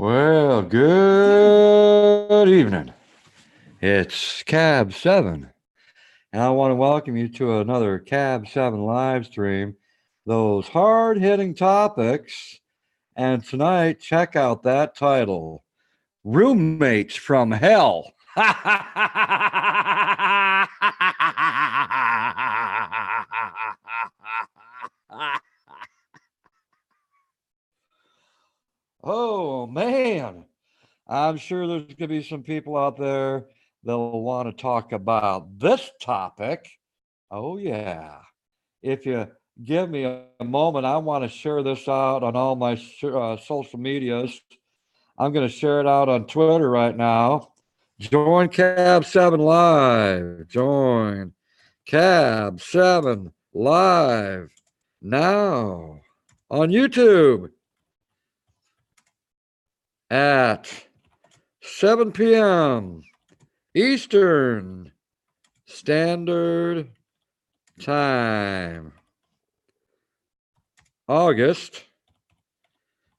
Well, good evening. It's Cab 7, and I want to welcome you to another Cab 7 live stream. Those hard hitting topics. And tonight, check out that title Roommates from Hell. Oh, man. I'm sure there's going to be some people out there that'll want to talk about this topic. Oh, yeah. If you give me a moment, I want to share this out on all my social medias. I'm going to share it out on Twitter right now. Join Cab 7 Live. Join Cab 7 Live now on YouTube at 7 p.m. Eastern Standard Time. August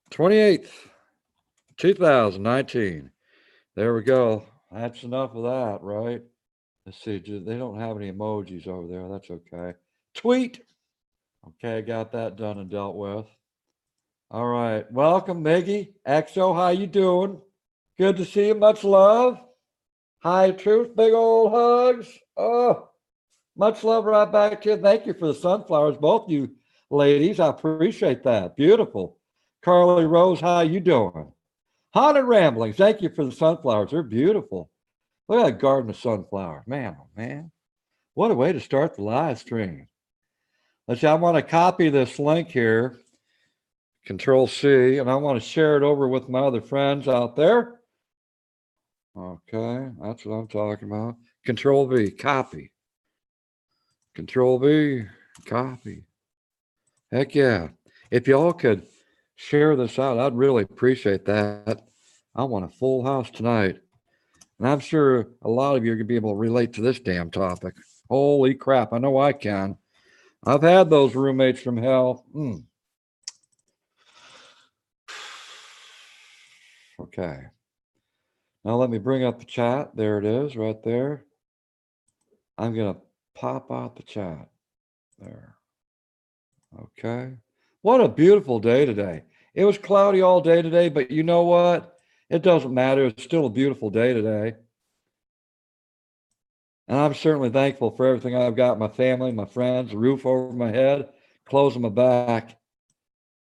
28th, 2019. There we go. That's enough of that, right? Let's see. They don't have any emojis over there. That's okay. Tweet. Okay, got that done and dealt with. All right. Welcome, Miggy. XO, how you doing? Good to see you. Much love. Hi, Truth. Big old hugs. Oh, much love right back to you. Thank you for the sunflowers, both you ladies. I appreciate that. Beautiful. Carly Rose, how you doing? Haunted Ramblings, thank you for the sunflowers. They're beautiful. Look at that garden of sunflowers. Man, oh man. What a way to start the live stream. Let's see, I want to copy this link here. Control C, and I want to share it over with my other friends out there. Okay, that's what I'm talking about. Control V, copy. Control V, copy. Heck yeah. If y'all could share this out, I'd really appreciate that. I want a full house tonight. And I'm sure a lot of you are going to be able to relate to this damn topic. Holy crap, I know I can. I've had those roommates from hell. Okay. Now let me bring up the chat. There it is right there. I'm going to pop out the chat. There. Okay. What a beautiful day today. It was cloudy all day today, but you know what? It doesn't matter. It's still a beautiful day today. And I'm certainly thankful for everything I've got, my family, my friends, a roof over my head, clothes on my back,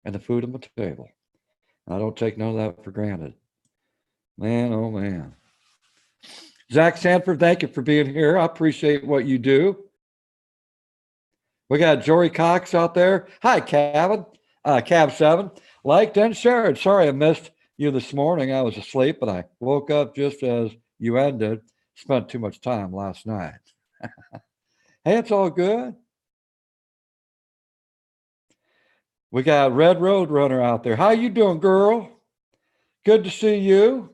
and the food on my table. I don't take none of that for granted. Man, oh man. Zach Sanford, thank you for being here. I appreciate what you do. We got Jory Cox out there. Hi, Cab 7. Liked and shared. Sorry I missed you this morning. I was asleep, but I woke up just as you ended. Spent too much time last night. Hey, it's all good. We got Red Road Runner out there. How you doing, girl? Good to see you.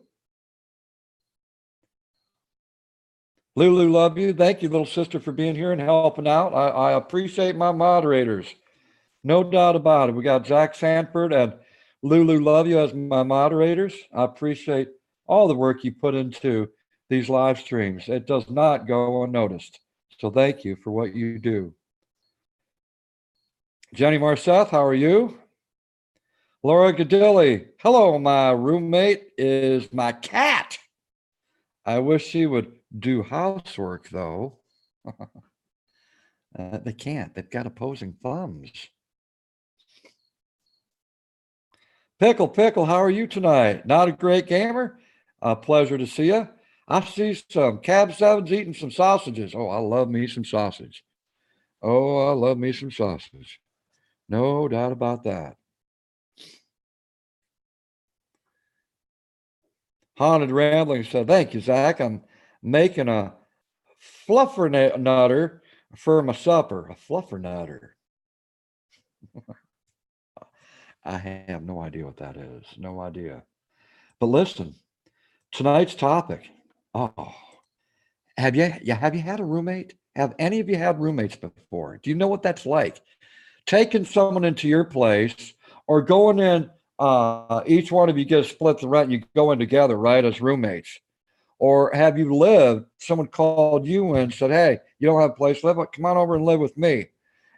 Lulu, love you. Thank you, little sister, for being here and helping out. I appreciate my moderators. No doubt about it. We got Zach Sanford and Lulu, love you as my moderators. I appreciate all the work you put into these live streams. It does not go unnoticed. So thank you for what you do. Jenny Marceth, how are you? Laura Gadilli, hello, my roommate is my cat. I wish she would do housework, though. They can't. They've got opposing thumbs. Pickle, how are you tonight? Not a great gamer? A pleasure to see you. I see some Cab 7s eating some sausages. Oh, I love me some sausage. Oh, I love me some sausage. No doubt about that. Haunted Rambling said, thank you, Zach. I'm making a fluffernutter for my supper. A fluffernutter. I have no idea what that is. No idea. But listen, tonight's topic. Oh, have you had a roommate? Have any of you had roommates before? Do you know what that's like? Taking someone into your place or going in each one of you gets split the rent. You go in together, right, as roommates. Or have you lived? Someone called you in and said, "Hey, you don't have a place to live, but come on over and live with me."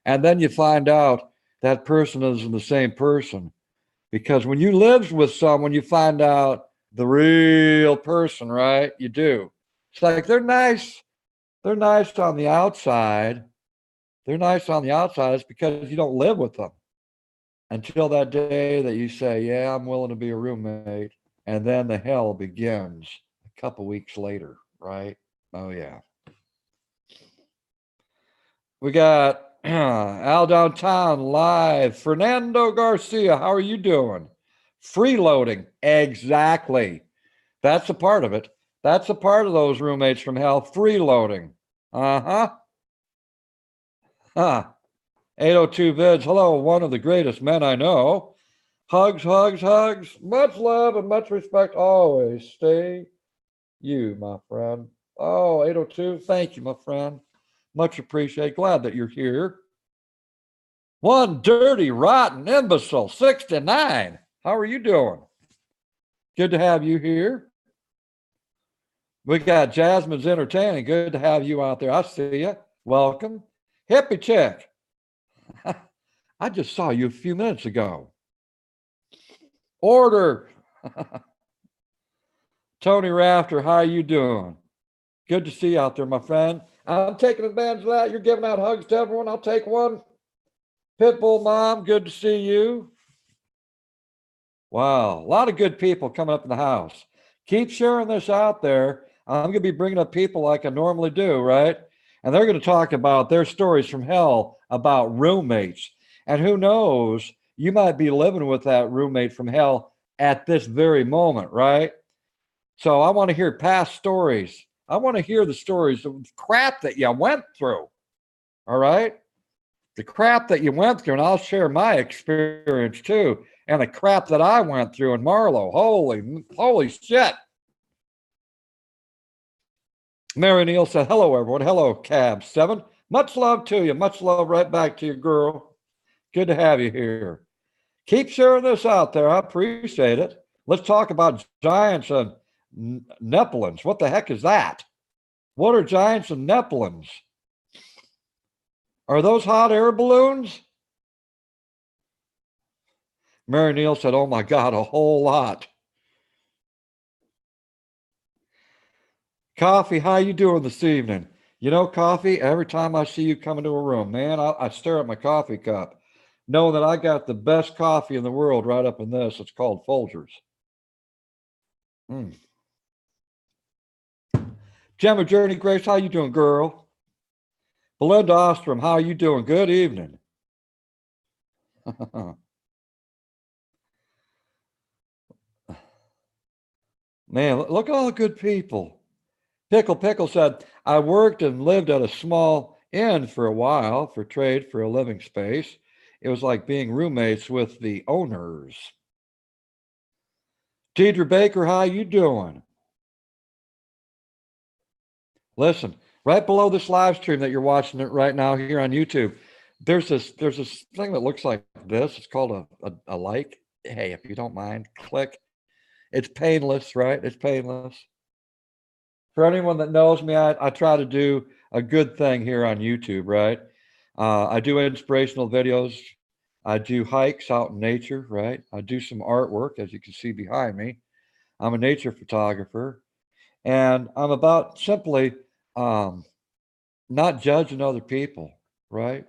And then you find out that person isn't the same person. Because when you live with someone, you find out the real person, right? You do. It's like they're nice. They're nice on the outside. They're nice on the outside. It's because you don't live with them until that day that you say, "Yeah, I'm willing to be a roommate." And then the hell begins a couple weeks later, right? Oh, yeah. We got Al downtown live. Fernando Garcia, how are you doing? Freeloading. Exactly. That's a part of it. That's a part of those roommates from hell. Freeloading. Uh-huh. Huh. 802 Vids. Hello, one of the greatest men I know. Hugs, hugs, hugs. Much love and much respect. Always stay you, my friend. Oh, 802. Thank you, my friend. Much appreciated. Glad that you're here. One dirty, rotten imbecile, 69. How are you doing? Good to have you here. We got Jasmine's entertaining. Good to have you out there. I see you. Welcome. Hippie chick. I just saw you a few minutes ago. Order. Tony Rafter, how are you doing? Good to see you out there, my friend. I'm taking advantage of that. You're giving out hugs to everyone. I'll take one. Pitbull Mom, good to see you. Wow, a lot of good people coming up in the house. Keep sharing this out there. I'm going to be bringing up people like I normally do, right? And they're going to talk about their stories from hell about roommates. And who knows, you might be living with that roommate from hell at this very moment, right? So I want to hear past stories. I want to hear the stories of crap that you went through, all right? The crap that you went through, and I'll share my experience too, and the crap that I went through in Marlow. Holy shit. Mary Neal said, hello, everyone. Hello, Cab 7. Much love to you. Much love right back to you, girl. Good to have you here. Keep sharing this out there. I appreciate it. Let's talk about giants and Nephilims. What the heck is that? What are giants and Nephilims? Are those hot air balloons? Mary Neal said, oh my God, a whole lot. Coffee, how you doing this evening? You know, Coffee, every time I see you come into a room, man, I stare at my coffee cup, knowing that I got the best coffee in the world right up in this. It's called Folgers. Gemma Journey Grace, how you doing, girl? Belinda Ostrom, how you doing? Good evening. Man, look at all the good people. Pickle said, I worked and lived at a small inn for a while for trade for a living space. It was like being roommates with the owners. Deidre Baker, how you doing? Listen, right below this live stream that you're watching it right now here on YouTube, there's this thing that looks like this. It's called a like. Hey, if you don't mind, click. It's painless, right? It's painless. For anyone that knows me, I try to do a good thing here on YouTube, right? I do inspirational videos. I do hikes out in nature, right? I do some artwork, as you can see behind me. I'm a nature photographer, and I'm about simply not judging other people, right?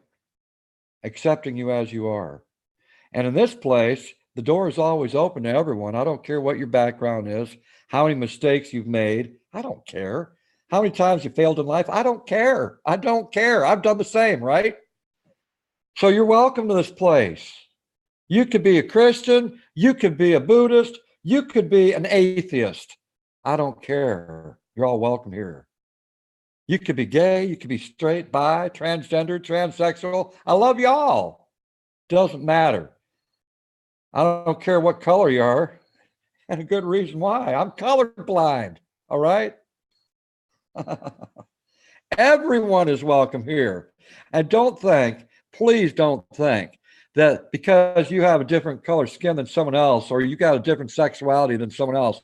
Accepting you as you are. And in this place, the door is always open to everyone. I don't care what your background is, how many mistakes you've made. I don't care. How many times you failed in life. I don't care. I don't care. I've done the same, right? So you're welcome to this place. You could be a Christian. You could be a Buddhist. You could be an atheist. I don't care. You're all welcome here. You could be gay. You could be straight, bi, transgender, transsexual. I love you all. Doesn't matter. I don't care what color you are, and a good reason why. I'm colorblind, all right? Everyone is welcome here. And don't think, please don't think that because you have a different color skin than someone else, or you got a different sexuality than someone else,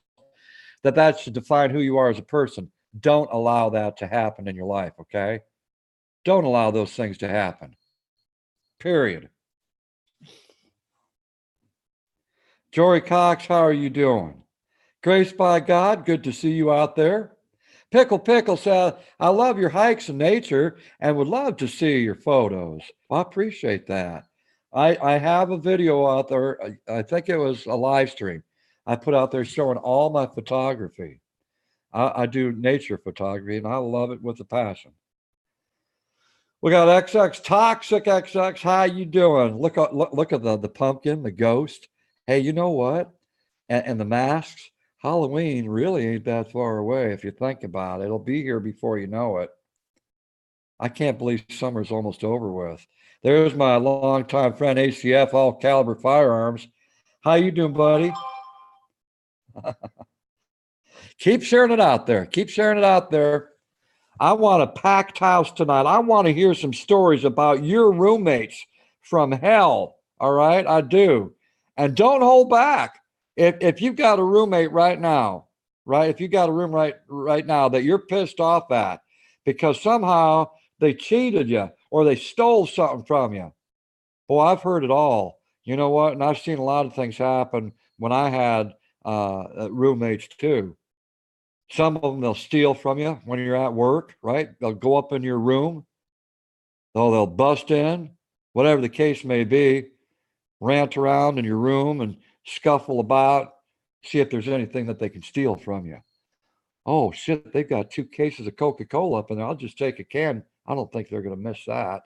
that should define who you are as a person. Don't allow that to happen in your life, okay? Don't allow those things to happen. Period. Jory Cox, how are you doing? Grace by God, good to see you out there. Pickle said, I love your hikes in nature and would love to see your photos. Well, I appreciate that. I have a video out there. I think it was a live stream I put out there showing all my photography. I do nature photography and I love it with a passion. We got XX Toxic XX. How you doing? Look at the pumpkin, the ghost. Hey, you know what? And the masks. Halloween really ain't that far away if you think about it. It'll be here before you know it. I can't believe summer's almost over with. There's my longtime friend ACF All Caliber Firearms. How you doing, buddy? Keep sharing it out there. Keep sharing it out there. I want a packed house tonight. I want to hear some stories about your roommates from hell. All right, I do. And don't hold back. If you've got a roommate right now, right? If you got a room right now that you're pissed off at because somehow they cheated you or they stole something from you. Boy, I've heard it all. You know what? And I've seen a lot of things happen when I had roommates too. Some of them, they'll steal from you when you're at work, right? They'll go up in your room. They'll bust in, whatever the case may be, rant around in your room and scuffle about, see if there's anything that they can steal from you. Oh, shit, they've got 2 cases of Coca-Cola up in there. I'll just take a can. I don't think they're going to miss that.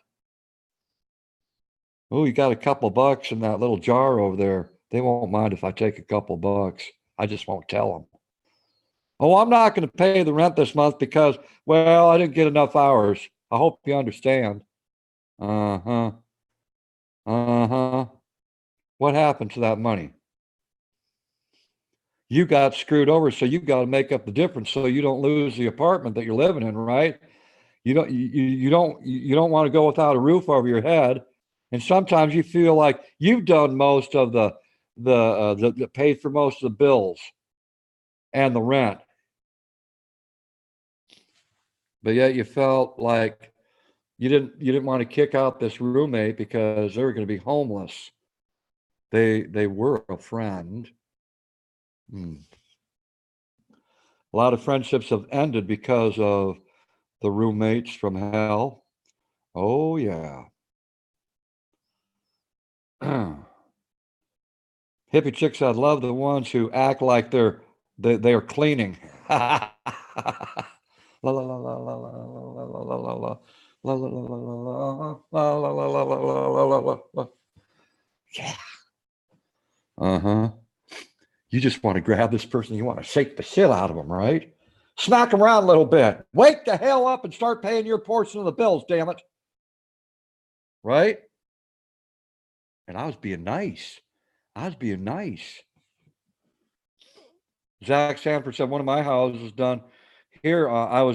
Oh, you got a couple bucks in that little jar over there. They won't mind if I take a couple bucks. I just won't tell them. Oh, I'm not going to pay the rent this month because, well, I didn't get enough hours. I hope you understand. Uh-huh. Uh-huh. What happened to that money? You got screwed over, so you got to make up the difference so you don't lose the apartment that you're living in, right? You don't want to go without a roof over your head. And sometimes you feel like you've done most of the paid for most of the bills and the rent. But yet you felt like you didn't want to kick out this roommate because they were going to be homeless. They were a friend. A lot of friendships have ended because of the roommates from hell. Oh yeah. Hippie chicks, I love the ones who act like they are cleaning. La la la la la la la la la la la. La la la la la la la la la la la la. Yeah. Uh-huh. You just want to grab this person, you want to shake the shit out of them, right? Smack them around a little bit. Wake the hell up and start paying your portion of the bills, damn it. Right? And I was being nice. Zach Sanford said, one of my houses was done here. I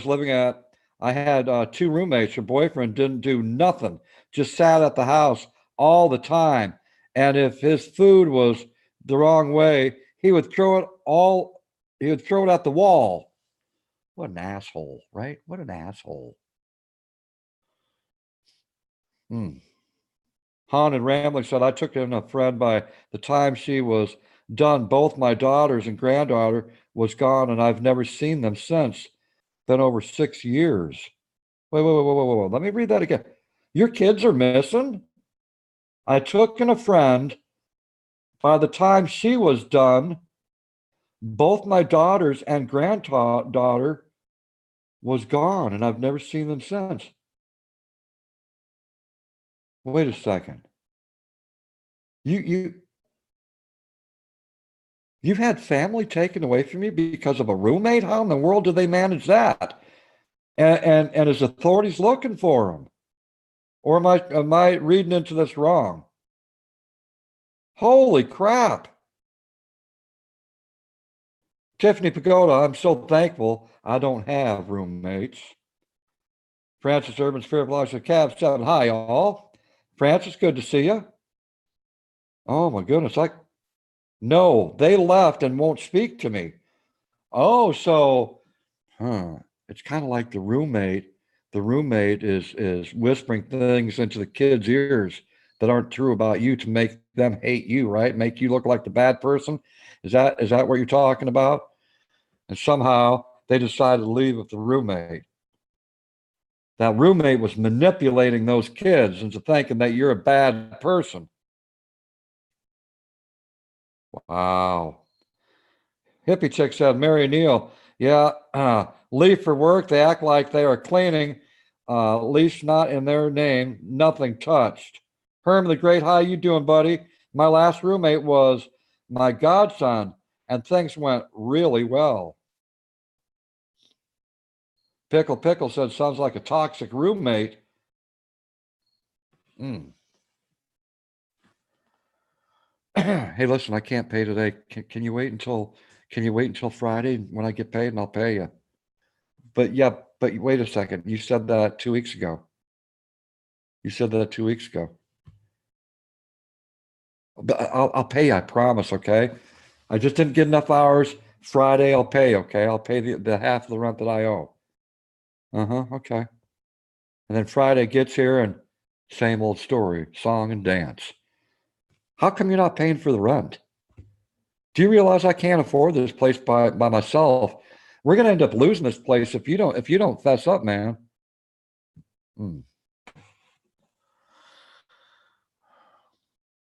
had 2 roommates. Her boyfriend didn't do nothing, just sat at the house all the time. And if his food was the wrong way, he would throw it at the wall. What an asshole, right? What an asshole. Haunted Rambling said, I took in a friend by the time she was done. Both my daughters and granddaughter was gone, and I've never seen them since. Been over 6 years. Wait. Let me read that again. Your kids are missing? I took in a friend. By the time she was done, both my daughters and granddaughter was gone, and I've never seen them since. Wait a second. You've had family taken away from you because of a roommate? How in the world do they manage that? And is authorities looking for them? Or am I reading into this wrong? Holy crap. Tiffany Pagoda, I'm so thankful I don't have roommates. Francis Urban's Fear of Loss of Cab 7. Hi, all. Francis, good to see you. Oh my goodness. No, they left and won't speak to me. Oh, so, huh. It's kind of like the roommate. The roommate is whispering things into the kids' ears that aren't true about you to make them hate you, right? Make you look like the bad person. Is that what you're talking about? And somehow they decided to leave with the roommate. That roommate was manipulating those kids into thinking that you're a bad person. Wow. Hippie chick said, Mary Neal, yeah, leave for work. They act like they are cleaning, least not in their name, nothing touched. Herm the Great, how you doing, buddy? My last roommate was my godson, and things went really well. Pickle said, sounds like a toxic roommate. Mm. Hey, listen, I can't pay today. Can you wait until Friday when I get paid and I'll pay you? But yeah, but wait a second. You said that 2 weeks ago. You said that 2 weeks ago. But I'll pay you, I promise, okay? I just didn't get enough hours. Friday I'll pay, okay? I'll pay the half of the rent that I owe. Uh-huh, okay. And then Friday gets here and same old story, song and dance. How come you're not paying for the rent? Do you realize I can't afford this place by myself? We're gonna end up losing this place if you don't fess up, man. Hmm.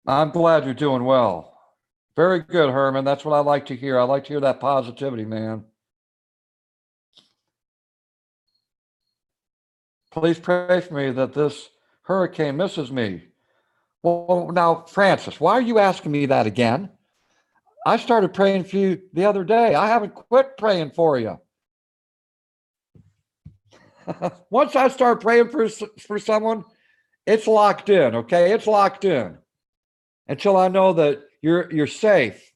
I'm glad you're doing well. Very good, Herman. That's what I like to hear. I like to hear that positivity, man. Please pray for me that this hurricane misses me. Well, now, Francis, why are you asking me that again? I started praying for you the other day. I haven't quit praying for you. Once I start praying for someone, it's locked in, okay? It's locked in until I know that you're safe.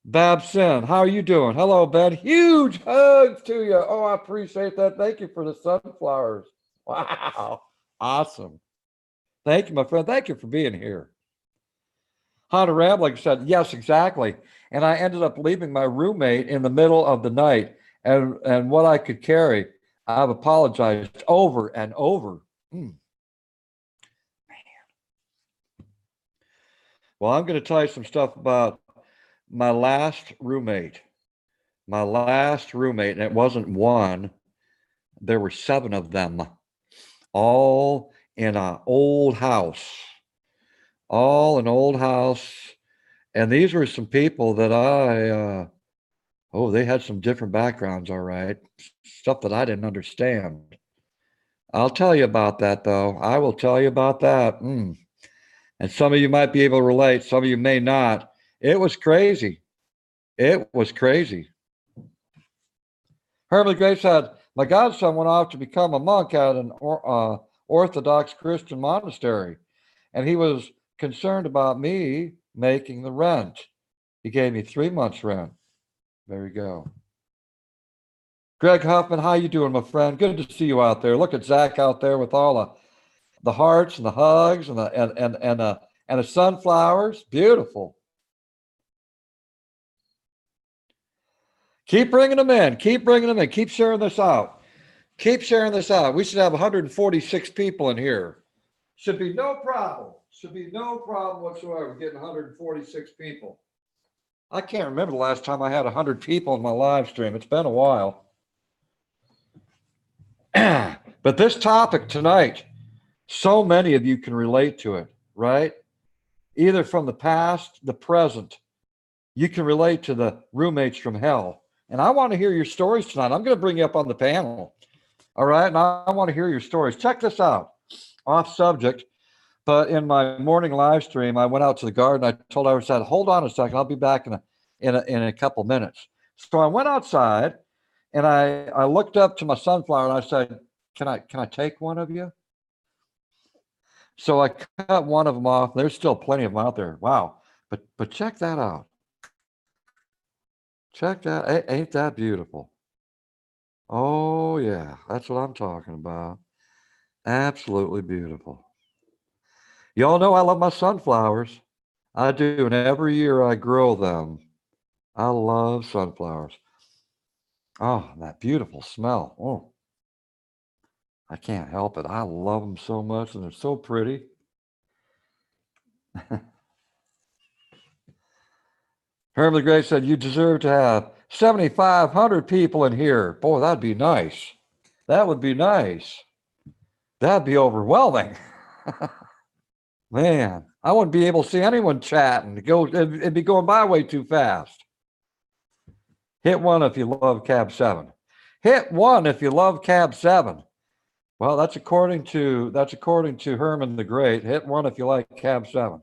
Babson, how are you doing? Hello, Ben. Huge hugs to you. Oh, I appreciate that. Thank you for the sunflowers. Wow. Awesome. Thank you, my friend. Thank you for being here. Hunter Rambling said, yes, exactly. And I ended up leaving my roommate in the middle of the night and what I could carry. I've apologized over and over. Hmm. Well, I'm going to tell you some stuff about my last roommate. My last roommate, and it wasn't one, there were 7 of them, all in an old house, all an old house. And these were some people that they had some different backgrounds, all right. Stuff that I didn't understand. I'll tell you about that, though. I will tell you about that. And some of you might be able to relate, some of you may not. It was crazy. It was crazy. Herman the Great said, my godson went off to become a monk at an Orthodox Christian monastery, and he was concerned about me making the rent. He gave me 3 months' rent. There you go. Greg Huffman, how you doing, my friend? Good to see you out there. Look at Zach out there with all the hearts and the hugs and the sunflowers. Beautiful. Keep bringing them in. Keep bringing them in. Keep sharing this out. Keep sharing this out. We should have 146 people in here. Should be no problem. Should be no problem whatsoever getting 146 people. I can't remember the last time I had 100 people in my live stream. It's been a while. But this topic tonight, so many of you can relate to it, right? Either from the past, the present. You can relate to the roommates from hell. And I want to hear your stories tonight. I'm going to bring you up on the panel. All right. And I want to hear your stories. Check this out. Off subject. But in my morning live stream, I went out to the garden. I told her, I said, hold on a second. I'll be back in a couple minutes. So I went outside and I looked up to my sunflower and I said, can I take one of you? So I cut one of them off. There's still plenty of them out there. Wow. But check that out. Check that. Ain't that beautiful? Oh yeah, that's what I'm talking about. Absolutely beautiful. Y'all know I love my sunflowers. I do, and every year I grow them. I love sunflowers. Oh, that beautiful smell. Oh, I can't help it. I love them so much, and they're so pretty. Herman the Great said, you deserve to have 7,500 people in here. Boy, that'd be nice. That would be nice. That'd be overwhelming. Man, I wouldn't be able to see anyone chatting. It'd be going by way too fast. Hit one if you love Cab 7. Hit one if you love Cab 7. Well, that's according to Herman the Great. Hit one if you like Cab 7.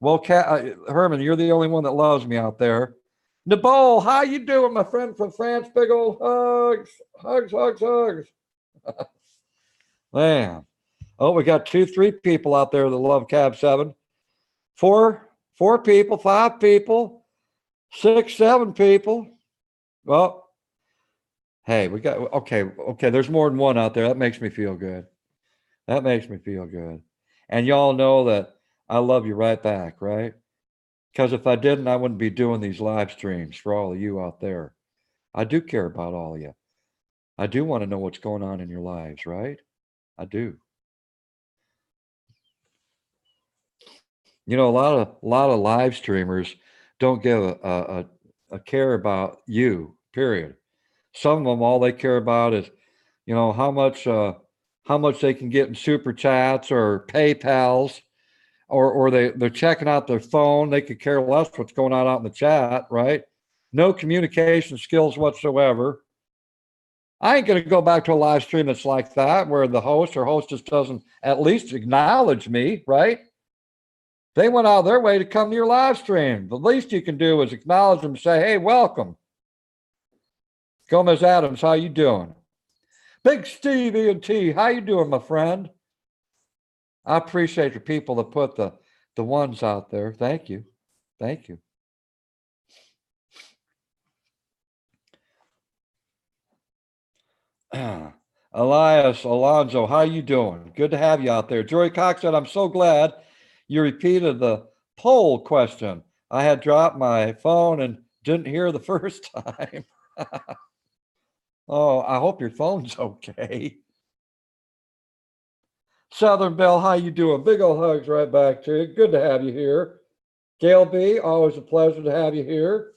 Well, Herman, you're the only one that loves me out there. Nabol, how you doing, my friend from France? Big old hugs, hugs, hugs, hugs. Man, oh, we got 3 people out there that love Cab 7. 4 people, 5 people, 6, 7 people. Well, hey, we got okay. There's more than one out there. That makes me feel good. That makes me feel good. And y'all know that I love you right back, right? Because if I didn't, I wouldn't be doing these live streams for all of you out there. I do care about all of you. I do want to know what's going on in your lives, right? I do. You know, a lot of live streamers don't give a care about you, period. Some of them, all they care about is, you know, how much they can get in super chats or PayPals, or they're checking out their phone. They could care less what's going on out in the chat, right? No communication skills whatsoever. I ain't going to go back to a live stream that's like that, where the host or hostess doesn't at least acknowledge me, right? They went out of their way to come to your live stream. The least you can do is acknowledge them and say, hey, welcome. Gomez Adams, how you doing? Big Steve E&T, how you doing, my friend? I appreciate the people that put the ones out there. Thank you. Thank you. Elias Alonzo, how you doing? Good to have you out there. Jory Cox said, I'm so glad you repeated the poll question. I had dropped my phone and didn't hear the first time. Oh, I hope your phone's okay. Southern Belle, how you doing? Big old hugs right back to you. Good to have you here. Gail B, always a pleasure to have you here.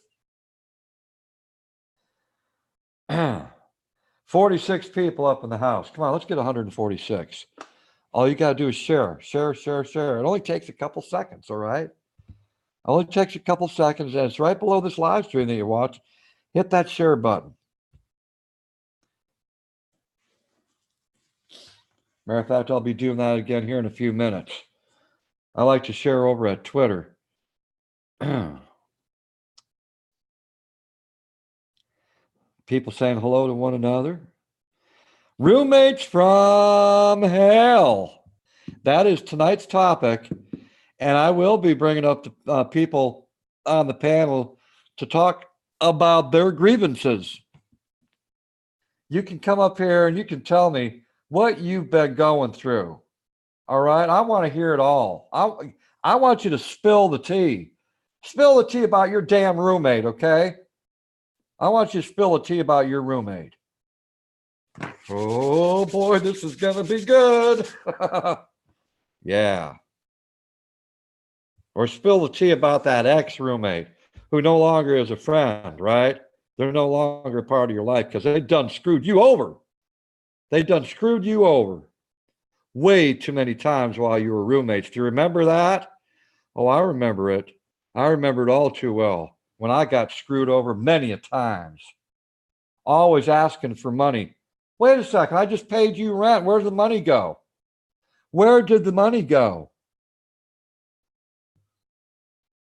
46 people up in the house. Come on, let's get 146. All you got to do is share. It only takes a couple seconds, all right? It only takes a couple seconds, and it's right below this live stream that you watch. Hit that share button. Matter of fact, I'll be doing that again here in a few minutes. I like to share over at Twitter. People saying hello to one another. Roommates from hell. That is tonight's topic. And I will be bringing up the people on the panel to talk about their grievances. You can come up here and you can tell me what you've been going through. All right. I want to hear it all. I want you to spill the tea. Spill the tea about your damn roommate, okay? I want you to spill the tea about your roommate. Oh boy, this is going to be good. Yeah. Or spill the tea about that ex-roommate who no longer is a friend, right? They're no longer a part of your life because they done screwed you over. They done screwed you over way too many times while you were roommates. Do you remember that? Oh, I remember it. I remember it all too well when I got screwed over many a times. Always asking for money. Wait a second, I just paid you rent. Where'd the money go? Where did the money go?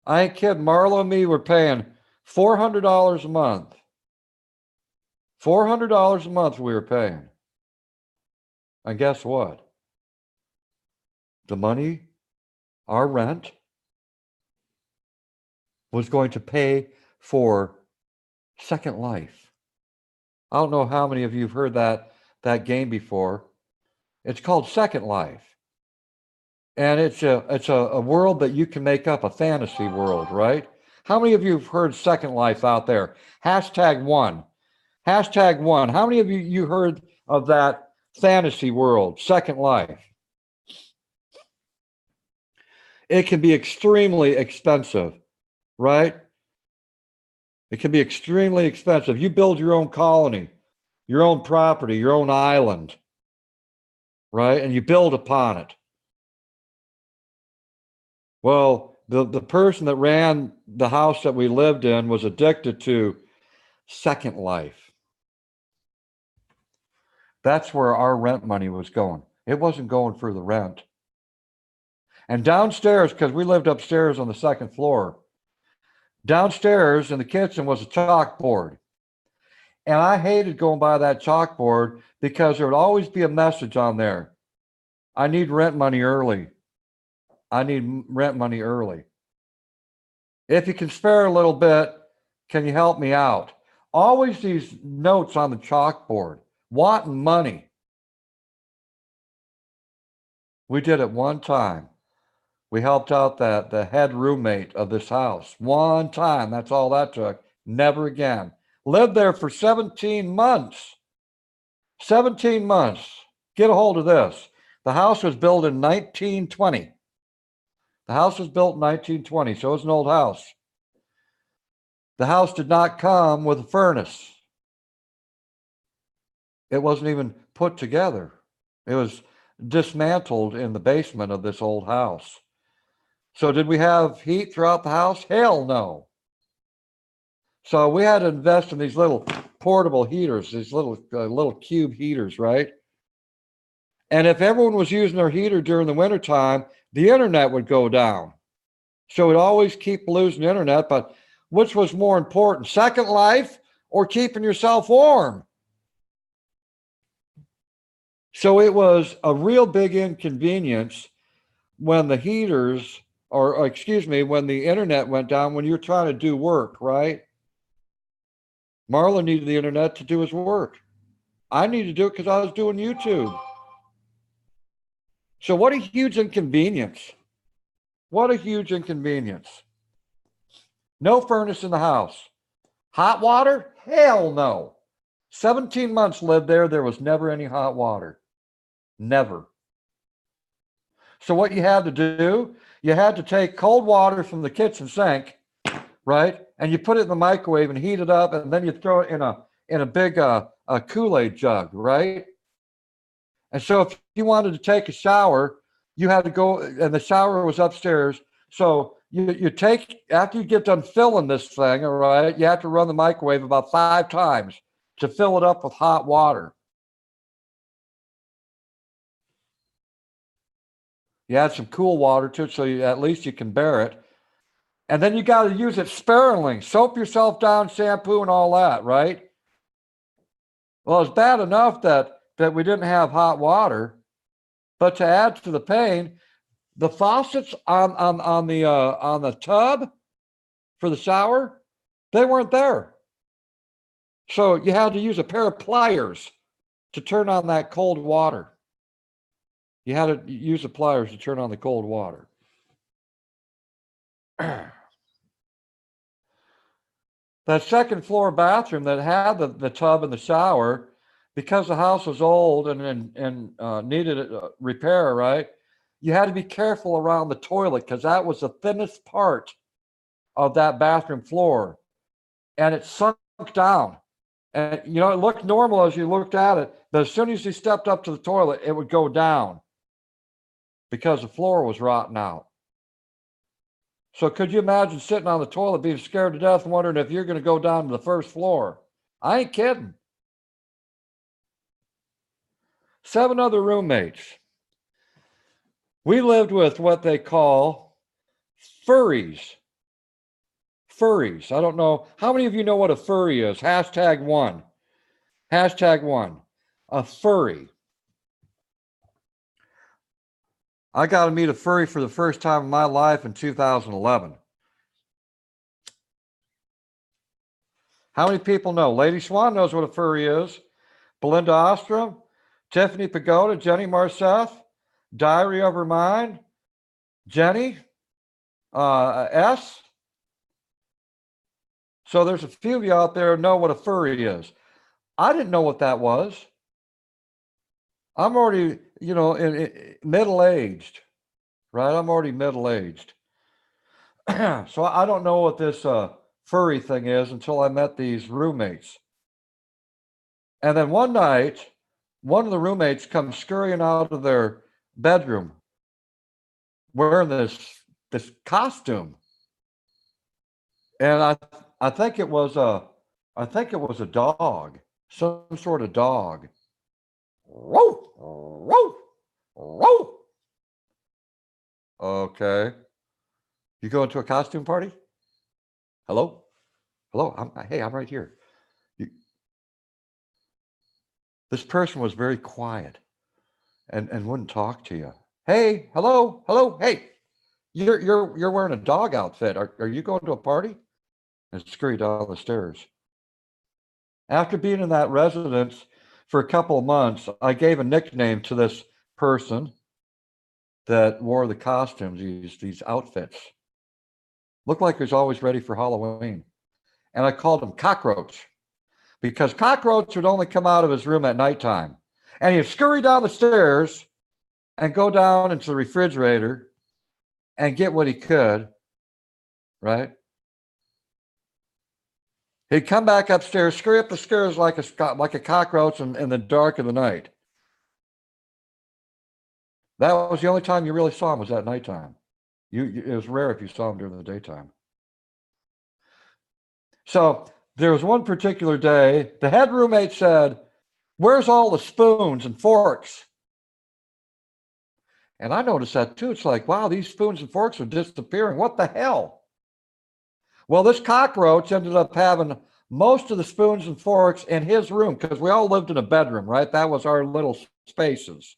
I ain't kidding. Marlo and me were paying $400 a month. $400 a month we were paying. And guess what? The money, our rent, was going to pay for Second Life. I don't know how many of you have heard that game before. It's called Second Life. And it's a world that you can make up, a fantasy world, right? How many of you have heard Second Life out there? Hashtag one. Hashtag one. How many of you heard of that fantasy world, Second Life? It can be extremely expensive, right? It can be extremely expensive. You build your own colony, your own property, your own island, right? And you build upon it. Well, the person that ran the house that we lived in was addicted to Second Life. That's where our rent money was going. It wasn't going for the rent. And downstairs, because we lived upstairs on the second floor, downstairs in the kitchen was a chalkboard. And I hated going by that chalkboard because there would always be a message on there. I need rent money early. I need rent money early. If you can spare a little bit, can you help me out? Always these notes on the chalkboard, wanting money. We did it one time. We helped out the head roommate of this house. One time, that's all that took. Never again. Lived there for 17 months. 17 months. Get a hold of this. The house was built in 1920. The house was built in 1920, so it's an old house. The house did not come with a furnace. It wasn't even put together. It was dismantled in the basement of this old house. So did we have heat throughout the house? Hell no. So we had to invest in these little portable heaters, these little cube heaters, right? And if everyone was using their heater during the wintertime, the internet would go down. So we'd always keep losing internet, but which was more important, Second Life or keeping yourself warm? So it was a real big inconvenience when the heaters, or excuse me, when the internet went down, when you're trying to do work, right? Marlon needed the internet to do his work. I needed to do it because I was doing YouTube. So what a huge inconvenience. What a huge inconvenience. No furnace in the house. Hot water? Hell no. 17 months lived there. There was never any hot water. Never. So what you had to do, you had to take cold water from the kitchen sink, right? And you put it in the microwave and heat it up, and then you throw it in a big Kool-Aid jug, right? And so if you wanted to take a shower, you had to go, and the shower was upstairs. So you take, after you get done filling this thing, all right, you have to run the microwave about 5 times to fill it up with hot water. You add some cool water to it so at least you can bear it. And then you got to use it sparingly. Soap yourself down, shampoo, and all that, right? Well, it's bad enough that we didn't have hot water, but to add to the pain, the faucets on the tub for the shower, they weren't there. So you had to use a pair of pliers to turn on that cold water. You had to use the pliers to turn on the cold water. That second floor bathroom that had the tub and the shower, because the house was old and needed repair, right? You had to be careful around the toilet because that was the thinnest part of that bathroom floor. And it sunk down. And, you know, it looked normal as you looked at it, but as soon as you stepped up to the toilet, it would go down because the floor was rotten out. So could you imagine sitting on the toilet being scared to death, wondering if you're going to go down to the first floor? I ain't kidding. 7 other roommates. We lived with what they call furries. Furries. I don't know. How many of you know what a furry is? Hashtag one. Hashtag one. A furry. I got to meet a furry for the first time in my life in 2011. How many people know? Lady Swan knows what a furry is. Belinda Ostrom, Tiffany Pagoda, Jenny Marceth, Diary of Her Mind, Jenny, S. So there's a few of you out there who know what a furry is. I didn't know what that was. I'm already, middle-aged, right? I'm already middle-aged. So I don't know what this furry thing is until I met these roommates. And then one night, one of the roommates comes scurrying out of their bedroom wearing this costume. And I think it was a dog, some sort of dog. Woof, woof, woof. Okay. You going to a costume party? Hello? Hello? I'm right here. You, this person was very quiet and wouldn't talk to you. Hey, hello, hello, hey, you're wearing a dog outfit. Are you going to a party? And scurried down the stairs. After being in that residence for a couple of months, I gave a nickname to this person that wore the costumes, these outfits. Looked like he was always ready for Halloween. And I called him Cockroach because Cockroach would only come out of his room at nighttime. And he'd scurry down the stairs and go down into the refrigerator and get what he could, right? He'd come back upstairs, scurry up the stairs like a cockroach in the dark of the night. That was the only time you really saw him, was at nighttime. It was rare if you saw him during the daytime. So there was one particular day, the head roommate said, "Where's all the spoons and forks?" And I noticed that too. It's like, wow, these spoons and forks are disappearing. What the hell? Well, this cockroach ended up having most of the spoons and forks in his room because we all lived in a bedroom, right? That was our little spaces.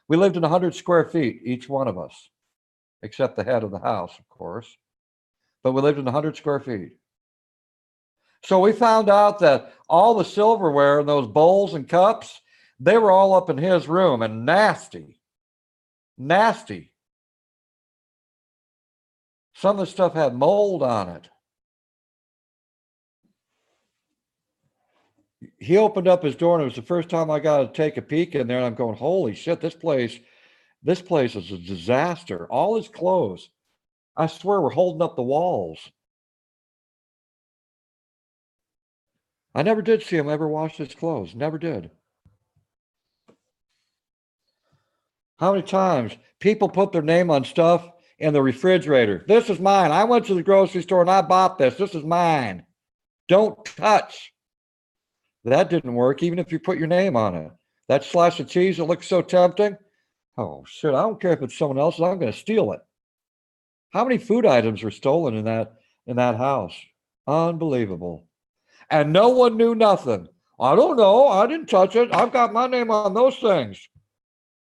We lived in 100 square feet, each one of us, except the head of the house, of course. But we lived in 100 square feet. So we found out that all the silverware and those bowls and cups, they were all up in his room and nasty. Nasty. Some of the stuff had mold on it. He opened up his door and it was the first time I got to take a peek in there, and I'm going, holy shit, this place is a disaster. All his clothes, I swear, were holding up the walls. I never did see him ever wash his clothes. Never did. How many times people put their name on stuff in the refrigerator? This is mine. I went to the grocery store and I bought this. This is mine. Don't touch. That didn't work, even if you put your name on it. That slice of cheese that looks so tempting. Oh, shit, I don't care if it's someone else's. I'm going to steal it. How many food items were stolen in that house? Unbelievable. And no one knew nothing. I don't know. I didn't touch it. I've got my name on those things.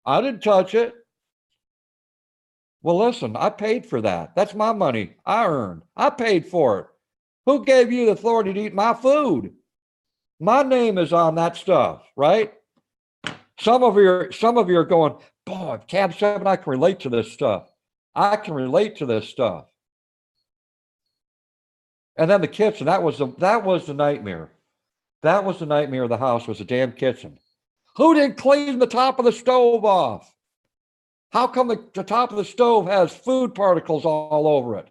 I didn't touch it. Well, listen, I paid for that. That's my money. I earned. I paid for it. Who gave you the authority to eat my food? My name is on that stuff, right? Some of you are going, boy, Cab 7, I can relate to this stuff. I can relate to this stuff. And then the kitchen, that was the nightmare. That was the nightmare of the house, was the damn kitchen. Who didn't clean the top of the stove off? How come the top of the stove has food particles all over it?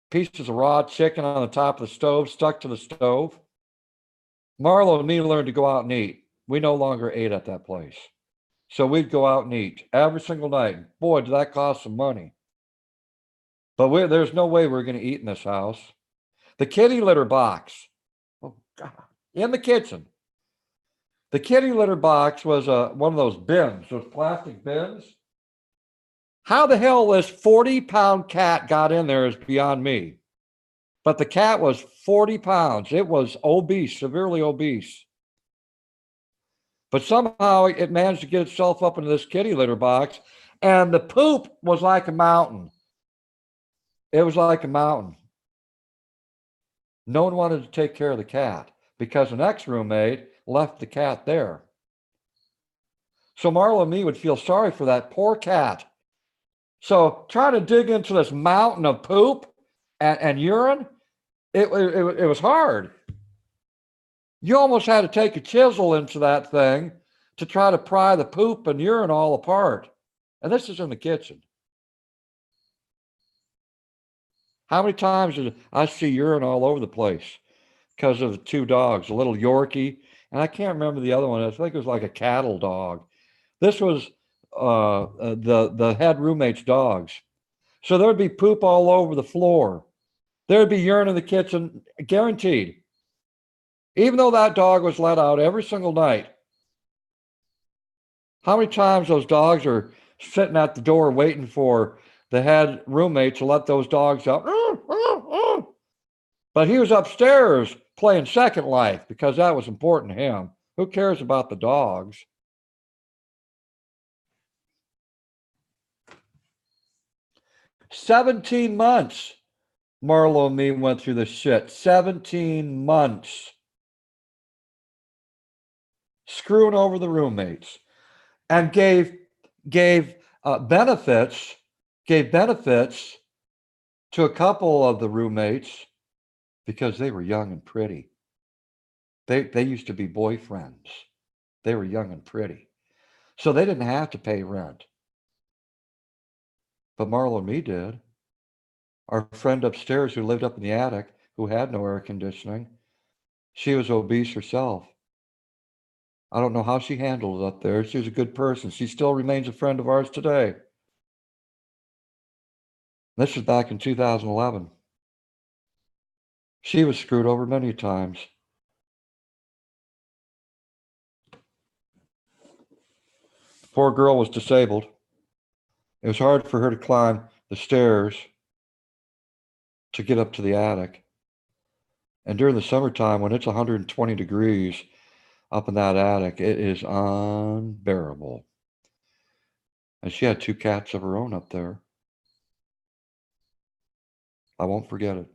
Pieces of raw chicken on the top of the stove, stuck to the stove. Marlo and me learned to go out and eat. We no longer ate at that place. So we'd go out and eat every single night. Boy, did that cost some money. But there's no way we're going to eat in this house. The kitty litter box. Oh, God. In the kitchen. The kitty litter box was one of those bins, those plastic bins. How the hell this 40-pound cat got in there is beyond me. But the cat was 40 pounds. It was obese, severely obese. But somehow it managed to get itself up into this kitty litter box, and the poop was like a mountain. It was like a mountain. No one wanted to take care of the cat because an ex-roommate left the cat there. So Marla and me would feel sorry for that poor cat. So trying to dig into this mountain of poop and urine, it was hard. You almost had to take a chisel into that thing to try to pry the poop and urine all apart. And this is in the kitchen. How many times did I see urine all over the place because of the two dogs, a little Yorkie, and I can't remember the other one. I think it was like a cattle dog. This was the head roommate's dogs. So there'd be poop all over the floor. There'd be urine in the kitchen, guaranteed. Even though that dog was let out every single night. How many times those dogs are sitting at the door waiting for the head roommate to let those dogs out? But he was upstairs playing Second Life because that was important to him. Who cares about the dogs? "17 months Marlo and me went through this shit. 17 months. Screwing over the roommates. And gave benefits to a couple of the roommates because they were young and pretty. They used to be boyfriends. They were young and pretty. So they didn't have to pay rent. But Marlo and me did. Our friend upstairs who lived up in the attic, who had no air conditioning, she was obese herself. I don't know how she handled it up there. She was a good person. She still remains a friend of ours today. This was back in 2011. She was screwed over many times. The poor girl was disabled. It was hard for her to climb the stairs to get up to the attic. And during the summertime, when it's 120 degrees up in that attic, it is unbearable. And she had two cats of her own up there. I won't forget it.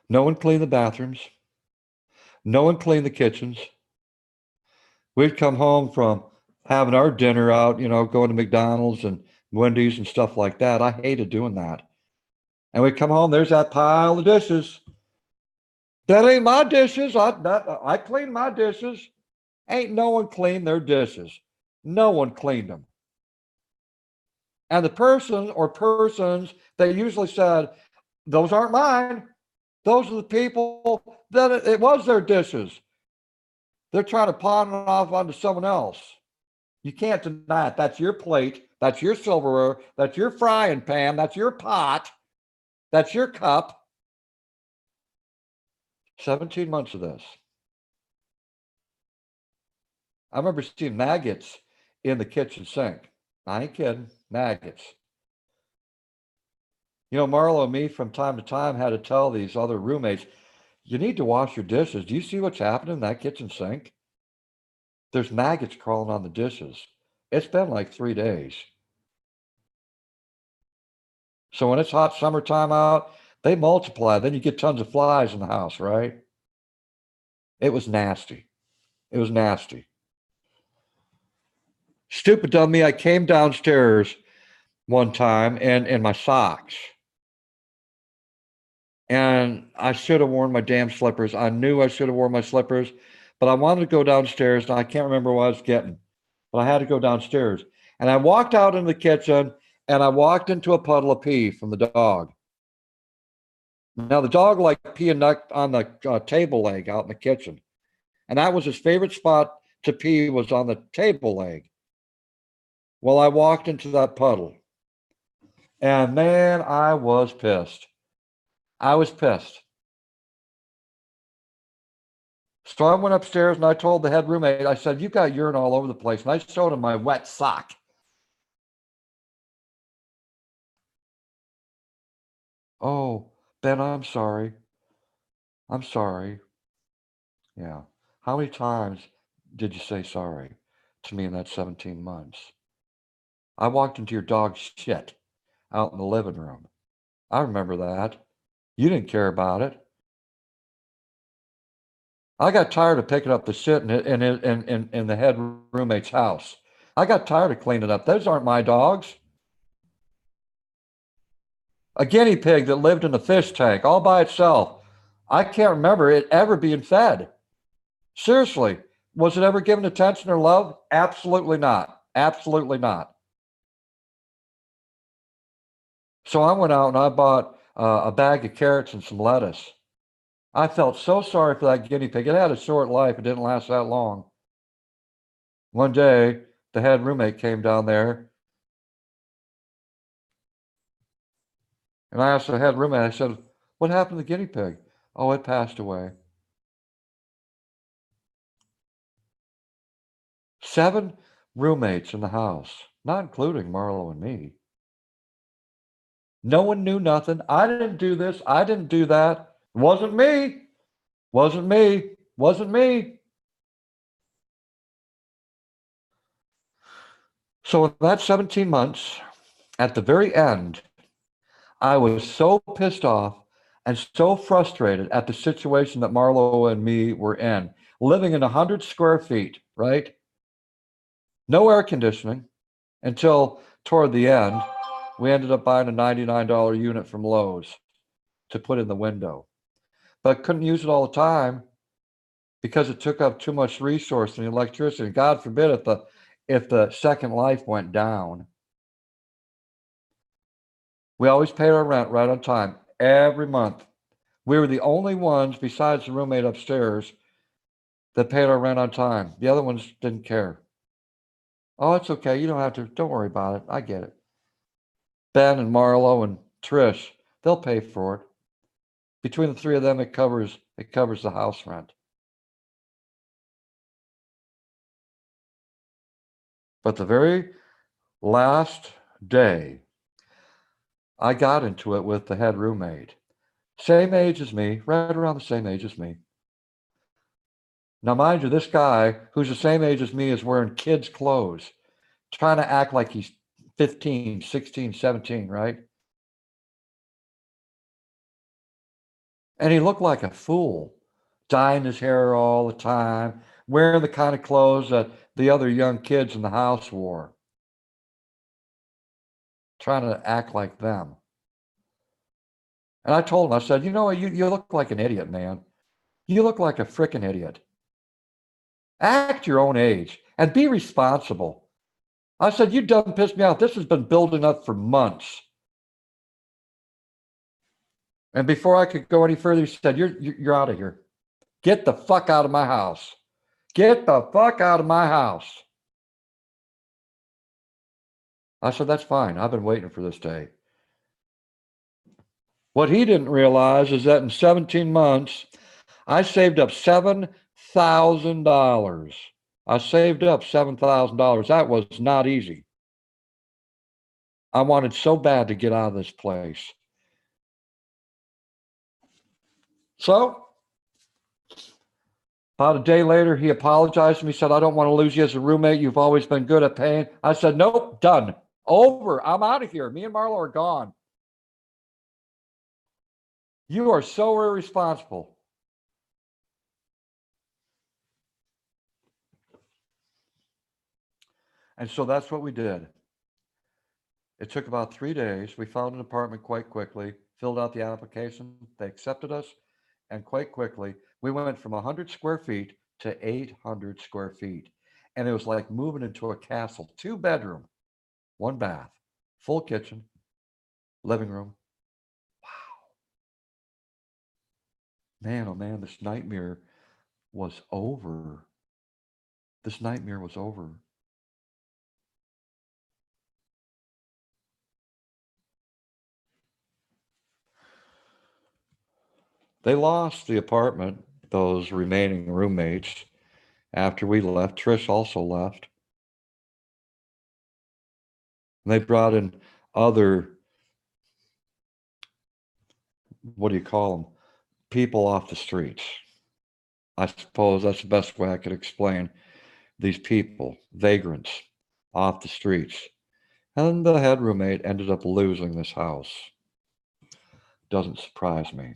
No one cleaned the bathrooms. No one cleaned the kitchens. We'd come home from having our dinner out, going to McDonald's and Wendy's and stuff like that. I hated doing that. And we'd come home, there's that pile of dishes. That ain't my dishes. I clean my dishes. Ain't no one cleaned their dishes. No one cleaned them. And the person or persons that usually said, those aren't mine. Those are the people that it was their dishes. They're trying to pawn it off onto someone else. You can't deny it. That's your plate. That's your silverware. That's your frying pan. That's your pot. That's your cup. 17 months of this. I remember seeing maggots in the kitchen sink. I ain't kidding. Maggots. Marlo and me from time to time had to tell these other roommates, you need to wash your dishes. Do you see what's happening in that kitchen sink? There's maggots crawling on the dishes. It's been like 3 days. So when it's hot summertime out, they multiply. Then you get tons of flies in the house, right? It was nasty. It was nasty. Stupid dumb me, I came downstairs one time in my socks. And I should have worn my damn slippers. I knew I should have worn my slippers, but I wanted to go downstairs, and I can't remember what I was getting, but I had to go downstairs. And I walked out in the kitchen, and I walked into a puddle of pee from the dog. Now, the dog liked peeing on the table leg out in the kitchen. And that was his favorite spot to pee, was on the table leg. Well, I walked into that puddle. And man, I was pissed. I was pissed. So I went upstairs and I told the head roommate, I said, you've got urine all over the place. And I showed him my wet sock. Oh, Ben, I'm sorry. I'm sorry. Yeah. How many times did you say sorry to me in that 17 months? I walked into your dog's shit out in the living room. I remember that. You didn't care about it. I got tired of picking up the shit in the head roommate's house. I got tired of cleaning up. Those aren't my dogs. A guinea pig that lived in a fish tank all by itself. I can't remember it ever being fed. Seriously, was it ever given attention or love? Absolutely not. Absolutely not. So I went out and I bought a bag of carrots and some lettuce. I felt so sorry for that guinea pig. It had a short life. It didn't last that long. One day, the head roommate came down there, and I asked the head roommate, I said, "What happened to the guinea pig?" "Oh, it passed away." 7 roommates in the house, not including Marlo and me. No one knew nothing. I didn't do this. I didn't do that. Wasn't me. Wasn't me. Wasn't me. So in that 17 months, at the very end, I was so pissed off and so frustrated at the situation that Marlo and me were in, living in 100 square feet, right? No air conditioning until toward the end. We ended up buying a $99 unit from Lowe's to put in the window, but couldn't use it all the time because it took up too much resource and electricity. God forbid if the second life went down. We always paid our rent right on time every month. We were the only ones besides the roommate upstairs that paid our rent on time. The other ones didn't care. "Oh, it's okay. You don't have to. Don't worry about it. I get it." Ben and Marlo and Trish, they'll pay for it. Between the three of them, it covers the house rent. But the very last day, I got into it with the head roommate. Same age as me, right around the same age as me. Now, mind you, this guy who's the same age as me is wearing kids' clothes, trying to act like he's 15, 16, 17, right? And he looked like a fool, dyeing his hair all the time, wearing the kind of clothes that the other young kids in the house wore, trying to act like them. And I told him, I said, "You know what? You look like an idiot, man. You look like a freaking idiot. Act your own age and be responsible." I said, "You done pissed me off. This has been building up for months." And before I could go any further, he said, You're out of here. Get the fuck out of my house. Get the fuck out of my house." I said, "That's fine. I've been waiting for this day." What he didn't realize is that in 17 months, I saved up $7,000. I saved up $7,000. That was not easy. I wanted so bad to get out of this place. So, about a day later, he apologized to me, said, "I don't want to lose you as a roommate. You've always been good at paying." I said, "Nope, done. Over. I'm out of here. Me and Marlo are gone. You are so irresponsible." And so that's what we did. It took about 3 days. We found an apartment quite quickly, filled out the application. They accepted us. And quite quickly, we went from 100 square feet to 800 square feet. And it was like moving into a castle, 2 bedroom, 1 bath, full kitchen, living room. Man, oh man, this nightmare was over. This nightmare was over. They lost the apartment, those remaining roommates, after we left. Trish also left. And they brought in other, what do you call them? People off the streets. I suppose that's the best way I could explain these people, vagrants off the streets. And the head roommate ended up losing this house. Doesn't surprise me.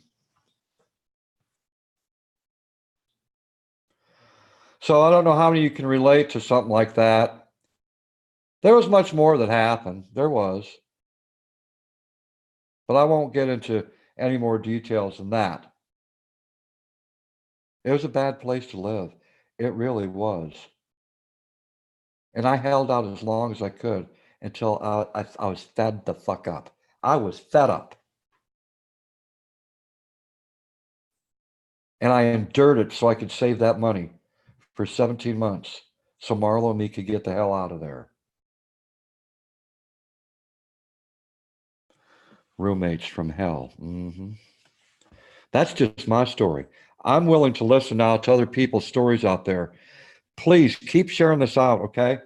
So I don't know how many you can relate to something like that. There was much more that happened. There was. But I won't get into any more details than that. It was a bad place to live. It really was. And I held out as long as I could until I was fed the fuck up. I was fed up. And I endured it so I could save that money for 17 months so Marlo and me could get the hell out of there. Roommates from hell. That's just my story. I'm willing to listen now to other people's stories out there. Please keep sharing this out, okay?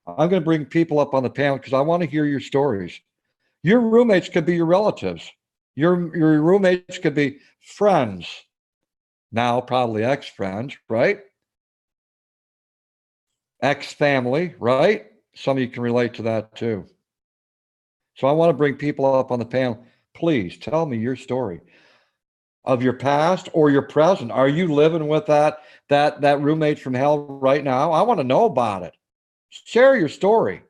I'm going to bring people up on the panel because I want to hear your stories. Your roommates could be your relatives. Your roommates could be friends. Now probably ex-friends, right? Ex-family, right? Some of you can relate to that too. So I want to bring people up on the panel. Please tell me your story of your past or your present. Are you living with that roommate from hell right now? I want to know about it. Share your story.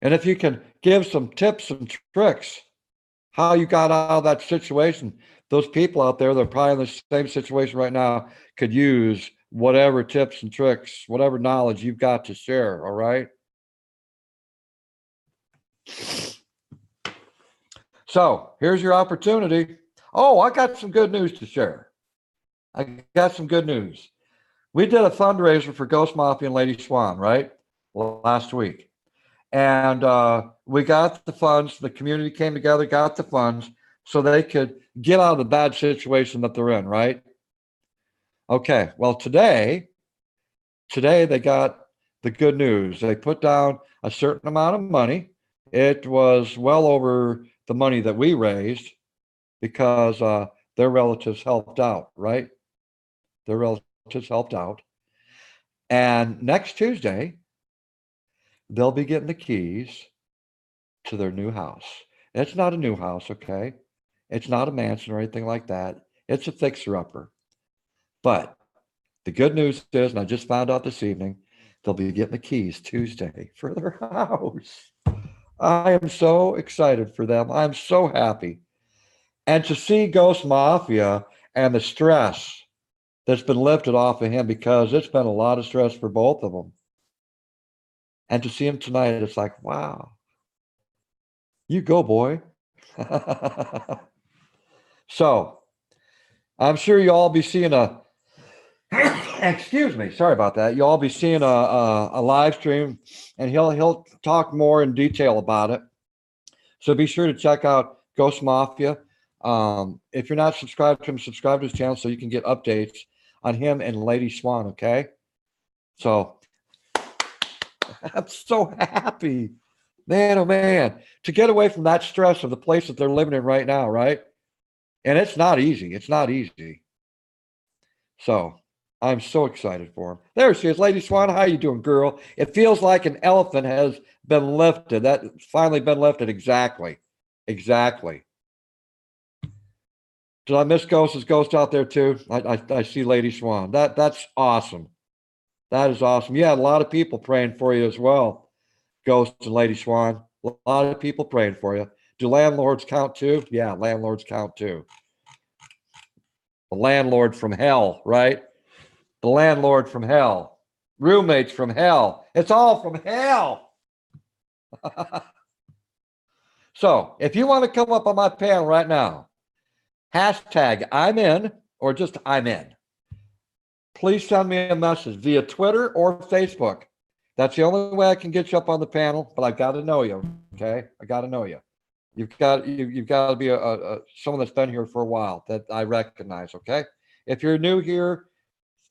And if you can give some tips and tricks, how you got out of that situation, those people out there that are probably in the same situation right now could use whatever tips and tricks, whatever knowledge you've got to share, all right? So here's your opportunity. Oh, I got some good news to share. I got some good news. We did a fundraiser for Ghost Mafia and Lady Swan, right? Last week. And we got the funds. The community came together, got the funds so they could get out of the bad situation that they're in, right? Okay, well, today they got the good news. They put down a certain amount of money. It was well over the money that we raised because their relatives helped out, right? Their relatives helped out. And next Tuesday, they'll be getting the keys to their new house. It's not a new house, okay? It's not a mansion or anything like that. It's a fixer-upper. But the good news is, and I just found out this evening, they'll be getting the keys Tuesday for their house. I am so excited for them. I'm so happy. And to see Ghost Mafia and the stress that's been lifted off of him, because it's been a lot of stress for both of them. And to see him tonight, it's like, wow, you go, boy. So I'm sure you'll all be seeing excuse me, sorry about that. You'll all be seeing a live stream, and he'll talk more in detail about it. So be sure to check out Ghost Mafia. If you're not subscribed to him, subscribe to his channel so you can get updates on him and Lady Swan, okay? So I'm so happy. Man, oh man, to get away from that stress of the place that they're living in right now, right? And it's not easy. It's not easy. So I'm so excited for him. There she is, Lady Swan. How you doing, girl? It feels like an elephant has been lifted. That's finally been lifted. Exactly. Exactly. Did I miss Ghost? Is Ghost out there too? I see Lady Swan. That's awesome. That is awesome. You had a lot of people praying for you as well, Ghost and Lady Swan. A lot of people praying for you. Do landlords count too? Yeah, landlords count too. The landlord from hell, right? The landlord from hell. Roommates from hell. It's all from hell. So if you want to come up on my panel right now, hashtag I'm in, or just I'm in, please send me a message via Twitter or Facebook. That's the only way I can get you up on the panel, but I've got to know you, okay? I got to know you. You've got to be someone that's been here for a while that I recognize, okay? If you're new here,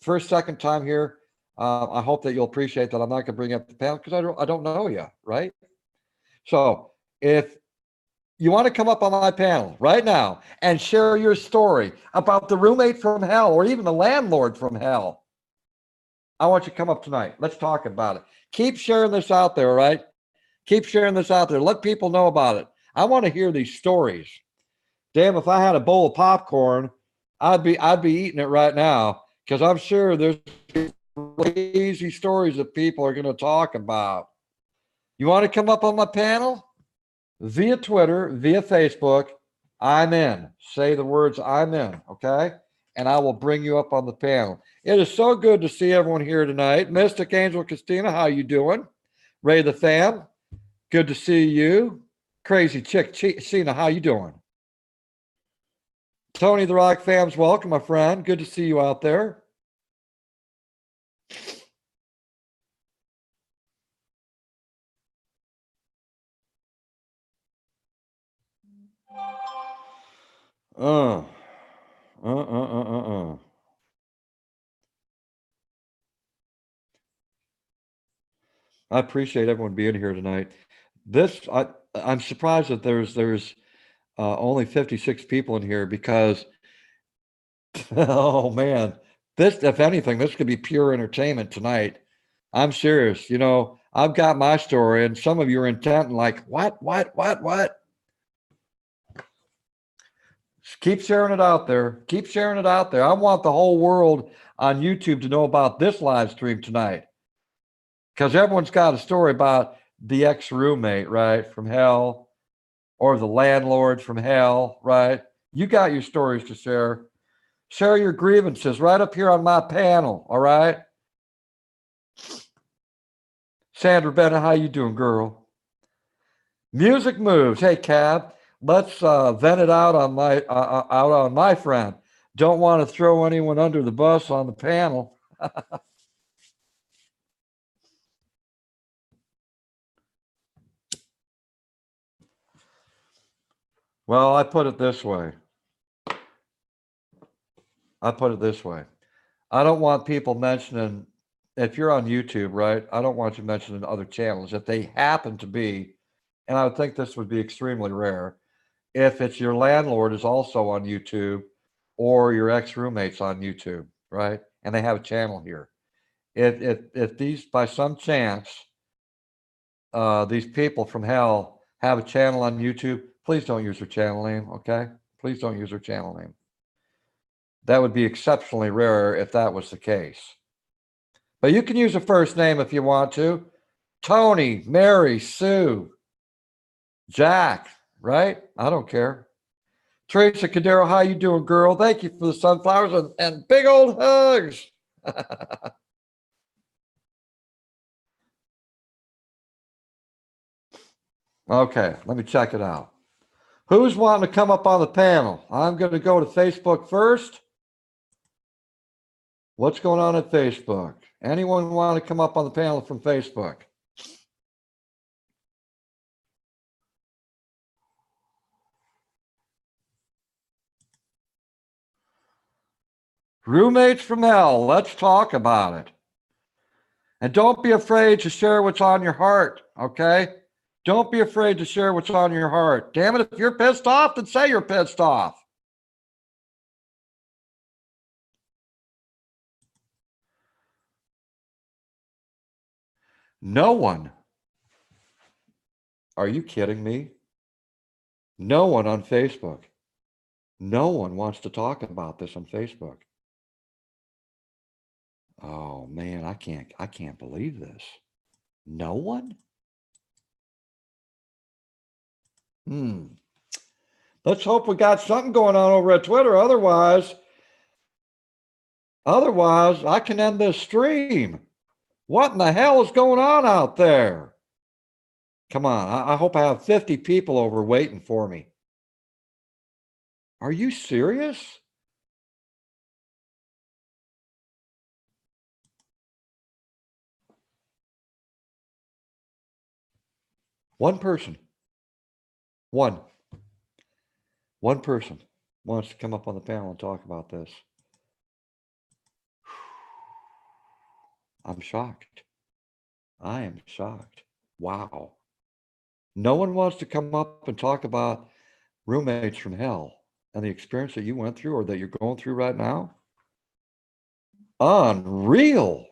first, second time here, I hope that you'll appreciate that I'm not going to bring up the panel because I don't know you, right? So if you want to come up on my panel right now and share your story about the roommate from hell or even the landlord from hell, I want you to come up tonight. Let's talk about it. Keep sharing this out there, right? Keep sharing this out there. Let people know about it. I want to hear these stories. Damn, if I had a bowl of popcorn, I'd be eating it right now because I'm sure there's crazy stories that people are going to talk about. You want to come up on my panel? Via Twitter, via Facebook, I'm in. Say the words I'm in, okay? And I will bring you up on the panel. It is so good to see everyone here tonight. Mystic Angel Christina, how you doing? Ray the Fan, good to see you. Crazy Chick Cena, how you doing? Tony the Rock Fams, welcome, my friend. Good to see you out there. I appreciate everyone being here tonight. I'm surprised that there's only 56 people in here because, oh man, this, if anything, this could be pure entertainment tonight. I'm serious. You know, I've got my story, and some of you are intent and like, what? Keep sharing it out there. Keep sharing it out there. I want the whole world on YouTube to know about this live stream tonight, because everyone's got a story about the ex-roommate, right, from hell, or the landlord from hell, right? You got your stories to share. Share your grievances right up here on my panel, all right? Sandra Bennett, how you doing, girl? Music moves. Hey, Cab, let's vent it out on my friend. Don't want to throw anyone under the bus on the panel. Well, I put it this way. I don't want people mentioning, if you're on YouTube, right? I don't want you mentioning other channels. If they happen to be, and I would think this would be extremely rare, if it's your landlord is also on YouTube or your ex-roommate's on YouTube, right? And they have a channel here. If these, by some chance, these people from hell have a channel on YouTube, please don't use their channel name, okay? Please don't use their channel name. That would be exceptionally rare if that was the case. But you can use a first name if you want to. Tony, Mary, Sue, Jack, right? I don't care. Teresa Cadero, how you doing, girl? Thank you for the sunflowers and big old hugs. Okay, let me check it out. Who's wanting to come up on the panel? I'm going to go to Facebook first. What's going on at Facebook? Anyone want to come up on the panel from Facebook? Roommates from hell, let's talk about it. And don't be afraid to share what's on your heart, okay? Don't be afraid to share what's on your heart. Damn it, if you're pissed off, then say you're pissed off. No one. Are you kidding me? No one on Facebook. No one wants to talk about this on Facebook. Oh man, I can't believe this. No one? Let's hope we got something going on over at Twitter. Otherwise, I can end this stream. What in the hell is going on out there? Come on, I hope I have 50 people over waiting for me. Are you serious? One person. One person wants to come up on the panel and talk about this. I'm shocked. I am shocked. Wow. No one wants to come up and talk about roommates from hell and the experience that you went through or that you're going through right now. Unreal.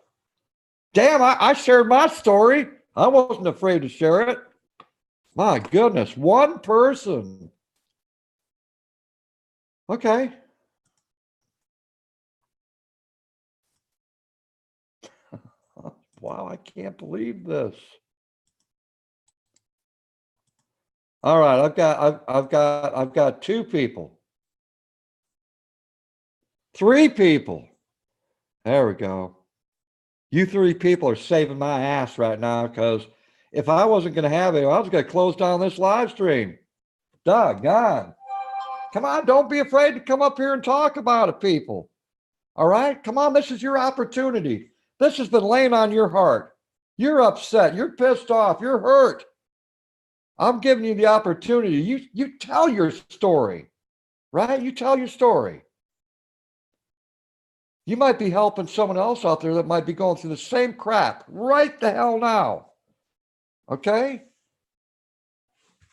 Damn, I shared my story. I wasn't afraid to share it. My goodness, one person. Okay. Wow, I can't believe this. All right, I've got 2 people. 3 people. There we go. You 3 people are saving my ass right now, because if I wasn't going to have it, I was going to close down this live stream. Doggone. Come on, don't be afraid to come up here and talk about it, people. All right? Come on, this is your opportunity. This has been laying on your heart. You're upset. You're pissed off. You're hurt. I'm giving you the opportunity. You tell your story, right? You tell your story. You might be helping someone else out there that might be going through the same crap right the hell now. Okay?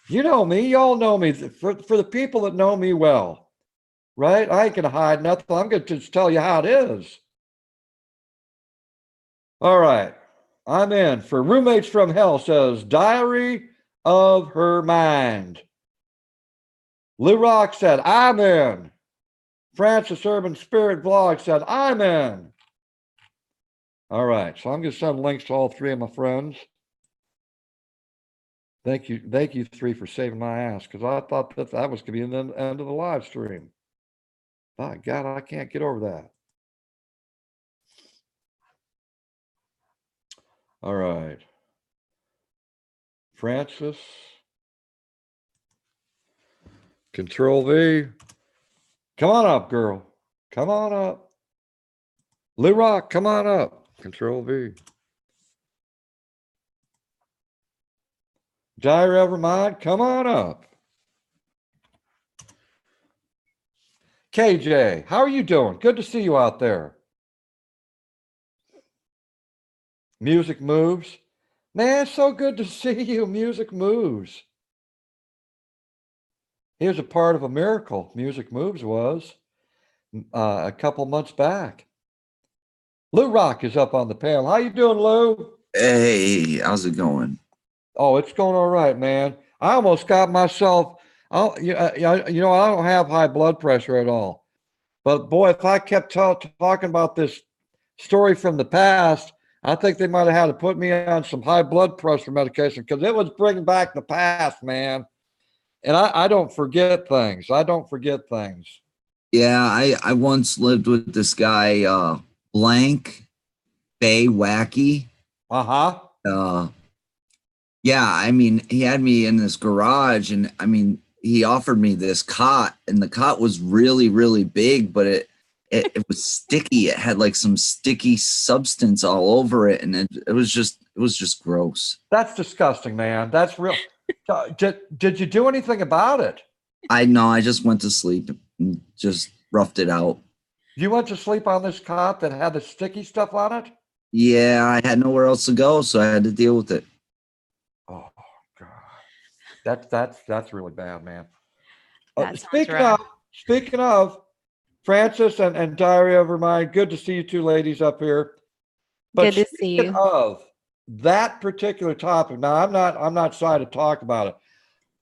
You know me. You all know me. For the people that know me well, right? I ain't going to hide nothing. I'm going to just tell you how it is. All right. I'm in for Roommates from Hell says, Diary of Her Mind. Lou Rock said, I'm in. Francis Urban Spirit Vlog said, I'm in. All right. So I'm going to send links to all 3 of my friends. Thank you 3 for saving my ass, because I thought that was going to be the end of the live stream. My God, I can't get over that. All right. Francis. Control V. Come on up, girl. Come on up. Lou Rock, come on up. Control V. Diary of Her Mind, come on up. KJ, how are you doing? Good to see you out there. Music Moves. Man, it's so good to see you. Music Moves. He was a part of a miracle. Music Moves was a couple months back. Lou Rock is up on the panel. How you doing, Lou? Hey, how's it going? Oh, it's going all right, man. I almost got myself. I don't have high blood pressure at all. But boy, if I kept talking about this story from the past, I think they might have had to put me on some high blood pressure medication, because it was bringing back the past, man. And I don't forget things. I don't forget things. Yeah, I once lived with this guy, Blank Bay Wacky. Uh-huh. Yeah, I mean, he had me in this garage, and I mean, he offered me this cot, and the cot was really, really big, but it was sticky. It had like some sticky substance all over it, and it was just gross. That's disgusting, man. That's real. Did you do anything about it? I just went to sleep and just roughed it out. You went to sleep on this cot that had the sticky stuff on it? Yeah, I had nowhere else to go, so I had to deal with it. Oh God, that's really bad, man. Speaking of Francis and Diary of Her Mind, good to see you 2 ladies up here. But good to see you. Of that particular topic, now I'm not shy to talk about it.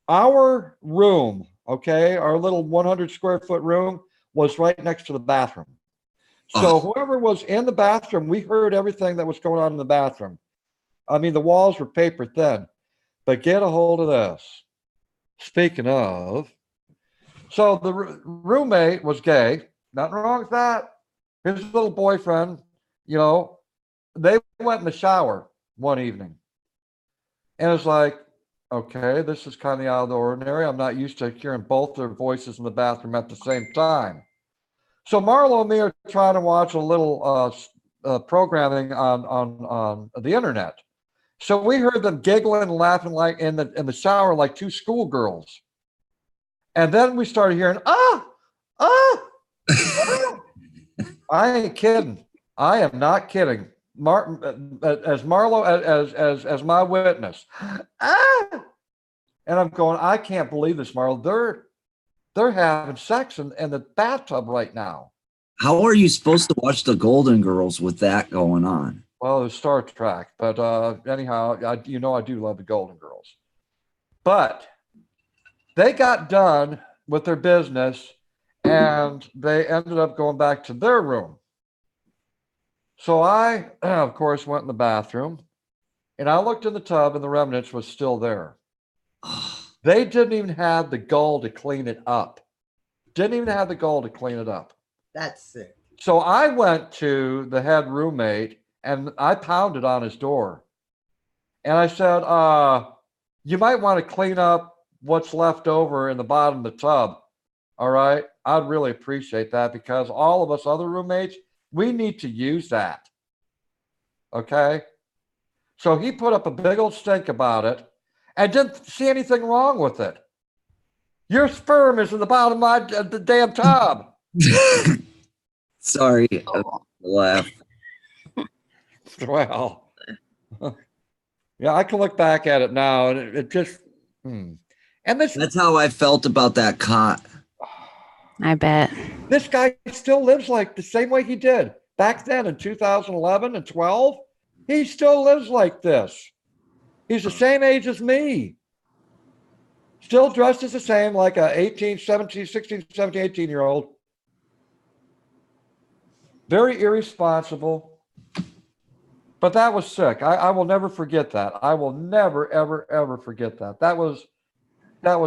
Our room, okay, our little 100 square foot room was right next to the bathroom. So whoever was in the bathroom, we heard everything that was going on in the bathroom. I mean, the walls were paper thin. But get a hold of this. Speaking of, so the roommate was gay. Nothing wrong with that. His little boyfriend, they went in the shower one evening. And it's like, okay, this is kind of out of the ordinary. I'm not used to hearing both their voices in the bathroom at the same time. So Marlo and me are trying to watch a little programming on the internet. So we heard them giggling and laughing like in the shower like 2 schoolgirls. And then we started hearing, ah. I ain't kidding. I am not kidding. As Marlo, as my witness. Ah! And I'm going, I can't believe this, Marlo. They're having sex in the bathtub right now. How are you supposed to watch the Golden Girls with that going on? Well, it's Star Trek, but anyhow, I do love the Golden Girls. But they got done with their business, and they ended up going back to their room. So I, of course, went in the bathroom and I looked in the tub and the remnants was still there. They didn't even have the gall to clean it up. Didn't even have the gall to clean it up. That's sick. So I went to the head roommate and I pounded on his door. And I said, you might want to clean up what's left over in the bottom of the tub. All right. I'd really appreciate that because all of us other roommates, we need to use that. Okay. So he put up a big old stink about it and didn't see anything wrong with it. Your sperm is in the bottom of the damn tub. Sorry, laugh. Well, yeah, I can look back at it now and it just, and That's how I felt about that cot. I bet. This guy still lives like the same way he did back then in 2011 and 12. He still lives like this. He's the same age as me. Still dressed as the same, like a 18, 17, 16, 17, 18-year-old. Very irresponsible. But that was sick. I will never forget that. I will never, ever, ever forget that. That was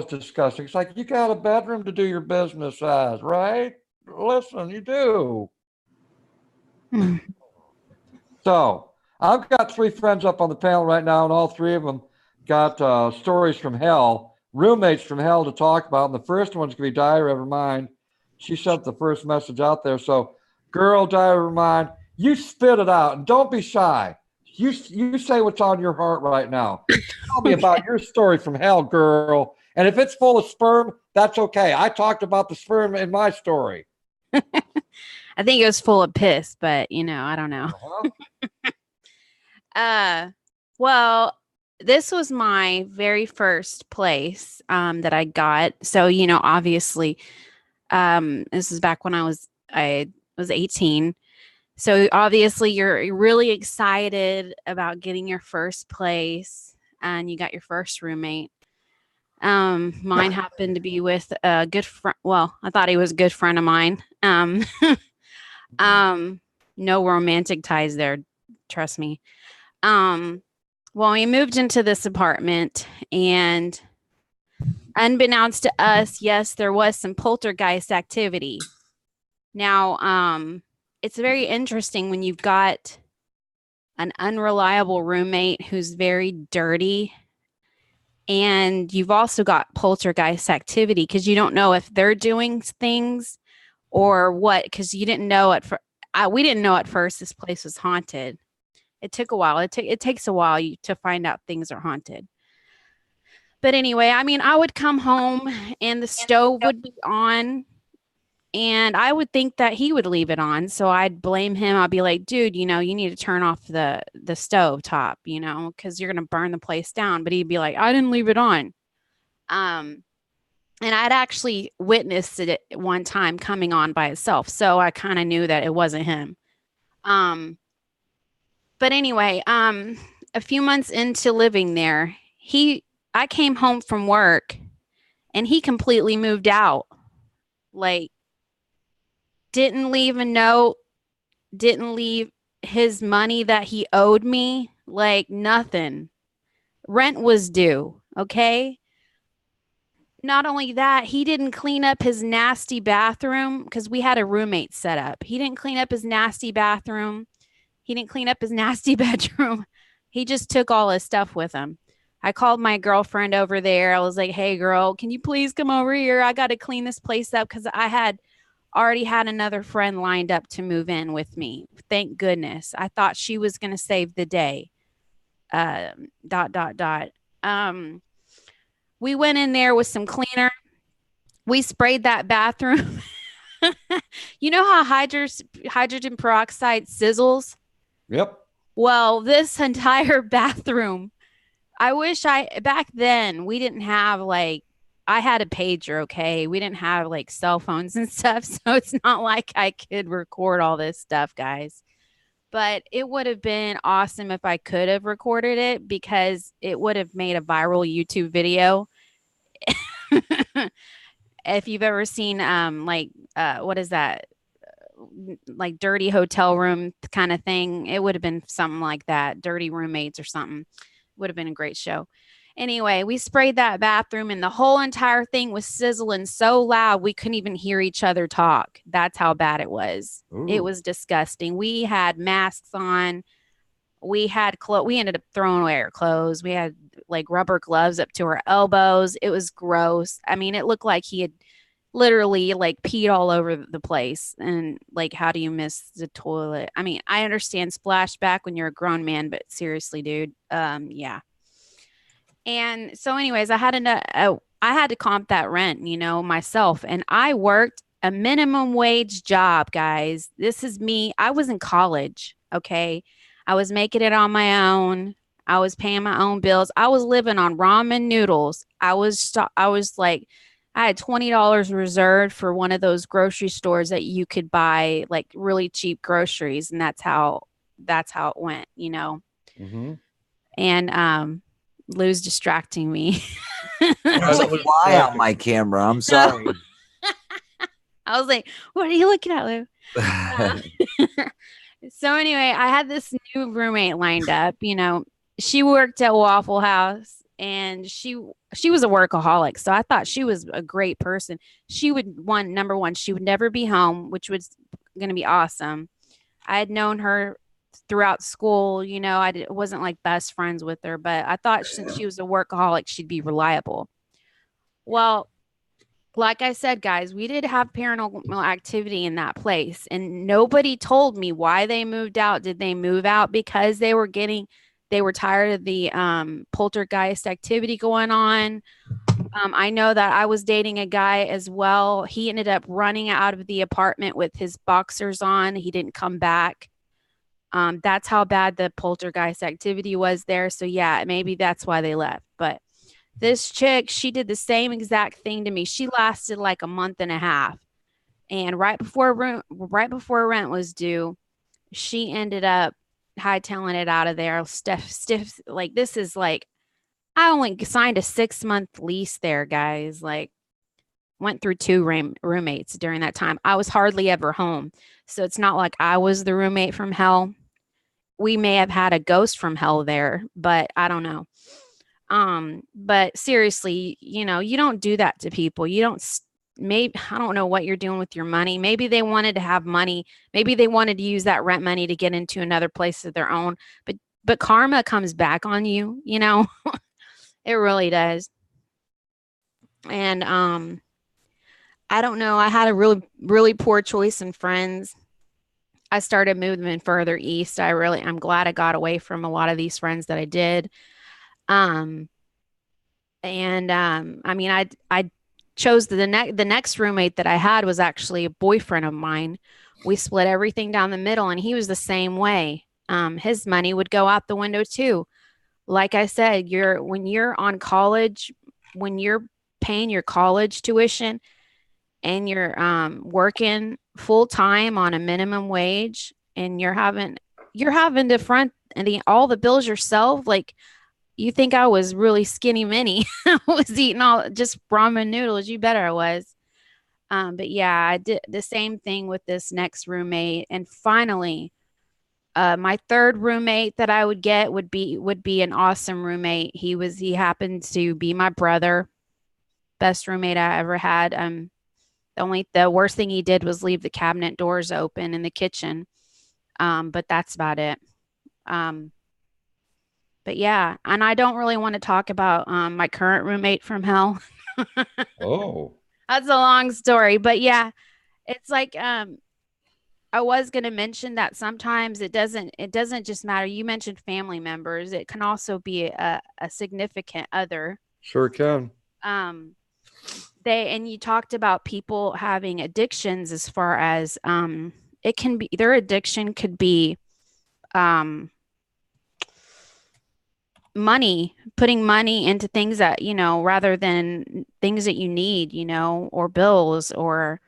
disgusting. It's like, you got a bedroom to do your business as, right? Listen, you do. So I've got 3 friends up on the panel right now, and all 3 of them got stories from hell, roommates from hell to talk about. And the first one's going to be Diary of Her Mind. She sent the first message out there. So, girl, Diary of Her Mind, you spit it out and don't be shy. You say what's on your heart right now. Tell me about your story from hell, girl. And if it's full of sperm, that's okay. I talked about the sperm in my story. I think it was full of piss, but I don't know. Well, this was my very first place that I got. So, obviously, this is back when I was 18. So obviously you're really excited about getting your first place and you got your first roommate. Mine happened to be with a good friend. Well, I thought he was a good friend of mine. No romantic ties there. Trust me. Well, we moved into this apartment and unbeknownst to us, yes, there was some poltergeist activity. Now, it's very interesting when you've got an unreliable roommate who's very dirty and you've also got poltergeist activity because you don't know if they're doing things or what, because you didn't know we didn't know at first this place was haunted. It took a while. It takes a while to find out things are haunted. But anyway, I would come home and the stove would be on. And I would think that he would leave it on. So I'd blame him. I'd be like, dude, you need to turn off the stove top, because you're going to burn the place down. But he'd be like, I didn't leave it on. And I'd actually witnessed it one time coming on by itself. So I kind of knew that it wasn't him. But anyway, a few months into living there, I came home from work and he completely moved out. Like, didn't leave a note, didn't leave his money that he owed me, like nothing. Rent was due, okay? Not only that, he didn't clean up his nasty bathroom because we had a roommate set up. He didn't clean up his nasty bathroom. He didn't clean up his nasty bedroom. He just took all his stuff with him. I called my girlfriend over there. I was like, hey, girl, can you please come over here? I got to clean this place up because I had already had another friend lined up to move in with me. Thank goodness. I thought she was going to save the day. ... We went in there with some cleaner. We sprayed that bathroom. You know how hydrogen peroxide sizzles? Yep. Well, this entire bathroom, back then we didn't have I had a pager, okay? We didn't have cell phones and stuff, so it's not like I could record all this stuff, guys. But it would have been awesome if I could have recorded it because it would have made a viral YouTube video. If you've ever seen what is that? like dirty hotel room kind of thing. It would have been something like that. Dirty roommates or something. Would have been a great show. Anyway, we sprayed that bathroom and the whole entire thing was sizzling so loud we couldn't even hear each other talk. That's how bad it was. It Ooh. was disgusting. We had masks on. We had we ended up throwing away our clothes. We had like rubber gloves up to our elbows. It was gross. I mean, it looked like he had literally like peed all over the place. And like, how do you miss the toilet? I mean, I understand splashback when you're a grown man, but seriously, dude, yeah. And so, anyways, I had to comp that rent, myself, and I worked a minimum wage job, guys. This is me. I was in college, okay. I was making it on my own. I was paying my own bills. I was living on ramen noodles. I was like, I had $20 reserved for one of those grocery stores that you could buy like really cheap groceries, and that's how it went, Mm-hmm. And Lou's distracting me. There's a fly on my camera. I'm sorry. I was like, what are you looking at, Lou? So anyway, I had this new roommate lined up. She worked at Waffle House, and she was a workaholic. So I thought she was a great person. She would number one, she would never be home, which was going to be awesome. I had known her throughout school. Wasn't like best friends with her, but I thought since she was a workaholic, she'd be reliable. Well, like I said, guys, we did have paranormal activity in that place, and nobody told me why they moved out. Did they move out because they were tired of the poltergeist activity going on? I know that I was dating a guy as well. He ended up running out of the apartment with his boxers on. He didn't come back. That's how bad the poltergeist activity was there. So yeah, maybe that's why they left. But this chick, she did the same exact thing to me. She lasted like a month and a half. And right before rent was due, she ended up hightailing it out of there. Stiff. Like, this is like, I only signed a 6-month lease there, guys. Like, went through 2 roommates during that time. I was hardly ever home. So it's not like I was the roommate from hell. We may have had a ghost from hell there, but I don't know. But seriously, you don't do that to people. You don't, maybe, I don't know what you're doing with your money. Maybe they wanted to have money. Maybe they wanted to use that rent money to get into another place of their own, but karma comes back on you, it really does. And, I don't know. I had a really, really poor choice in friends. I started moving further east. I'm glad I got away from a lot of these friends that I did. I mean, I chose the next roommate that I had was actually a boyfriend of mine. We split everything down the middle, and he was the same way. His money would go out the window too. Like I said, when you're on college, when you're paying your college tuition and you're working full time on a minimum wage, and you're having to front all the bills yourself, like, you think I was really skinny mini. I was eating all just ramen noodles. You bet I was. But yeah, I did the same thing with this next roommate. And finally, my third roommate that I would get would be an awesome roommate. He happened to be my brother. Best roommate I ever had. The worst thing he did was leave the cabinet doors open in the kitchen. But that's about it. But yeah, and I don't really want to talk about my current roommate from hell. Oh. That's a long story, but yeah, it's like I was going to mention that sometimes it doesn't just matter. You mentioned family members. It can also be a significant other. Sure can. And you talked about people having addictions, as far as it can be, their addiction could be money, putting money into things that, rather than things that you need, or bills or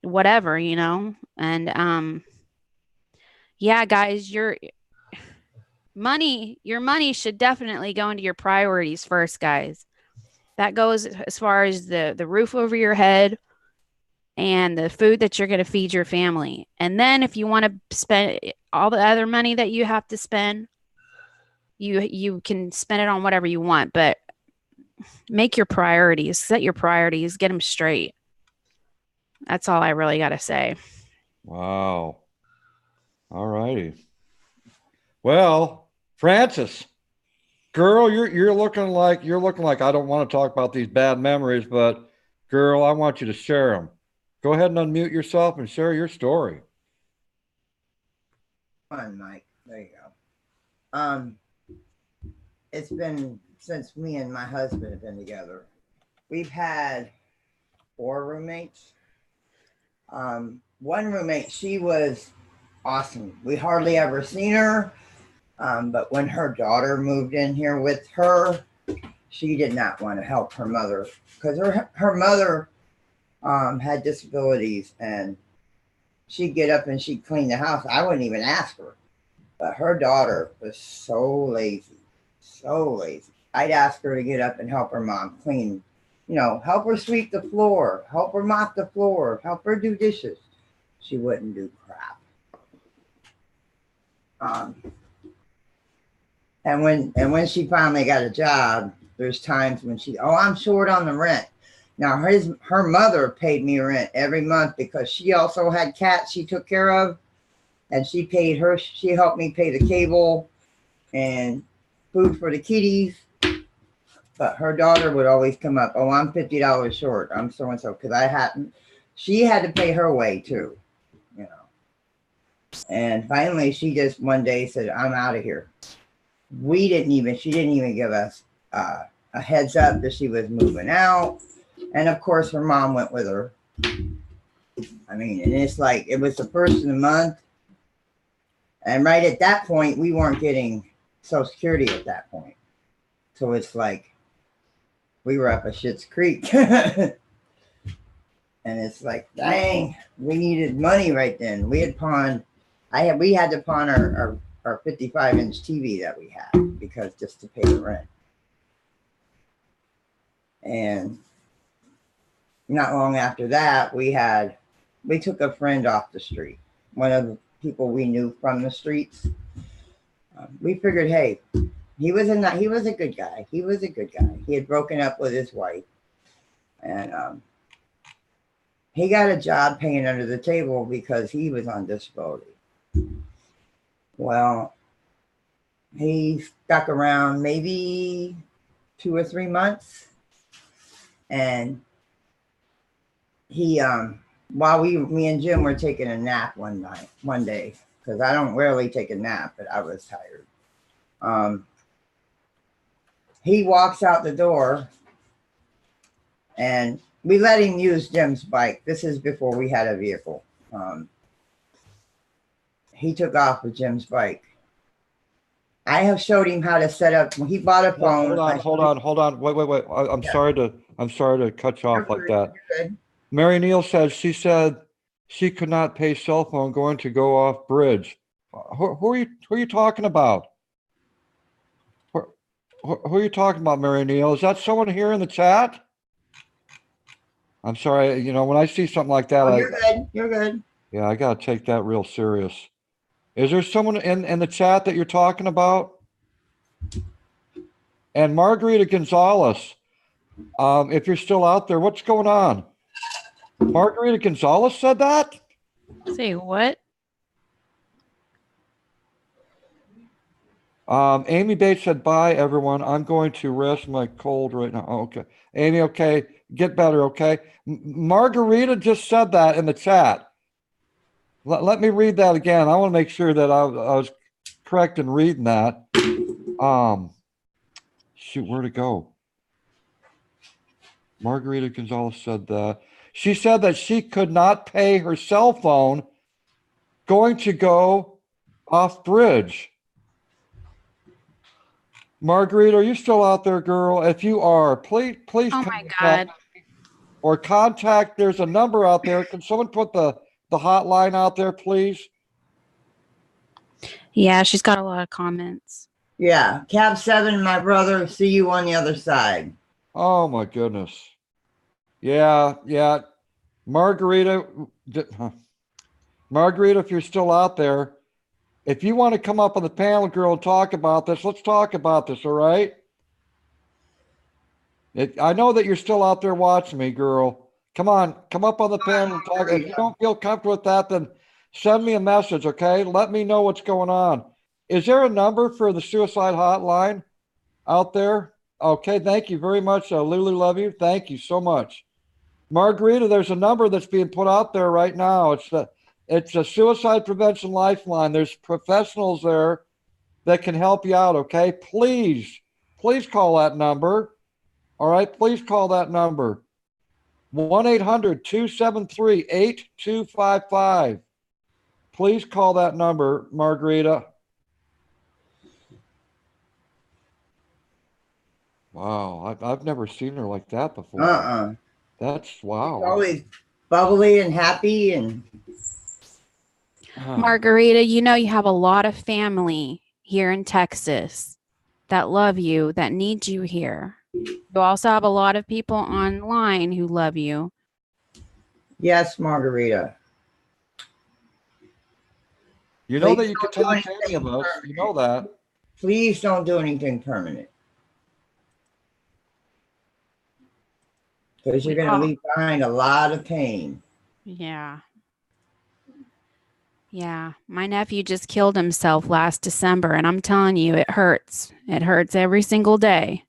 whatever, and yeah, guys, your money should definitely go into your priorities first, guys. That goes as far as the roof over your head, and the food that you're going to feed your family. And then if you want to spend all the other money that you have to spend, you can spend it on whatever you want, but make your priorities, set your priorities, get them straight. That's all I really got to say. Wow. All righty. Well, Francis, girl, you're looking like I don't want to talk about these bad memories, but girl, I want you to share them. Go ahead and unmute yourself and share your story. Fun, Mike. There you go. It's been since me and my husband have been together. We've had 4 roommates. One roommate, she was awesome. We hardly ever seen her. But when her daughter moved in here with her, she did not want to help her mother because her mother had disabilities, and she'd get up and she'd clean the house. I wouldn't even ask her. But her daughter was so lazy. I'd ask her to get up and help her mom clean, help her sweep the floor, help her mop the floor, help her do dishes. She wouldn't do crap. And when she finally got a job, there's times when I'm short on the rent. Now her mother paid me rent every month because she also had cats she took care of, and she helped me pay the cable and food for the kitties. But her daughter would always come up, I'm $50 short. I'm so and so, because she had to pay her way too, And finally, she just one day said, "I'm out of here." She didn't even give us a heads up that she was moving out. And of course, her mom went with her. I mean, and it's like, it was the first of the month. And right at that point, we weren't getting Social Security at that point. So it's like, we were up a Schitt's Creek. And it's like, dang, we needed money right then. We had to pawn our 55-inch TV that we had, because just to pay the rent. And not long after that, we took a friend off the street, one of the people we knew from the streets. We figured, hey, he was a good guy. He had broken up with his wife, and he got a job paying under the table because he was on disability. Well, he stuck around maybe 2 or 3 months, and he while me and Jim were taking a nap one day, because I don't rarely take a nap, but I was tired. He walks out the door, and we let him use Jim's bike. This is before we had a vehicle. He took off with Jim's bike. I have showed him how to set up. He bought a phone. Hold on. Wait. I'm sorry to cut you off like that. You're good. Mary Neal said she could not pay cell phone going to go off bridge. Who are you talking about? Who are you talking about, Mary Neal? Is that someone here in the chat? I'm sorry. When I see something like that, You're good. Yeah, I gotta take that real serious. Is there someone in the chat that you're talking about? And Margarita Gonzalez, if you're still out there, what's going on? Margarita Gonzalez said that? Say what? Amy Bates said, bye, everyone. I'm going to rest my cold right now. Oh, okay. Amy, okay. Get better, okay? Margarita just said that in the chat. Let me read that again. I want to make sure that I was correct in reading that. Shoot, where'd it go? Margarita Gonzalez said that. She said that she could not pay her cell phone going to go off bridge. Margarita, are you still out there, girl? If you are, please Oh my God. Or contact. There's a number out there. Can someone put the hotline out there, please? Yeah, she's got a lot of comments. Yeah, Cab 7, my brother. See you on the other side. Oh my goodness. Yeah. Margarita, Margarita, if you're still out there, if you want to come up on the panel, girl, and talk about this, let's talk about this, all right? I know that you're still out there watching me, girl. Come on, come up on the panel and talk. If you don't feel comfortable with that, then send me a message, okay? Let me know what's going on. Is there a number for the suicide hotline out there? Okay, thank you very much. Lulu, love you. Thank you so much. Margarita, there's a number that's being put out there right now. It's a suicide prevention lifeline. There's professionals there that can help you out, okay? Please call that number. All right, please call that number. 1-800-273-8255. Please call that number, Margarita. Wow, I've never seen her like that before. That's wow. She's always bubbly and happy and. Margarita, you know you have a lot of family here in Texas that love you, that need you here. You also have a lot of people online who love you. Yes, Margarita. You know that you can talk to any of us. You know that. Please don't do anything permanent. Because you're going to leave behind a lot of pain. Yeah. Yeah. My nephew just killed himself last December, and I'm telling you, it hurts. It hurts every single day.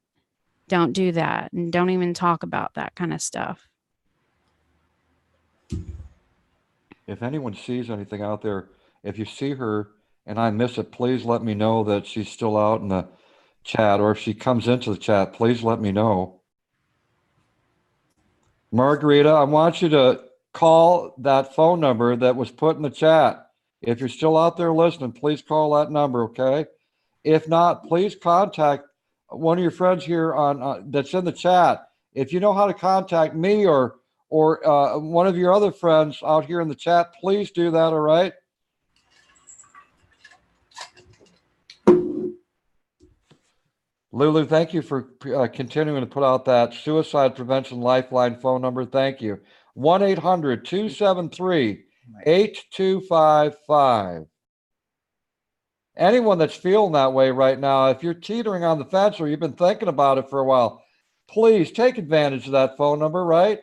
Don't do that. And don't even talk about that kind of stuff. If anyone sees anything out there, if you see her and I miss it, please let me know that she's still out in the chat, or if she comes into the chat, please let me know. Margarita, I want you to call that phone number that was put in the chat. If you're still out there listening, please call that number, okay? If not, please contact one of your friends here on that's in the chat. If you know how to contact me or one of your other friends out here in the chat, please do that, all right? Lulu, thank you for continuing to put out that suicide prevention lifeline phone number. Thank you. 1-800-273-8255. Anyone that's feeling that way right now, if you're teetering on the fence or you've been thinking about it for a while, please take advantage of that phone number, right?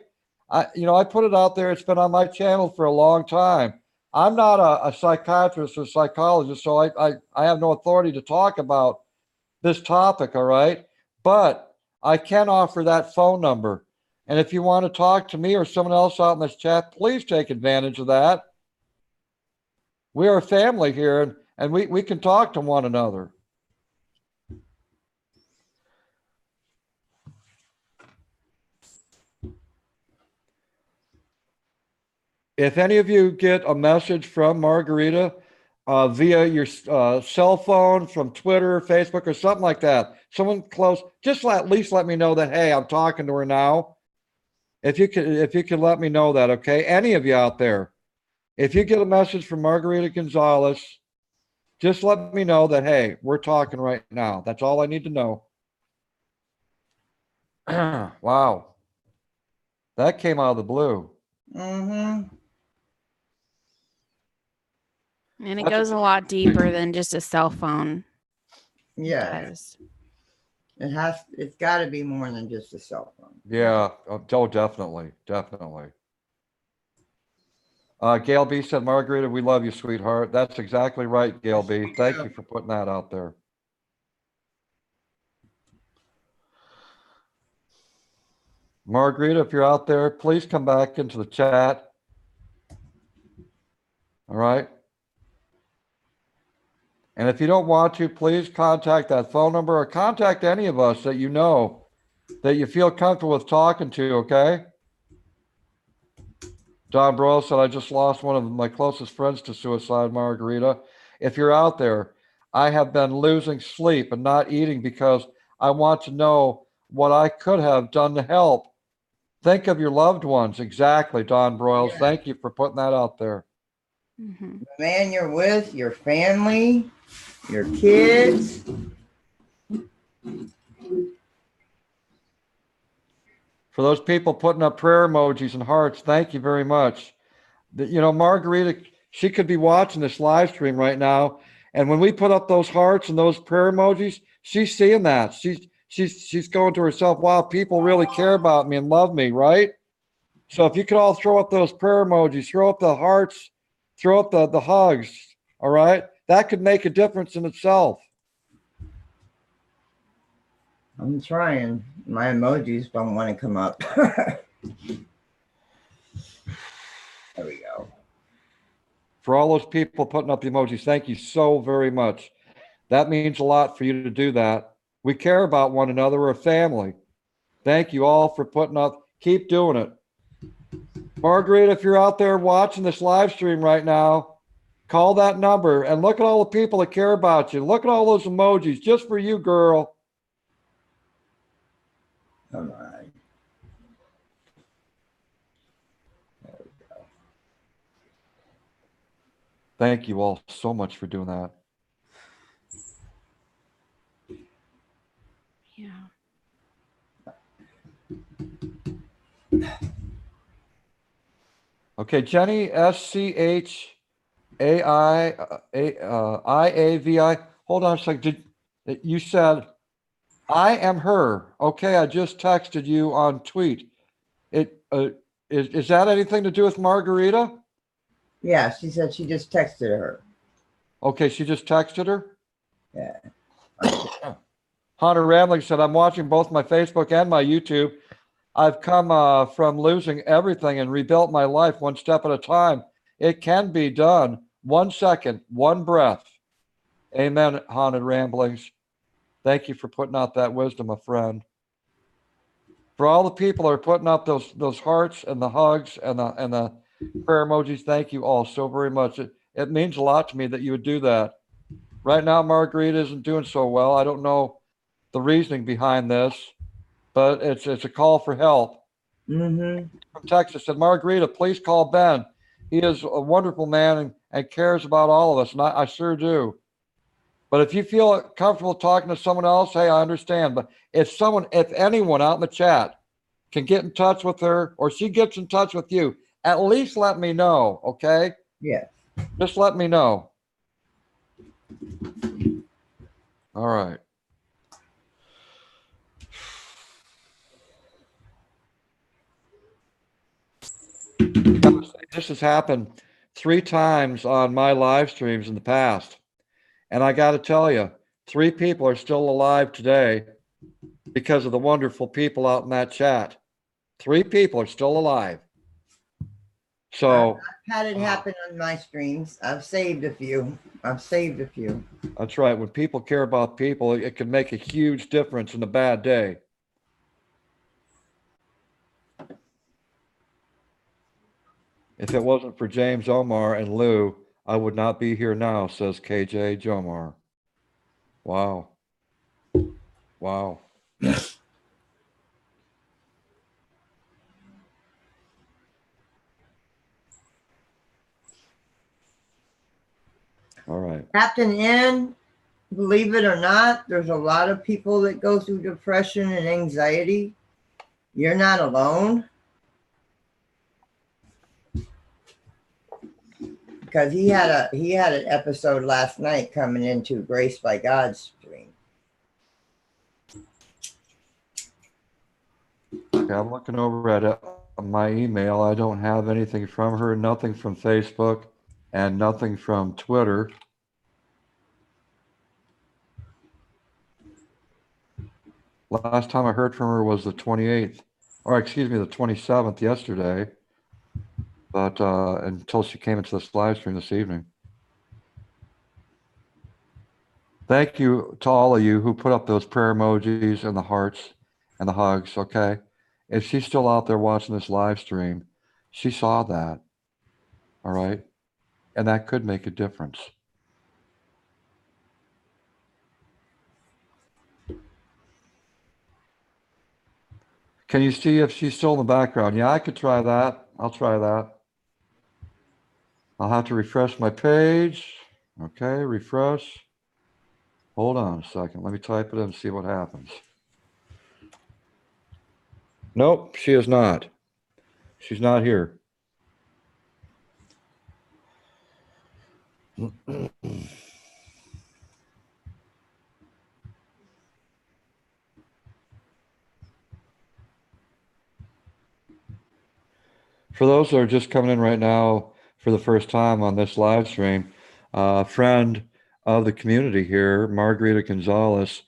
I put it out there. It's been on my channel for a long time. I'm not a psychiatrist or psychologist, so I have no authority to talk about this topic, all right? But I can offer that phone number. And if you want to talk to me or someone else out in this chat, please take advantage of that. We are a family here, and we can talk to one another. If any of you get a message from Margarita via your cell phone, from Twitter, Facebook, or something like that, someone close, just at least let me know that, hey, I'm talking to her now. If you could let me know that, okay? Any of you out there, if you get a message from Margarita Gonzalez, just let me know that, hey, we're talking right now. That's all I need to know. Wow. That came out of the blue. Mm-hmm. And it goes a lot deeper than just a cell phone. Yeah. It's got to be more than just a cell phone. Yeah. Oh, definitely. Definitely. Gail B said, Margarita, we love you, sweetheart. That's exactly right, Gail B. Thank you for putting that out there. Margarita, if you're out there, please come back into the chat. All right. And if you don't want to, please contact that phone number or contact any of us that you know that you feel comfortable with talking to, okay? Don Broyle said, I just lost one of my closest friends to suicide, Margarita. If you're out there, I have been losing sleep and not eating because I want to know what I could have done to help. Think of your loved ones. Exactly, Don Broyles. Yeah. Thank you for putting that out there. Mm-hmm. The man you're with, your family, your kids. For those people putting up prayer emojis and hearts, thank you very much. You know, Margarita, she could be watching this live stream right now. And when we put up those hearts and those prayer emojis, she's seeing that. She's going to herself, wow, people really care about me and love me, right? So if you could all throw up those prayer emojis, throw up the hearts, throw up the hugs, all right? That could make a difference in itself. I'm trying. My emojis don't want to come up. There we go. For all those people putting up the emojis, thank you so very much. That means a lot for you to do that. We care about one another. We're a family. Thank you all for putting up. Keep doing it. Margarita, if you're out there watching this live stream right now, call that number and look at all the people that care about you. Look at all those emojis just for you, girl. Come on. There we go. Thank you all so much for doing that. Yeah. Okay, Jenny, SCHAIAVI. Hold on a second. You said, I am her. Okay, I just texted you on tweet. Is that anything to do with Margarita? Yeah, she said she just texted her. Okay, she just texted her? Yeah. Hunter Rambling said, I'm watching both my Facebook and my YouTube. I've come from losing everything and rebuilt my life one step at a time. It can be done. 1 second, one breath. Amen, Haunted Ramblings. Thank you for putting out that wisdom, my friend. For all the people that are putting up those hearts and the hugs and the prayer emojis, thank you all so very much. It means a lot to me that you would do that. Right now, Margarita isn't doing so well. I don't know the reasoning behind this, but it's a call for help. Mm-hmm. From Texas said, Margarita, please call Ben. He is a wonderful man and cares about all of us, and I sure do. But if you feel comfortable talking to someone else, hey, I understand. But if anyone out in the chat can get in touch with her or she gets in touch with you, at least let me know, okay? Yeah. Just let me know. All right. This has happened 3 times on my live streams in the past. And I got to tell you, 3 people are still alive today because of the wonderful people out in that chat. 3 people are still alive. So I've had it happen on my streams. I've saved a few. That's right. When people care about people, it can make a huge difference in a bad day. If it wasn't for James Omar and Lou, I would not be here now, says KJ Jomar. Wow. Wow. All right. Captain N, believe it or not, there's a lot of people that go through depression and anxiety. You're not alone. Because he had an episode last night coming into Grace by God stream. Okay, I'm looking over at my email. I don't have anything from her, nothing from Facebook, and nothing from Twitter. Last time I heard from her was the 28th, or excuse me, the 27th yesterday. But until she came into this live stream this evening. Thank you to all of you who put up those prayer emojis and the hearts and the hugs, okay? If she's still out there watching this live stream, she saw that, all right? And that could make a difference. Can you see if she's still in the background? Yeah, I could try that. I'll try that. I'll have to refresh my page. Okay, refresh. Hold on a second. Let me type it in and see what happens. Nope, she is not. She's not here. For those that are just coming in right now for the first time on this live stream, a friend of the community here, Margarita Gonzalez,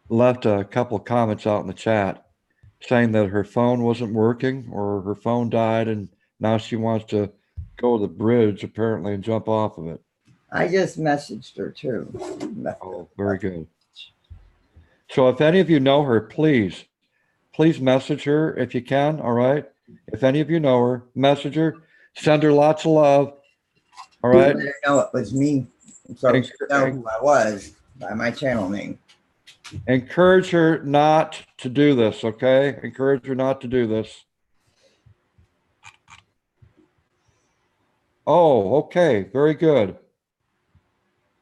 left a couple of comments out in the chat saying that her phone wasn't working or her phone died and now she wants to go to the bridge apparently and jump off of it. I just messaged her too. Oh, very good. So if any of you know her, please message her if you can. All right. If any of you know her, message her, send her lots of love. All right. Let her know it was me. So she know who I was by my channel name. Encourage her not to do this. Okay. Encourage her not to do this. Oh, okay. Very good.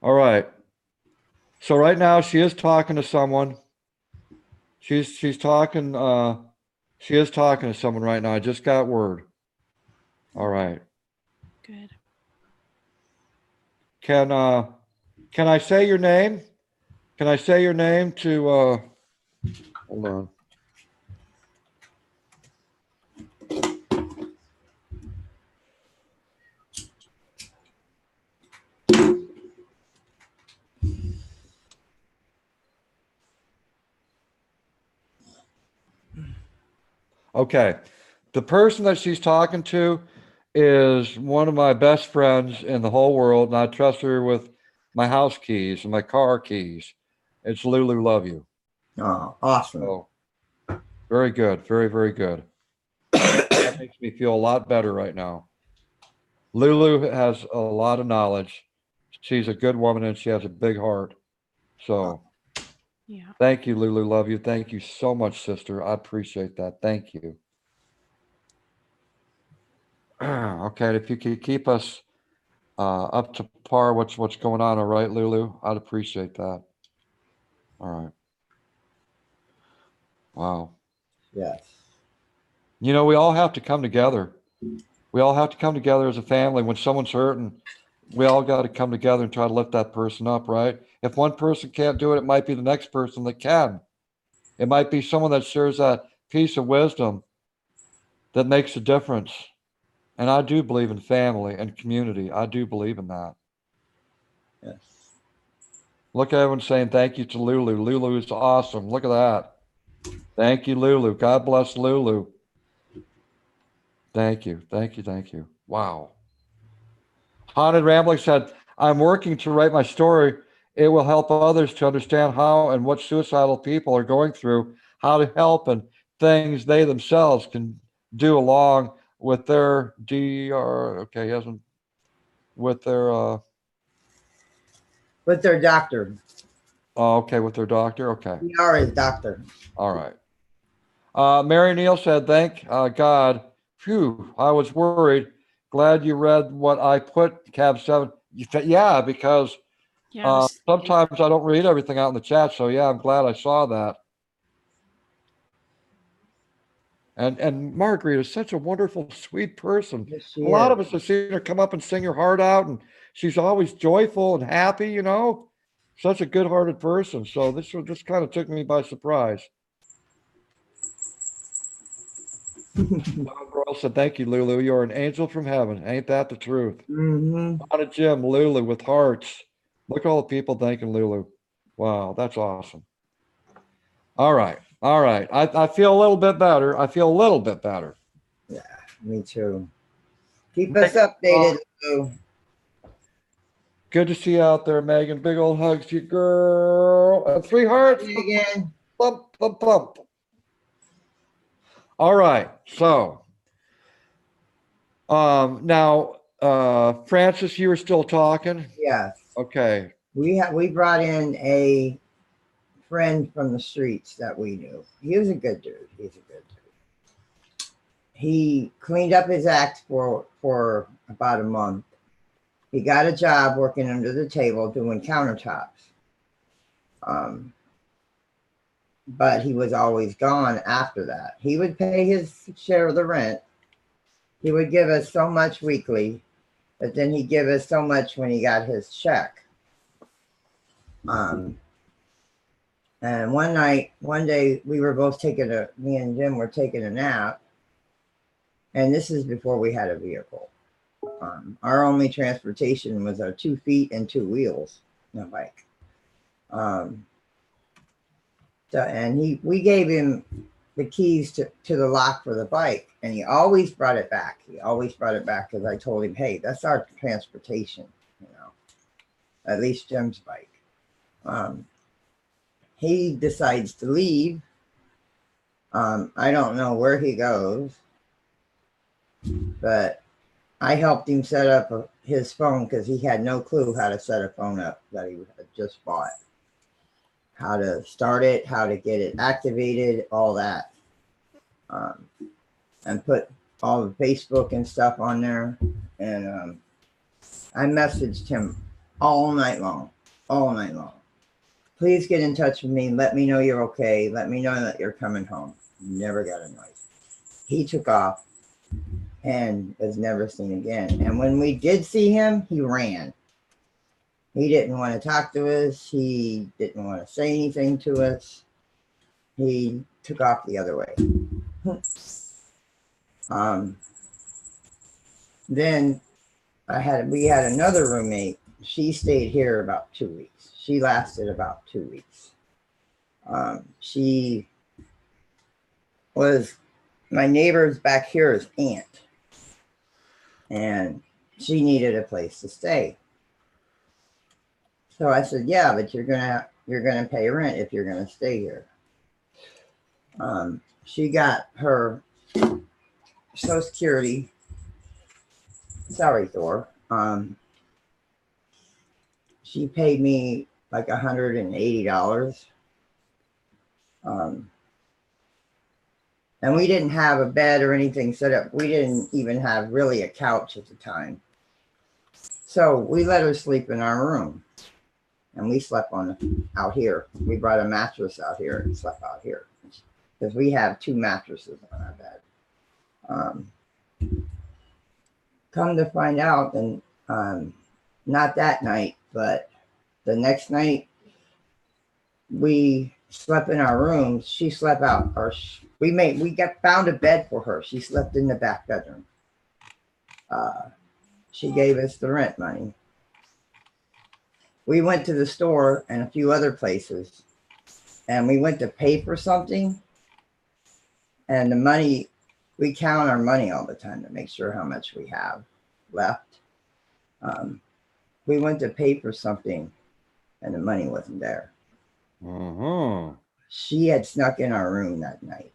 All right. So right now she is talking to someone. She's talking, she is talking to someone right now. I just got word. All right. Good. Can I say your name? Can I say your name to, hold on. Okay. The person that she's talking to is one of my best friends in the whole world, and I trust her with my house keys and my car keys. It's Lulu Love You. Oh, awesome. Oh, very good. Very, very good. That makes me feel a lot better right now. Lulu has a lot of knowledge. She's a good woman and she has a big heart. So Yeah. thank you, Lulu. Love you. Thank you so much, sister. I appreciate that. Thank you. Okay, if you could keep us up to par, what's going on, all right, Lulu? I'd appreciate that. All right. Wow. Yes. You know, we all have to come together. We all have to come together as a family. When someone's hurting, we all got to come together and try to lift that person up, right? If one person can't do it, it might be the next person that can. It might be someone that shares that piece of wisdom that makes a difference. And I do believe in family and community. I do believe in that. Yes. Look at everyone saying thank you to Lulu. Lulu is awesome. Look at that. Thank you, Lulu. God bless Lulu. Thank you. Thank you. Thank you. Wow. Haunted Rambling said, I'm working to write my story. It will help others to understand how and what suicidal people are going through, how to help, and things they themselves can do along with their DR. Okay, he hasn't with their With their doctor. oh, okay, with their doctor. Okay. PR is doctor. All right. Mary Neal said, thank God. Phew, I was worried. Glad you read what I put, Cab 7. Yeah, because Yeah. sometimes I don't read everything out in the chat. So, yeah, I'm glad I saw that. And Marguerite is such a wonderful, sweet person. Yes, she A lot is. of us have seen her come up and sing her heart out, and she's always joyful and happy, you know, such a good-hearted person. So this kind of took me by surprise. Girl said, thank you, Lulu. You're an angel from heaven. Ain't that the truth? Mm-hmm. On a gym, Lulu with hearts. Look at all the people thanking Lulu. Wow, that's awesome. All right. All right. I feel a little bit better. I feel a little bit better. Yeah, me too. Keep us updated, Lou. Good to see you out there, Megan. Big old hugs to you, girl. And 3 hearts. Again. Bump, bump, bump. All right. So now Francis, you were still talking? Yes. Okay. We brought in a friend from the streets that we knew. He was a good dude. He's a good dude. He cleaned up his act for about a month. He got a job working under the table doing countertops. but he was always gone after that. He would pay his share of the rent. He would give us so much weekly, but then he'd give us so much when he got his check. And one day, we were both me and Jim were taking a nap. And this is before we had a vehicle. Our only transportation was our 2 feet and 2 wheels, no bike. We gave him the keys to the lock for the bike, and he always brought it back. He always brought it back because I told him, hey, that's our transportation, at least Jim's bike. He decides to leave. I don't know where he goes, but I helped him set up his phone because he had no clue how to set a phone up that he had just bought. How to start it, how to get it activated, all that. And put all the Facebook and stuff on there. And I messaged him all night long. Please get in touch with me. Let me know you're okay. Let me know that you're coming home. Never got a noise. He took off and was never seen again. And when we did see him, he ran. He didn't want to talk to us. He didn't want to say anything to us. He took off the other way. Then we had another roommate. She stayed here about 2 weeks. She lasted about 2 weeks. She was my neighbor's back here's aunt. And she needed a place to stay. So I said, yeah, but you're gonna pay rent if you're gonna stay here. She got her Social Security. Sorry, Thor. She paid me like $180. And we didn't have a bed or anything set up. We didn't even have really a couch at the time. So we let her sleep in our room. And we slept out here. We brought a mattress out here and slept out here. Because we have 2 mattresses on our bed. Come to find out, and not that night, but the next night, we slept in our rooms. She slept out, or we found a bed for her. She slept in the back bedroom. She gave us the rent money. We went to the store and a few other places, and we went to pay for something. And the money, we count our money all the time to make sure how much we have left. We went to pay for something, and the money wasn't there. She had snuck in our room that night.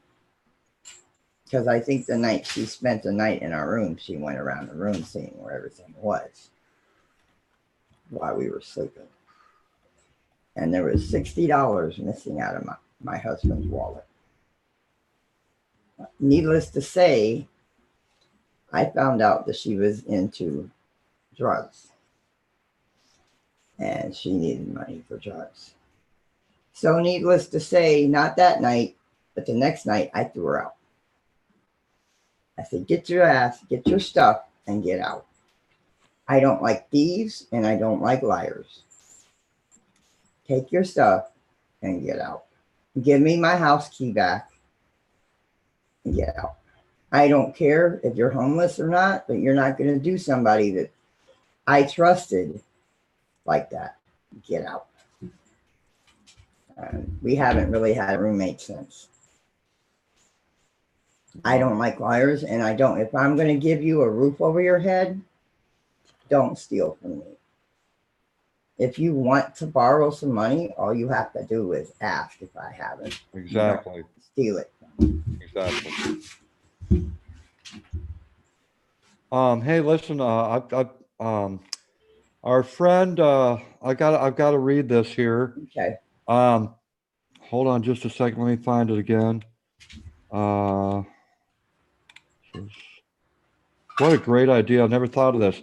Because I think the night she spent the night in our room, she went around the room seeing where everything was while we were sleeping. And there was $60 missing out of my husband's wallet. Needless to say, I found out that she was into drugs. And she needed money for drugs. So needless to say, not that night, but the next night, I threw her out. I said, get your ass, get your stuff, and get out. I don't like thieves, and I don't like liars. Take your stuff and get out. Give me my house key back and get out. I don't care if you're homeless or not, but you're not going to do somebody that I trusted like that. Get out. We haven't really had a roommate since. I don't like liars, and I don't. If I'm going to give you a roof over your head, don't steal from me. If you want to borrow some money, all you have to do is ask if I have it. Exactly. Steal it. Exactly. Hey, listen, our friend, I've got to read this here. Okay. Hold on just a second. Let me find it again. What a great idea. I've never thought of this.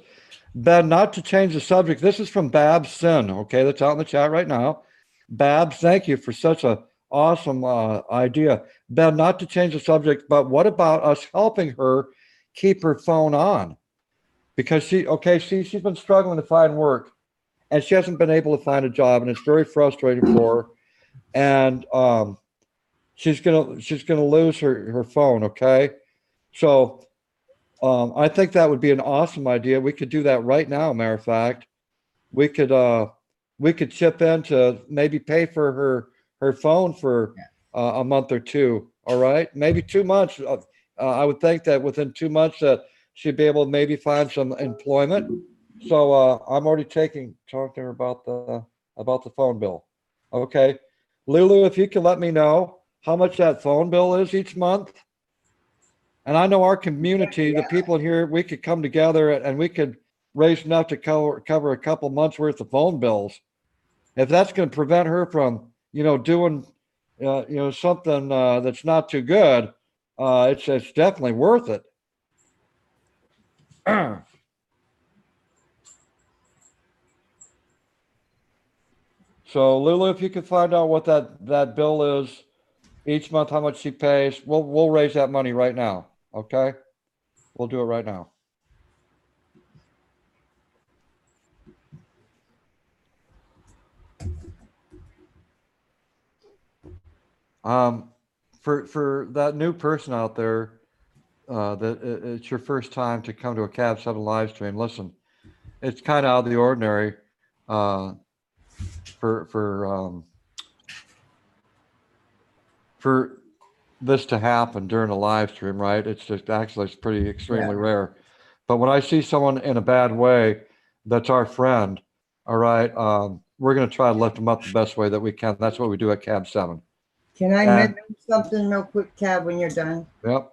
Ben, not to change the subject. This is from Babs Sin. Okay, that's out in the chat right now. Babs, thank you for such a awesome idea. Ben, not to change the subject, but what about us helping her keep her phone on? Because she's been struggling to find work, and she hasn't been able to find a job, and it's very frustrating for her. And she's gonna lose her phone. Okay, so I think that would be an awesome idea. We could do that right now. Matter of fact, we could chip in to maybe pay for her phone for a month or two. All right, maybe 2 months. I would think that within 2 months that she'd be able to maybe find some employment. So I'm already talking to her about the phone bill. Okay, Lulu, if you can let me know how much that phone bill is each month. And I know our community, the people here, we could come together and we could raise enough to cover a couple months worth of phone bills. If that's going to prevent her from, doing, something that's not too good, it's definitely worth it. So Lulu, if you could find out what that bill is each month, how much she pays, we'll raise that money right now. Okay, we'll do it right now. For that new person out there, that it's your first time to come to a Cab 7 live stream. Listen, it's kind of out of the ordinary for this to happen during a live stream, right? It's just actually it's pretty extremely rare. But when I see someone in a bad way, that's our friend. All right, we're going to try to lift them up the best way that we can. That's what we do at Cab 7. Can I mention something real quick, Cab, when you're done? Yep.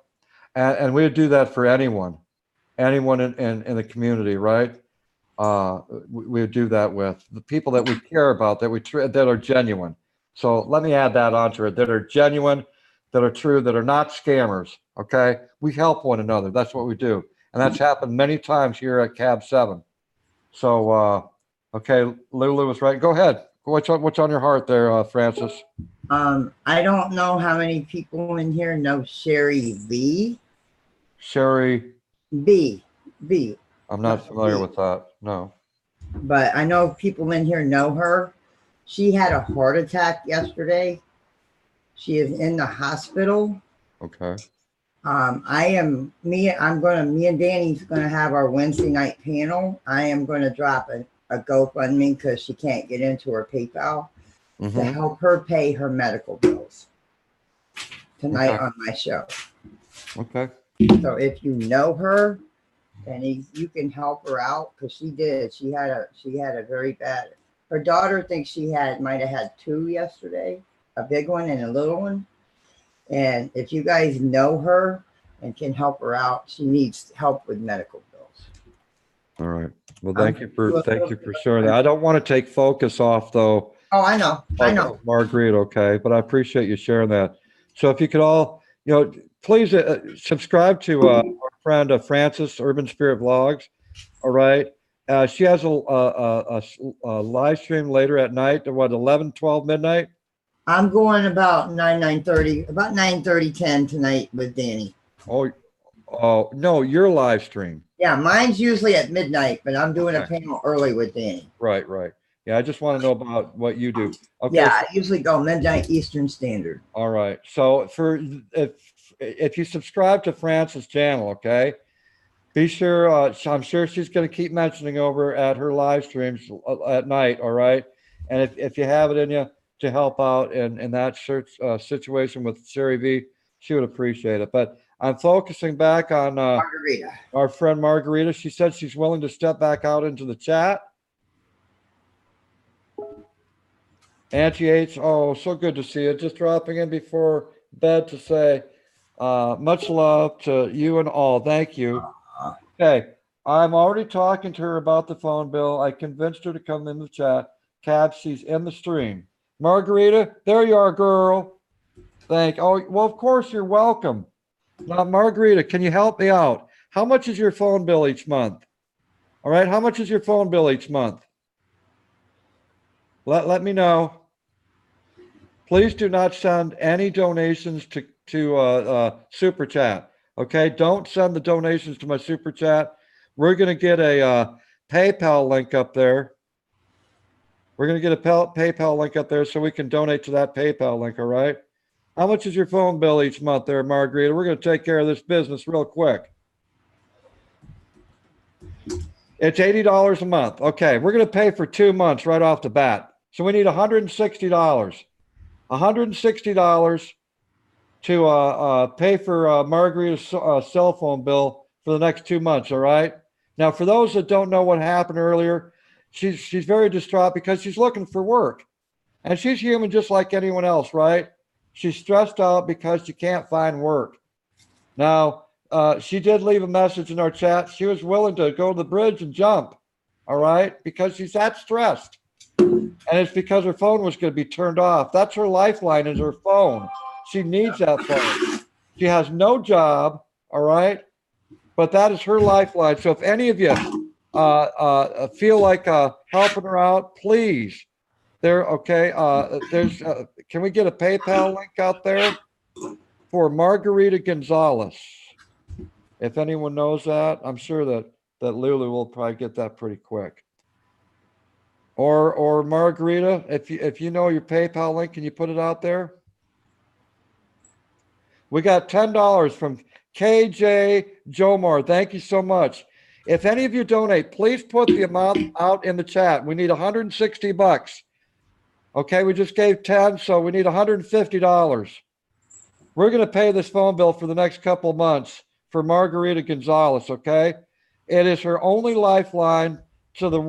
And we would do that for anyone in the community, right? We would do that with the people that we care about, that are genuine. So let me add that onto it, that are genuine, that are true, that are not scammers. Okay. We help one another. That's what we do. And that's happened many times here at Cab 7. So, okay. Lulu was right. Go ahead. What's on your heart there, Francis? I don't know how many people in here know Sherry V. Sherry B. I'm not familiar with that. No. But I know people in here know her. She had a heart attack yesterday. She is in the hospital. Okay. Me and Danny's gonna have our Wednesday night panel. I am gonna drop a GoFundMe because she can't get into her PayPal to help her pay her medical bills tonight on my show. Okay. So if you know her, and you can help her out because she did. She had a very bad. Her daughter thinks she might have had 2 yesterday, a big one and a little one. And if you guys know her and can help her out, she needs help with medical bills. All right. Well, thank you for sharing that. I don't want to take focus off though. Oh, I know. Marguerite, okay, but I appreciate you sharing that. So if you could all, please subscribe to our friend Francis Urban Spirit Vlogs. All right. She has a live stream later at night at 11-12 midnight. I'm going about 9:30, about 9:30, 10 tonight with Danny. Oh no, your live stream. Yeah, mine's usually at midnight, but I'm doing a panel early with Danny. Right. Yeah, I just want to know about what you do. Okay. Yeah, I usually go midnight Eastern Standard. All right. So if you subscribe to Francis' channel, okay, be sure. I'm sure she's going to keep mentioning over at her live streams at night. All right. And if you have it in you to help out in that situation with Sherry V, she would appreciate it. But I'm focusing back on Margarita. Our friend Margarita. She said she's willing to step back out into the chat. Auntie H, oh, so good to see you. Just dropping in before bed to say much love to you and all. Thank you. Okay, I'm already talking to her about the phone bill. I convinced her to come in the chat. Cab, she's in the stream. Margarita, there you are, girl. Well, of course, you're welcome. Now, Margarita, can you help me out? How much is your phone bill each month? All right, how much is your phone bill each month? Let me know. Please do not send any donations to Super Chat. Okay, don't send the donations to my Super Chat. We're going to get a PayPal link up there. We're going to get a PayPal link up there so we can donate to that PayPal link, all right? How much is your phone bill each month there, Margarita? We're going to take care of this business real quick. It's $80 a month. Okay, we're going to pay for 2 months right off the bat. So we need $160. $160 to pay for Margarita's cell phone bill for the next 2 months, all right? Now, for those that don't know what happened earlier, she's very distraught because she's looking for work. And she's human just like anyone else, right? She's stressed out because she can't find work. Now, she did leave a message in our chat. She was willing to go to the bridge and jump, all right? Because she's that stressed. And it's because her phone was going to be turned off. That's her lifeline, is her phone. She needs that phone. She has no job, all right? But that is her lifeline. So if any of you feel like helping her out, please. There, okay. Can we get a PayPal link out there for Margarita Gonzalez? If anyone knows that, I'm sure that Lulu will probably get that pretty quick. Or Margarita, if you know your PayPal link, can you put it out there? We got $10 from KJ Jomar. Thank you so much. If any of you donate, please put the amount out in the chat. We need $160. Okay, we just gave 10, so we need $150. We're going to pay this phone bill for the next couple of months for Margarita Gonzalez, okay? It is her only lifeline to the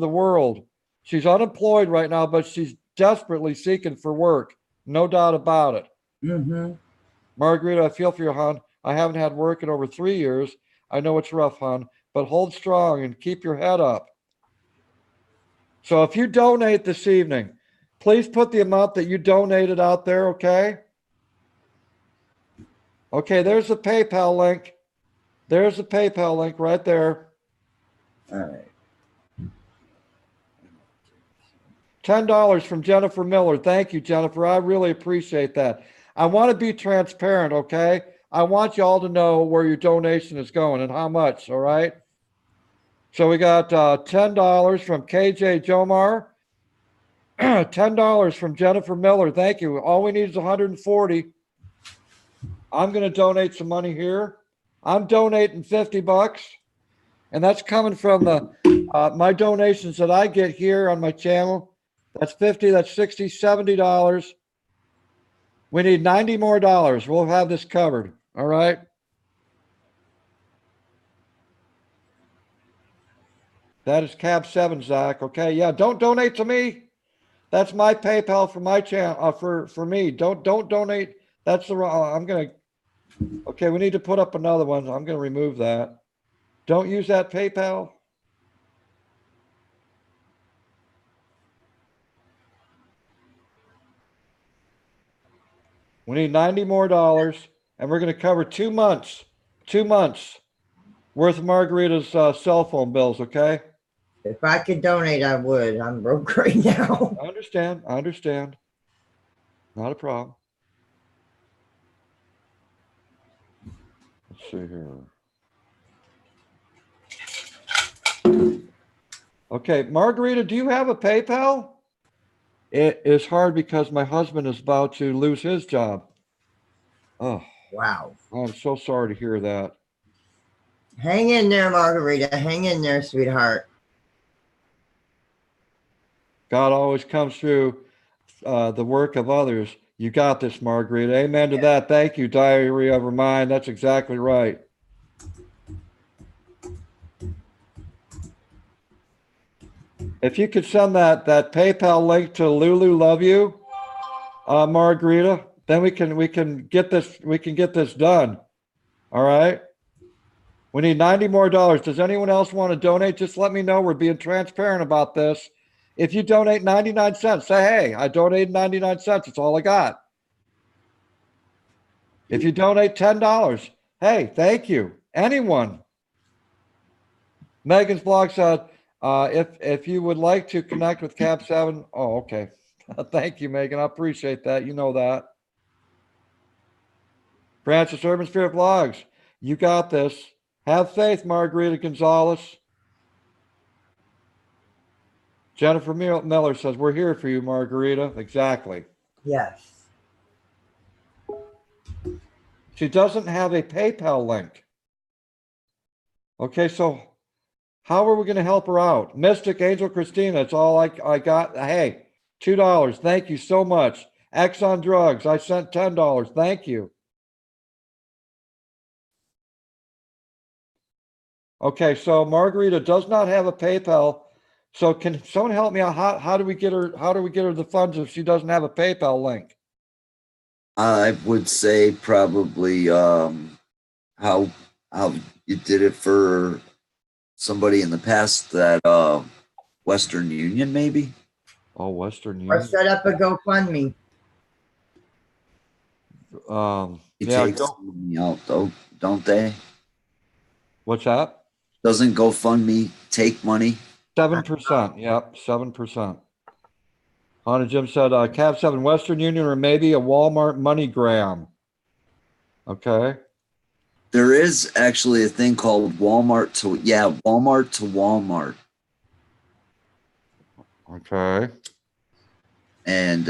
world. She's unemployed right now, but she's desperately seeking for work. No doubt about it. Mm-hmm. Margarita, I feel for you, hon. I haven't had work in over 3 years. I know it's rough, hon, but hold strong and keep your head up. So if you donate this evening, please put the amount that you donated out there, okay? Okay, there's the PayPal link. There's the PayPal link right there. All right. $10 from Jennifer Miller. Thank you, Jennifer. I really appreciate that. I want to be transparent, okay? I want you all to know where your donation is going and how much, all right? So we got $10 from KJ Jomar, $10 from Jennifer Miller. Thank you. All we need is $140. I'm going to donate some money here. I'm donating $50, and that's coming from the my donations that I get here on my channel. That's $50, that's $60, $70. We need $90 more. We'll have this covered. All right. That is cab 7, Zach. Okay. Yeah. Don't donate to me. That's my PayPal for my channel, for me. Don't donate. That's the wrong. I'm going to. Okay. We need to put up another one. I'm going to remove that. Don't use that PayPal. We need $90 more, and we're going to cover 2 months worth of Margarita's cell phone bills, okay? If I could donate, I would. I'm broke right now. I understand. Not a problem. Let's see here. Okay, Margarita, do you have a PayPal? It is hard because my husband is about to lose his job. Oh, Wow. I'm so sorry to hear that. Hang in there, Margarita. Hang in there, sweetheart. God always comes through the work of others. You got this, Margarita. Amen to that. Thank you, Diary of Her Mind. That's exactly right. If you could send that PayPal link to Lulu Love You, Margarita, then we can get this done. All right. We need $90 more. Does anyone else want to donate? Just let me know. We're being transparent about this. If you donate 99 cents, say, hey, I donated 99 cents. That's all I got. If you donate $10, hey, thank you. Anyone. Megan's blog said, if you would like to connect with Cab 7, oh, okay. Thank you, Megan. I appreciate that. You know that. Francis Urban Spirit Vlogs. You got this. Have faith, Margarita Gonzalez. Jennifer Miller says, we're here for you, Margarita. Exactly. Yes. She doesn't have a PayPal link. Okay, so how are we going to help her out? Mystic Angel Christina, it's all I got. Hey, $2. Thank you so much. Exxon Drugs, I sent $10. Thank you. Okay, so Margarita does not have a PayPal. So can someone help me out? How do we get her the funds if she doesn't have a PayPal link? I would say probably how you did it for somebody in the past, that Western Union maybe. Oh, Western Or Union. set up a GoFundMe. It Yeah, takes money out though, don't they? what's that? Doesn't GoFundMe take money? 7%. Yep, 7%. Honda Jim said, Cav 7 Western Union or maybe a Walmart MoneyGram. Okay. There is actually a thing called Walmart to Walmart. Okay. And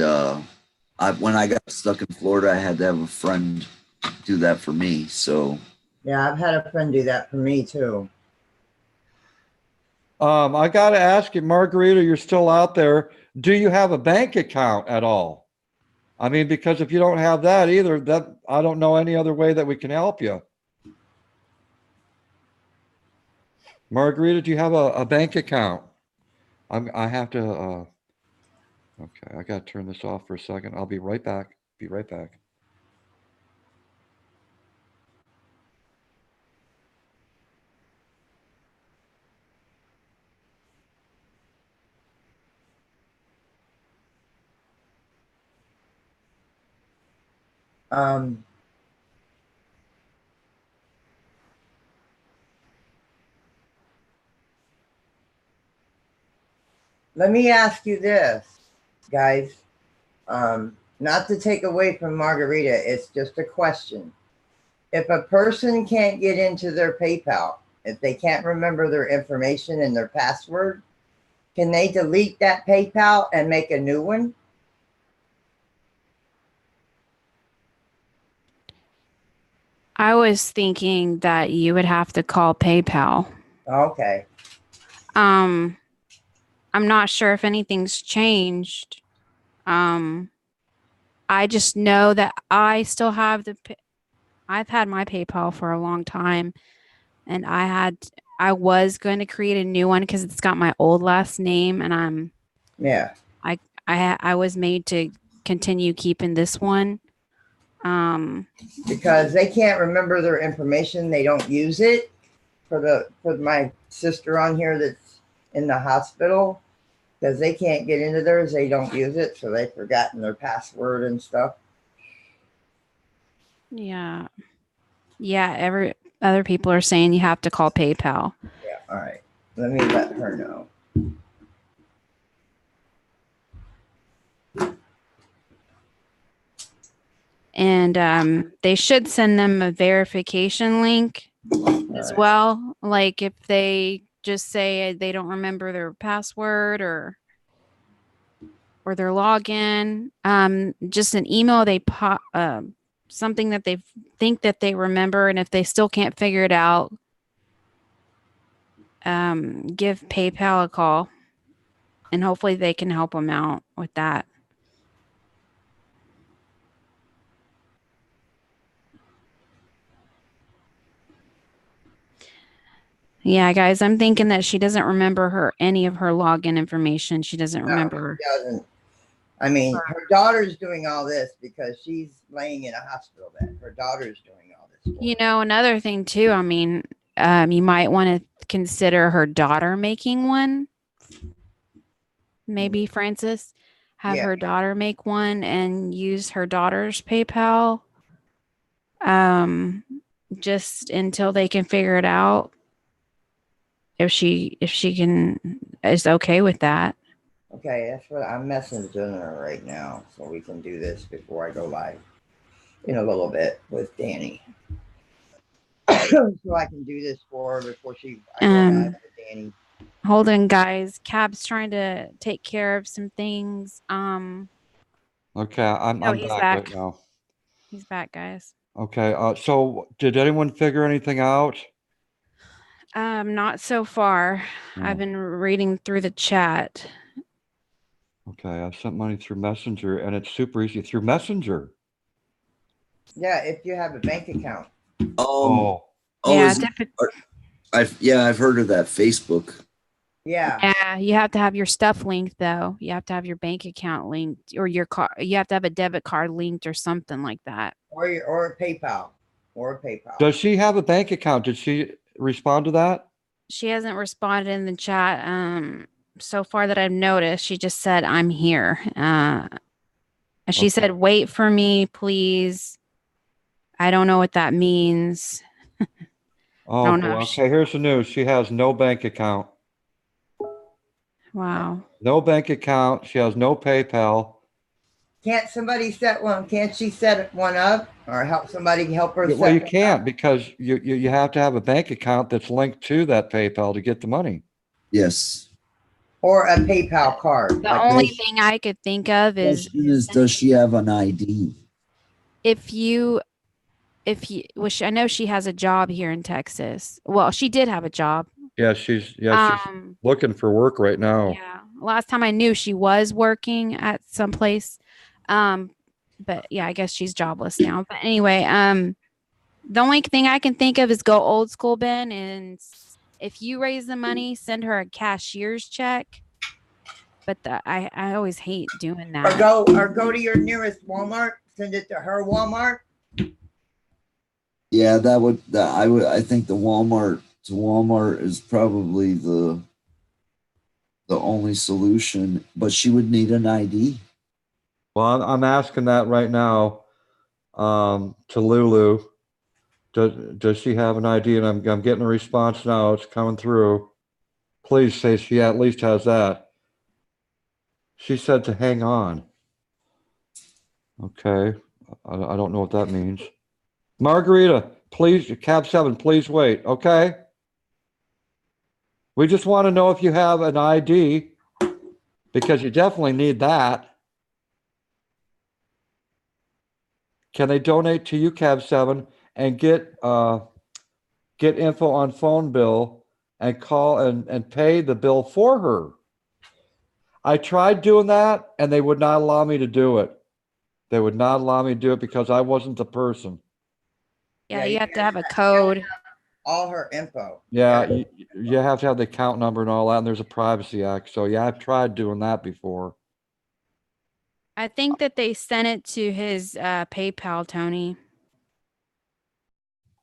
when I got stuck in Florida, I had to have a friend do that for me. So Yeah, I've had a friend do that for me too. I got to ask you, Margarita, you're still out there. Do you have a bank account at all? I mean, because if you don't have that either, that I don't know any other way that we can help you. Margarita, do you have a bank account? I have to, okay, I got to turn this off for a second. I'll be right back. Be right back. Let me ask you this, guys. Not to take away from Margarita, it's just a question. If a person can't get into their PayPal, if they can't remember their information and their password, can they delete that PayPal and make a new one? I was thinking that you would have to call PayPal. Okay. I'm not sure if anything's changed. I just know that I still have I've had my PayPal for a long time, and I was going to create a new one because it's got my old last name, and Yeah. I was made to continue keeping this one. Because they can't remember their information, they don't use it. For my sister on here that's in the hospital, because they can't get into theirs, they don't use it, so they've forgotten their password and stuff. Yeah. Every other people are saying you have to call PayPal. Yeah. All right. Let me let her know. And they should send them a verification link as well. Like if they just say they don't remember their password or their login, just an email, they pop something that they think that they remember, and if they still can't figure it out, give PayPal a call, and hopefully they can help them out with that. Yeah, guys, I'm thinking that she doesn't remember any of her login information. She doesn't remember. She doesn't. I mean, her daughter's doing all this because she's laying in a hospital bed. Her daughter's doing all this. You know, another thing too, I mean, you might want to consider her daughter making one. Maybe Francis, have her daughter make one and use her daughter's PayPal. Just until they can figure it out. If she is okay with that. Okay, that's what I'm messaging her right now, so we can do this before I go live in a little bit with Danny. So I can do this for her before I go live with Danny. Hold on, guys. Cab's trying to take care of some things. Okay, I'm he's back back. right now. He's back, guys. Okay, so did anyone figure anything out? Not so far. I've been reading through the chat. Okay, I've sent money through Messenger, and it's super easy through Messenger. Yeah, if you have a bank account. Yeah, I've heard of that Facebook. Yeah, you have to have your stuff linked though. You have to have your bank account linked, or your car. You have to have a debit card linked, or something like that. Or a PayPal. Or a PayPal. Does she have a bank account? Did she respond to that? She hasn't responded in the chat. So far that I've noticed, she just said, "I'm here." She said, "Wait for me, please." I don't know what that means. Oh, boy. Okay, here's the news. She has no bank account. Wow. No bank account. She has no PayPal. Can't somebody set one? Can't she set one up or help her? Well, you can't because you have to have a bank account that's linked to that PayPal to get the money. Yes. Or a PayPal card. The only thing I could think of is does she have an ID? which I know she has a job here in Texas. Well, she did have a job. Yeah, she's looking for work right now. Yeah. Last time I knew, she was working at some place. But yeah, I guess she's jobless now. But anyway, the only thing I can think of is go old school, Ben, and if you raise the money, send her a cashier's check. But I always hate doing that. Or go to your nearest Walmart, send it to her Walmart. Yeah, I think the Walmart is probably the only solution, but she would need an ID. Well, I'm asking that right now to Lulu. Does she have an ID? And I'm getting a response now. It's coming through. Please say she at least has that. She said to hang on. Okay. I don't know what that means. Margarita, please, cab 7, please wait. Okay. We just want to know if you have an ID because you definitely need that. Can they donate to you, cab 7, and get info on phone bill and call and pay the bill for her? I tried doing that and they would not allow me to do it. They would not allow me to do it because I wasn't the person. Yeah, you have to have a code. All her info. Yeah, you have to have the account number and all that, and there's a privacy act. So yeah, I've tried doing that before. I think that they sent it to his PayPal, Tony.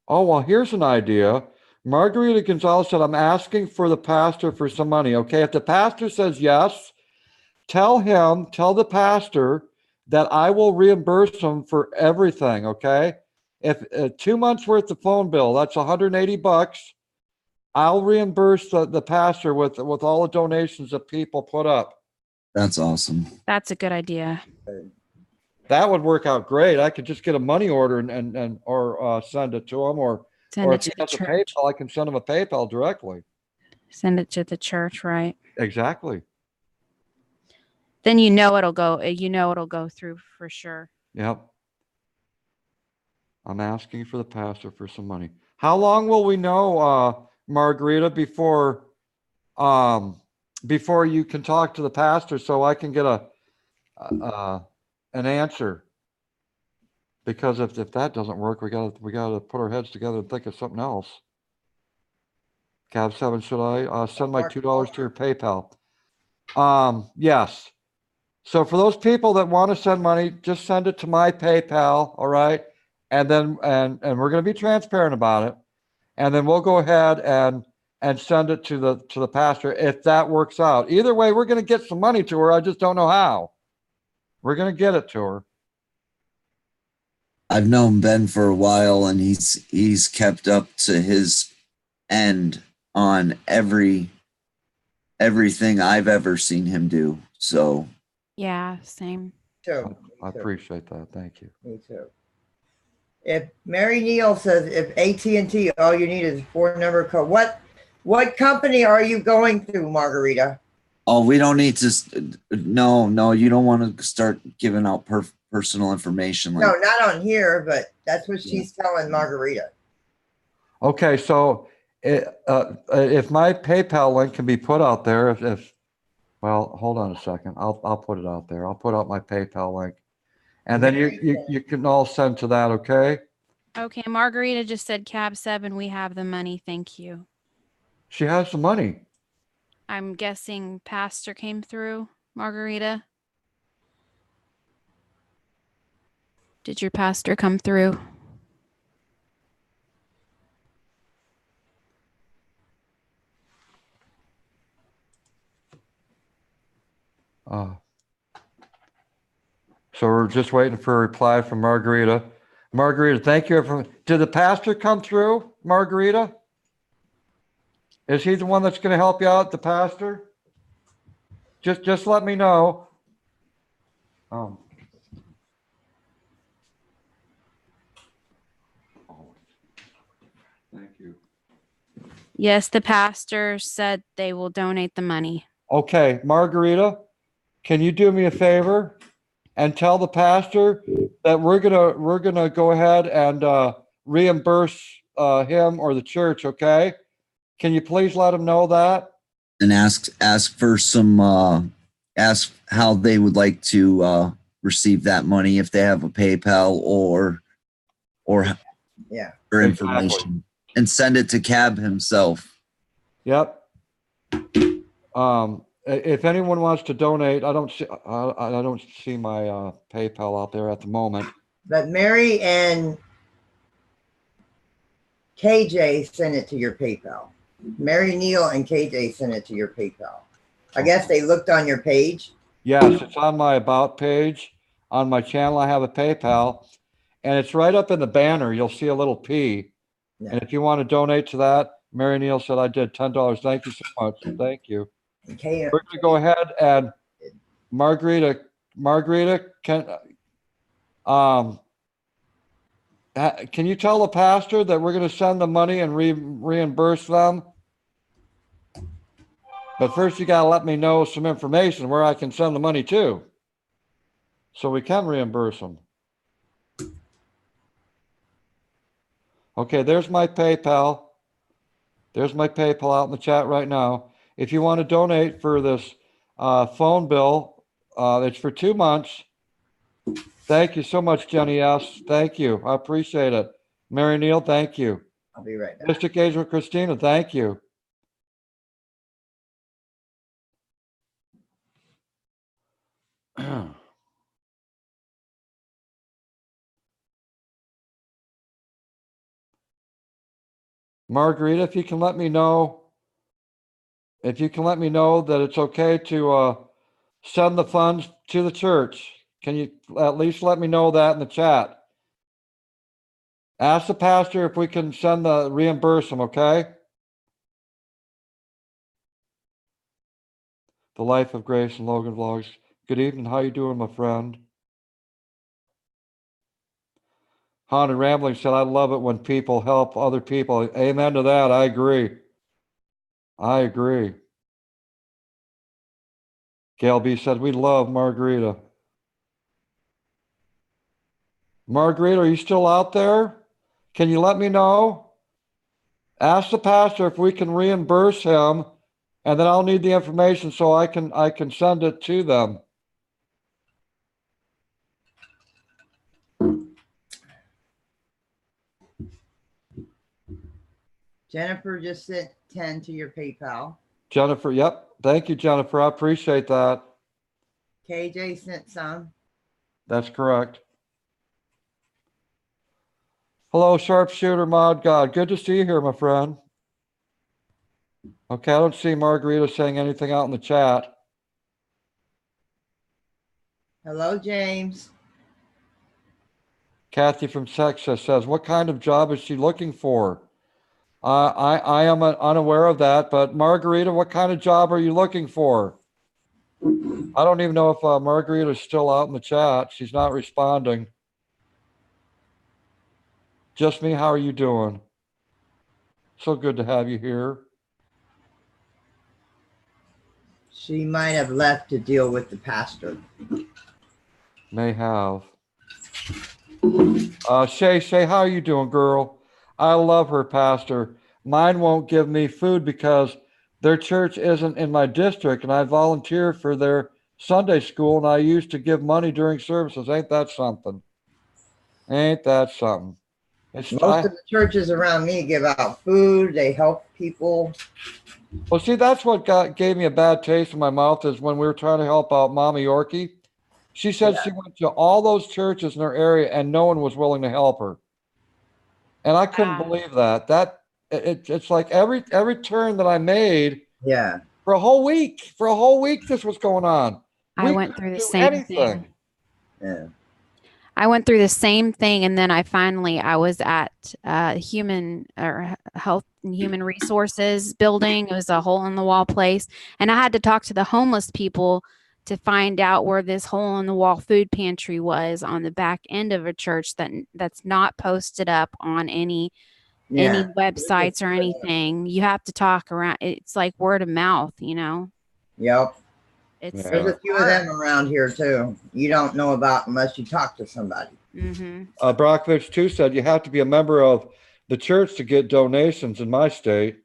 Oh, well, here's an idea. Margarita Gonzalez said, I'm asking for the pastor for some money. Okay, if the pastor says yes, tell the pastor that I will reimburse him for everything, okay? If 2 months worth of phone bill, that's $180. I'll reimburse the pastor with all the donations that people put up. That's awesome. That's a good idea. That would work out great. I could just get a money order or send it to him, or if he has a PayPal, I can send him a PayPal directly. Send it to the church, right? Exactly. Then you know it'll go through for sure. Yep. I'm asking for the pastor for some money. How long will we know, Margarita, before you can talk to the pastor so I can get an answer? Because if that doesn't work, we gotta put our heads together and think of something else. Cab 7, should I send my $2 to your PayPal? Yes. So for those people that want to send money, just send it to my PayPal, all right? And then and we're going to be transparent about it. And then we'll go ahead and send it to the pastor if that works out. Either way, we're going to get some money to her. I just don't know how. We're going to get it to her. I've known Ben for a while, and he's kept up to his end on every everything I've ever seen him do. So Yeah, same. Too. I appreciate that. Thank you. Me too. If Mary Neal says if AT&T, all you need is a 4-number code. What company are you going through, Margarita? oh, we don't need to. No, you don't want to start giving out personal information like. No, not on here, but that's what she's telling Margarita. Okay, so if my PayPal link can be put out there, if well, hold on a second, I'll put it out there. I'll put out my PayPal link, and then you can all send to that. Okay. Okay, Margarita just said cab 7. We have the money. Thank you. She has the money. I'm guessing Pastor came through, Margarita. Did your pastor come through? So we're just waiting for a reply from Margarita. Margarita, thank you. Did the pastor come through, Margarita? Is he the one that's going to help you out, the pastor? Just let me know. Thank you. Yes, the pastor said they will donate the money. Okay, Margarita, can you do me a favor and tell the pastor that we're gonna go ahead and reimburse him or the church? Okay, can you please let him know that? And ask for some ask how they would like to receive that money, if they have a PayPal or Yeah. or information, and send it to Cab himself. Yep. If anyone wants to donate, I don't see my PayPal out there at the moment. But Mary and KJ sent it to your PayPal. Mary Neal and KJ sent it to your PayPal. I guess they looked on your page. Yes, it's on my about page. On my channel, I have a PayPal, and it's right up in the banner. You'll see a little P. Yeah. And if you want to donate to that, Mary Neal said I did $10. Thank you so much. Thank you. Okay. We're going to go ahead and Margarita, can you tell the pastor that we're going to send the money and reimburse them? But first, you got to let me know some information where I can send the money to, so we can reimburse them. Okay, there's my PayPal. There's my PayPal out in the chat right now. If you want to donate for this phone bill, it's for 2 months. Thank you so much, Jenny S. Thank you. I appreciate it. Mary Neal, thank you. I'll be right back. District Agent Christina, thank you. Margarita, if you can let me know that it's okay to send the funds to the church. Can you at least let me know that in the chat? Ask the pastor if we can reimburse them, okay? The Life of Grace and Logan Vlogs. Good evening. How you doing, my friend? Haunted Rambling said, I love it when people help other people. Amen to that. I agree. I agree. Gail B said, we love Margarita. Margarita, are you still out there? Can you let me know? Ask the pastor if we can reimburse him, and then I'll need the information so I can send it to them. Jennifer just sent 10 to your PayPal. Jennifer, yep. Thank you, Jennifer. I appreciate that. KJ sent some. That's correct. Hello, Sharpshooter Mod God. Good to see you here, my friend. Okay, I don't see Margarita saying anything out in the chat. Hello, James. Kathy from Texas says, what kind of job is she looking for? I am unaware of that, but Margarita, what kind of job are you looking for? I don't even know if Margarita is still out in the chat. She's not responding. Just me, how are you doing? So good to have you here. She might have left to deal with the pastor. May have. Shay, how are you doing, girl? I love her, Pastor. Mine won't give me food because their church isn't in my district, and I volunteer for their Sunday school, and I used to give money during services. Ain't that something? Ain't that something? Most of the churches around me give out food. They help people. Well, see, that's what gave me a bad taste in my mouth is when we were trying to help out Mama Yorkie. She said she went to all those churches in her area and no one was willing to help her. And I couldn't believe that. It's like every turn that I made. Yeah. For a whole week, this was going on. I went through the same thing. Yeah. I went through the same thing, and then I was at health and human resources building. It was a hole in the wall place, and I had to talk to the homeless people to find out where this hole in the wall food pantry was on the back end of a church that's not posted up on any websites or anything. You have to talk around. It's like word of mouth, you know. Yep. There's a few of them around here too. You don't know about unless you talk to somebody. Brockvich too said you have to be a member of the church to get donations in my state.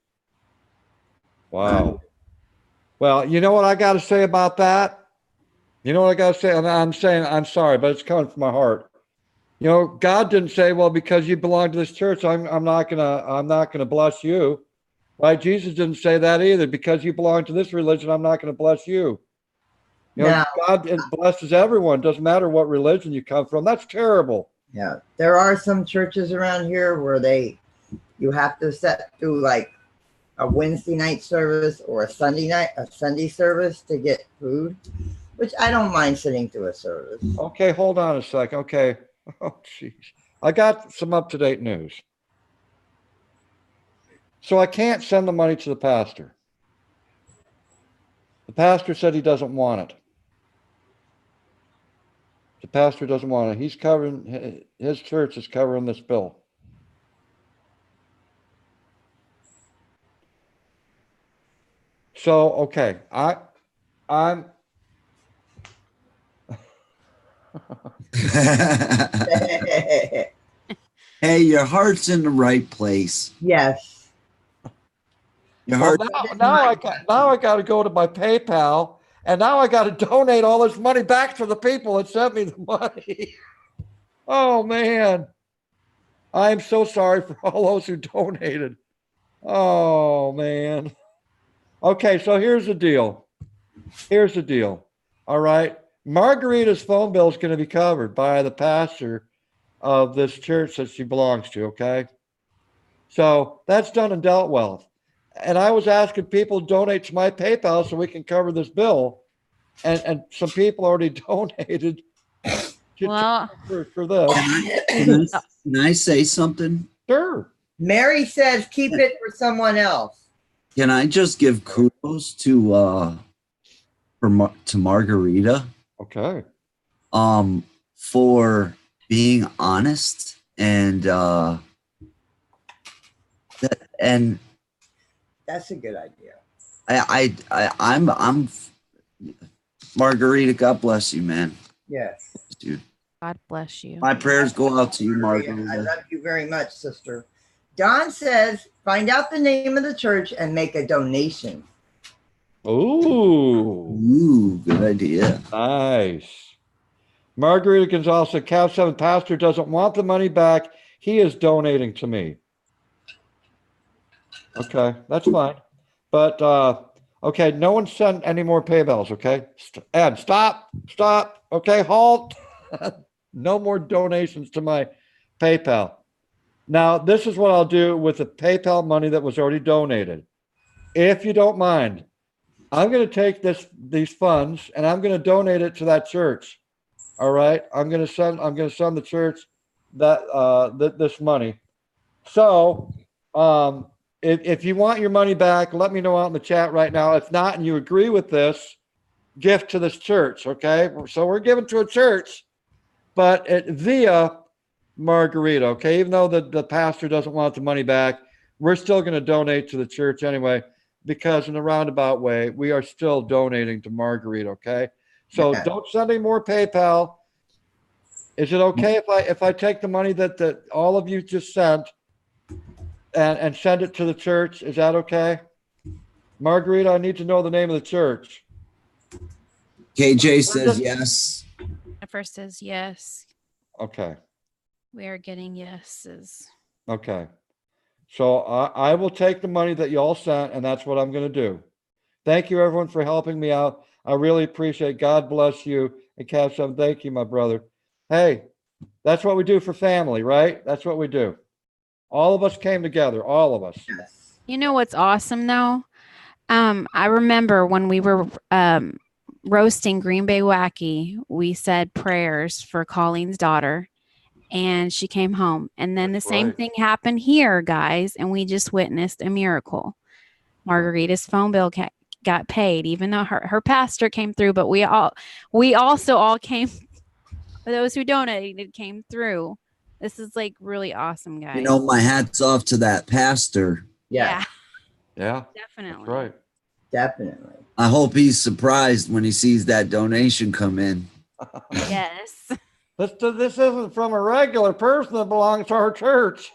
Wow. Well, you know what I got to say about that? You know what I got to say? And I'm saying, I'm sorry, but it's coming from my heart. You know, God didn't say, well, because you belong to this church, I'm not gonna bless you. Right? Jesus didn't say that either. Because you belong to this religion, I'm not going to bless you. You know, God blesses everyone. Doesn't matter what religion you come from. That's terrible. Yeah. There are some churches around here where you have to sit through like a Wednesday night service or a Sunday service to get food, which I don't mind sitting through a service. Okay, hold on a second. Okay. Oh, jeez. I got some up-to-date news. So I can't send the money to the pastor. The pastor said he doesn't want it. The pastor doesn't want it. He's covering, his church is covering this bill. So, okay, I'm Hey, your heart's in the right place. Yes. Your well, heart. now I got to go to my PayPal, and now I got to donate all this money back to the people that sent me the money. Oh man, I'm so sorry for all those who donated. Oh man. Okay, so here's the deal. All right, Margarita's phone bill is going to be covered by the pastor of this church that she belongs to. Okay, so that's done and dealt with. And I was asking people to donate to my PayPal so we can cover this bill. And some people already donated for this. Can I say something? Sure. Mary says keep it for someone else. Can I just give kudos to Margarita? Okay. For being honest and that's a good idea. I'm Margarita, God bless you, man. Yes. Dude. God bless you. My prayers go out to you, Margarita. I love you very much, sister. Don says, find out the name of the church and make a donation. Ooh, good idea. Nice. Margarita Gonzalez said, Cav 7 pastor doesn't want the money back. He is donating to me. Okay, that's fine. But, okay, no one sent any more PayPals, okay? Ed, stop. Okay, halt. No more donations to my PayPal. Now, this is what I'll do with the PayPal money that was already donated. If you don't mind, I'm going to take these funds and I'm going to donate it to that church. All right, I'm going to send the church that this money. So, if you want your money back, let me know out in the chat right now. If not, and you agree with this, gift to this church. Okay. So we're giving to a church, but via Margarita. Okay. Even though the pastor doesn't want the money back, we're still going to donate to the church anyway, because in a roundabout way, we are still donating to Margarita. Okay. So don't send any more PayPal. Is it okay if I take the money that all of you just sent and send it to the church? Is that okay? Margarita, I need to know the name of the church. KJ says yes. At first says yes. Okay. We are getting yeses. Okay. So I will take the money that you all sent, and that's what I'm going to do. Thank you, everyone, for helping me out. I really appreciate it. God bless you. And Cash, thank you, my brother. Hey, that's what we do for family, right? That's what we do. All of us came together, all of us. Yes. You know what's awesome though? I remember when we were roasting Green Bay Wacky, we said prayers for Colleen's daughter, and she came home. And then That's the same right. thing happened here, guys, and we just witnessed a miracle. Margarita's phone bill got paid, even though her pastor came through, but we also all came. Those who donated came through. This is like really awesome, guys. You know, my hat's off to that pastor. Yeah. Yeah, Definitely. that's right. Definitely. I hope he's surprised when he sees that donation come in. Yes. This isn't from a regular person that belongs to our church.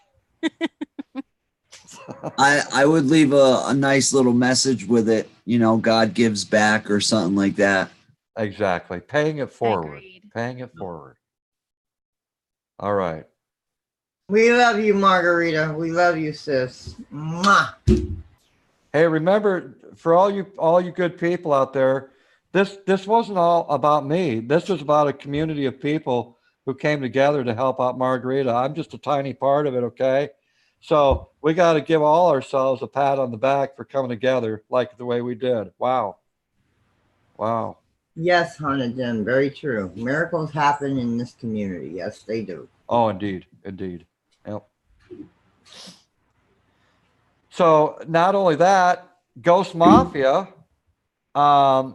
I would leave a nice little message with it, you know, God gives back or something like that. Exactly. Paying it forward. Agreed. Paying it forward. All right. We love you, Margarita. We love you, sis. Mwah. Hey, remember, for all you good people out there, this wasn't all about me. This was about a community of people who came together to help out Margarita. I'm just a tiny part of it, okay? So we got to give all ourselves a pat on the back for coming together like the way we did. Wow. Wow. Yes, Hannah Jen, very true. Miracles happen in this community. Yes, they do. Oh, indeed. Indeed. Yep. So not only that, Ghost Mafia,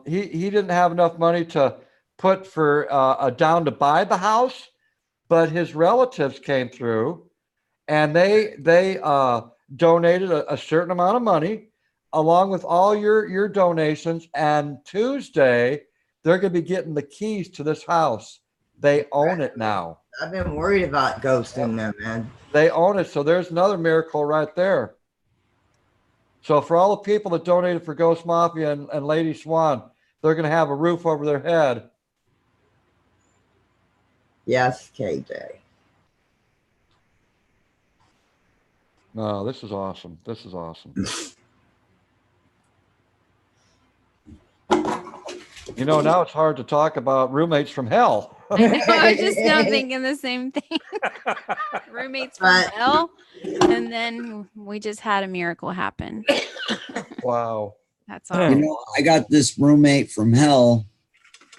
he didn't have enough money to put for down to buy the house, but his relatives came through and they donated a certain amount of money along with all your donations. And Tuesday, they're going to be getting the keys to this house. They own it now. I've been worried about ghosts in them, man. They own it. So there's another miracle right there. So for all the people that donated for Ghost Mafia and Lady Swan, they're going to have a roof over their head. Yes, KJ. No, this is awesome. This is awesome. You know, now it's hard to talk about roommates from hell. I know, I was just now thinking the same thing. Roommates from hell, and then we just had a miracle happen. Wow. That's You awesome. know, I got this roommate from hell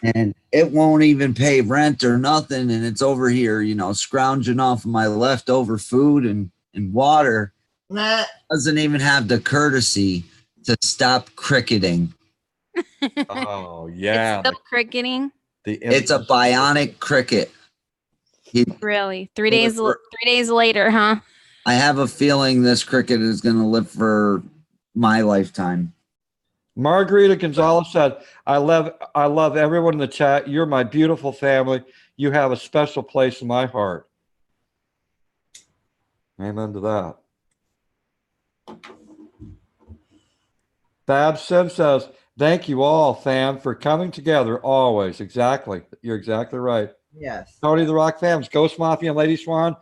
and it won't even pay rent or nothing. And it's over here, you know, scrounging off of my leftover food and water. Nah. Doesn't even have the courtesy to stop cricketing. Oh, yeah. It's still cricketing. It's a bionic cricket. Really? 3 days 3 days later, huh? I have a feeling this cricket is going to live for my lifetime. Margarita Gonzalez said, I love everyone in the chat. You're my beautiful family. You have a special place in my heart. Amen to that. Bab Sim says, thank you all, fam, for coming together always. Exactly. You're exactly right. Yes. Tony the Rock fams, Ghost Mafia and Lady Swan.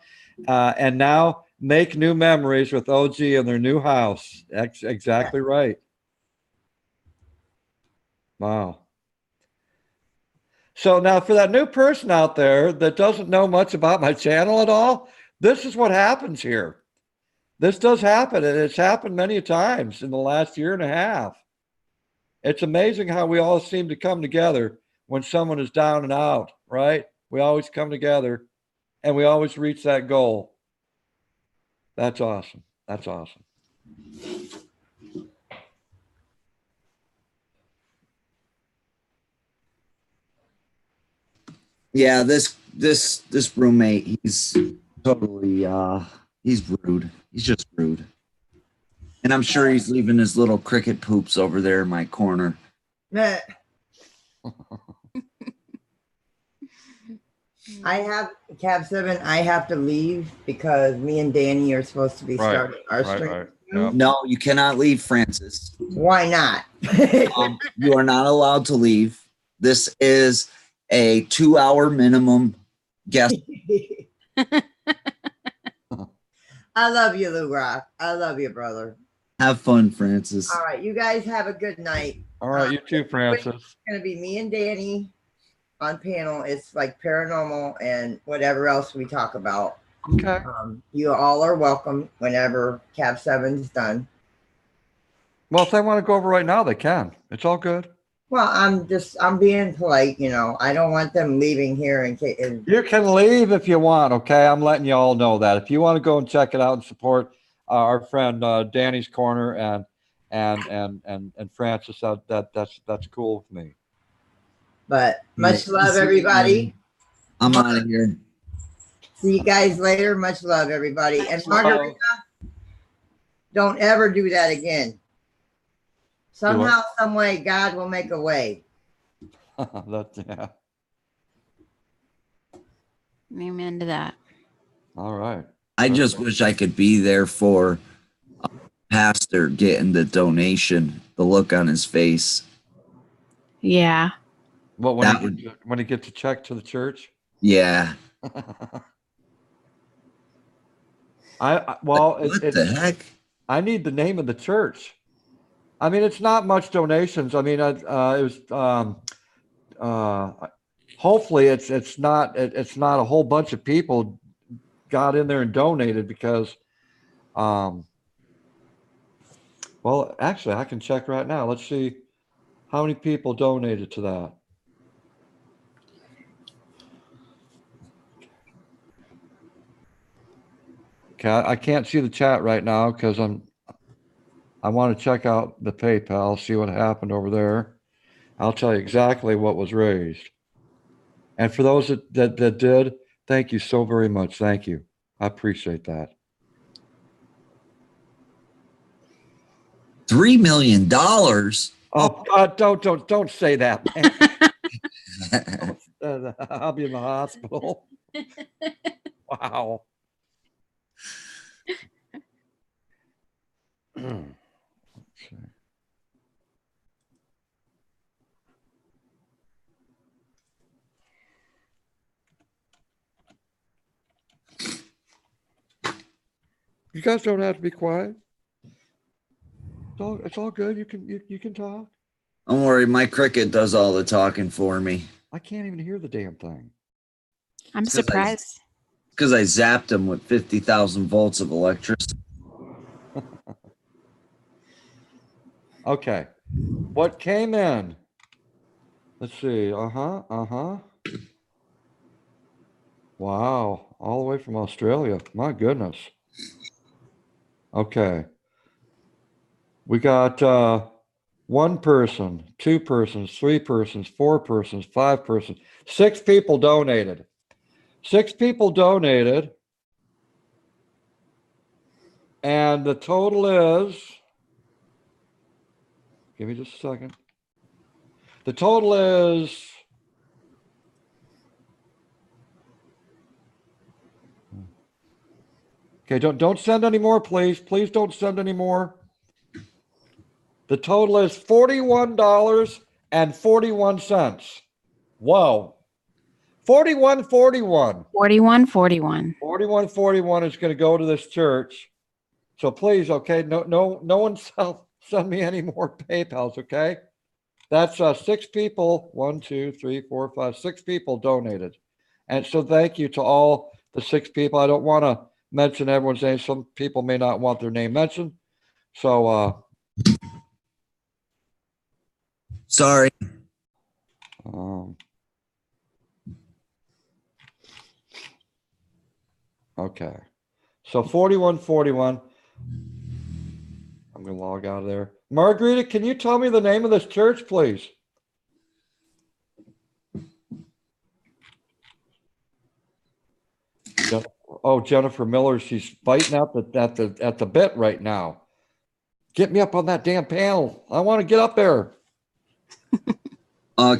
And now make new memories with OG in their new house. Exactly right. Wow. So now for that new person out there that doesn't know much about my channel at all, this is what happens here. This does happen, and it's happened many times in the last year and a half. It's amazing how we all seem to come together when someone is down and out, right? We always come together, and we always reach that goal. That's awesome. That's awesome. Yeah, this roommate, he's totally he's rude. He's just rude. And I'm sure he's leaving his little cricket poops over there in my corner. I have Cab 7. I have to leave because me and Danny are supposed to be Right, starting our right, stream. right. Yep. No, you cannot leave, Francis. Why not? You are not allowed to leave. This is a 2-hour minimum guest. I love you, Lou Rock. I love you, brother. Have fun, Francis. All right, you guys have a good night. All right, you too, Francis. It's going to be me and Danny on panel. It's like paranormal and whatever else we talk about. Okay. You all are welcome whenever Cab 7's done. Well, if they want to go over right now, they can. It's all good. Well, I'm being polite, you know. I don't want them leaving here in case. You can leave if you want, okay? I'm letting you all know that. If you want to go and check it out and support our friend Danny's Corner and Francis, that's cool with me. But much love, everybody. I'm out of here. See you guys later. Much love, everybody. And Margarita, don't ever do that again. Somehow, some way, God will make a way. Yeah. Amen to that. All right. I just wish I could be there for a pastor getting the donation, the look on his face. Yeah. Well, when he gets a check to the church? Yeah. What the heck? I need the name of the church. I mean, it's not much donations. I mean, it was hopefully it's not a whole bunch of people got in there and donated because well, actually I can check right now. Let's see how many people donated to that. Okay, I can't see the chat right now because I want to check out the PayPal, see what happened over there. I'll tell you exactly what was raised. And for those that did, thank you so very much. Thank you. I appreciate that. $3 million. Oh God, don't say that, man. I'll be in the hospital. Wow. Let's see. You guys don't have to be quiet. It's all good. You can talk. Don't worry, my cricket does all the talking for me. I can't even hear the damn thing. I'm surprised. Because I zapped him with 50,000 volts of electricity. Okay. What came in? Let's see. Wow. All the way from Australia. My goodness. Okay. We got one person, two persons, three persons, four persons, five persons, 6 people donated. 6 people donated. And the total is, give me just a second. The total is okay. Don't send any more, please. Please don't send any more. The total is $41.41. Whoa. 41.41. 41.41. 41.41 is going to go to this church. So please, okay, no one send me any more PayPals, okay? That's 6 people. 1, 2, 3, 4, 5, 6 people donated. And so thank you to all the 6 people. I don't want to mention everyone's name. Some people may not want their name mentioned. So Sorry. Okay. So 41.41. I'm gonna log out of there. Margarita, can you tell me the name of this church, please? Oh, Jennifer Miller, she's fighting at the bit right now. Get me up on that damn panel. I want to get up there.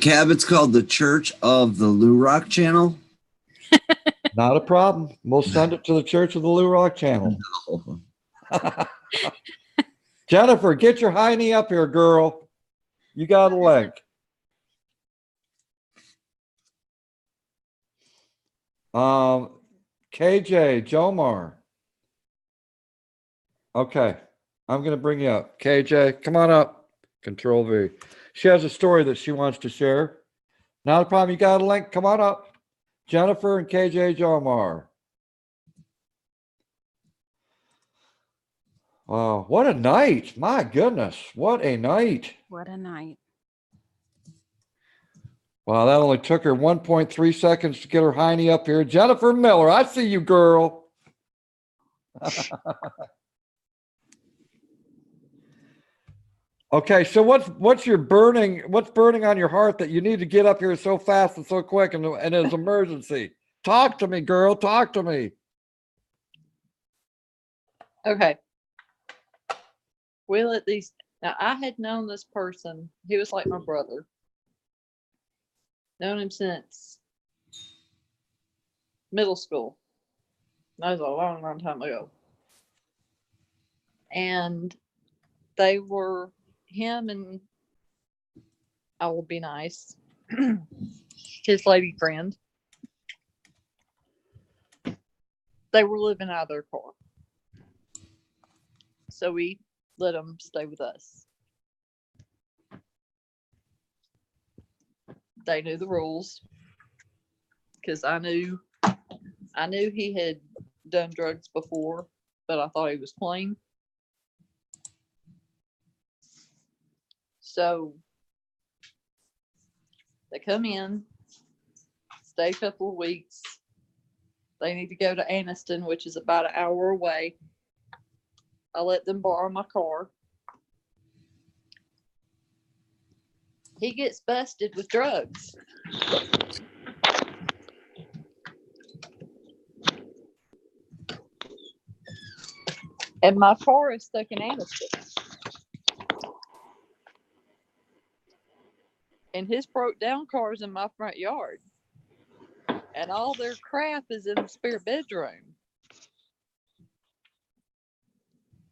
Cabot's called the Church of the Lou Rock Channel. Not a problem. We'll send it to the Church of the Lou Rock Channel. Jennifer, get your high knee up here, girl. You got a link. KJ, Jomar. Okay, I'm going to bring you up. KJ, come on up. Control V. She has a story that she wants to share. Not a problem. You got a link. Come on up. Jennifer and KJ Jomar. Wow, what a night. My goodness, what a night. What a night. Wow, that only took her 1.3 seconds to get her hiney up here. Jennifer Miller, I see you, girl. Okay, so what's burning on your heart that you need to get up here so fast and so quick and it's emergency? Talk to me, girl. Talk to me. Okay. We'll at least now I had known this person. He was like my brother. Known him since middle school. That was a long, long time ago. And they were him and I will be nice. His lady friend. They were living out of their car. So we let them stay with us. They knew the rules because I knew he had done drugs before, but I thought he was clean. So they come in, stay a couple of weeks. They need to go to Anniston, which is about an hour away. I let them borrow my car. He gets busted with drugs. And my car is stuck in Anniston. And his broke down car is in my front yard. And all their crap is in the spare bedroom.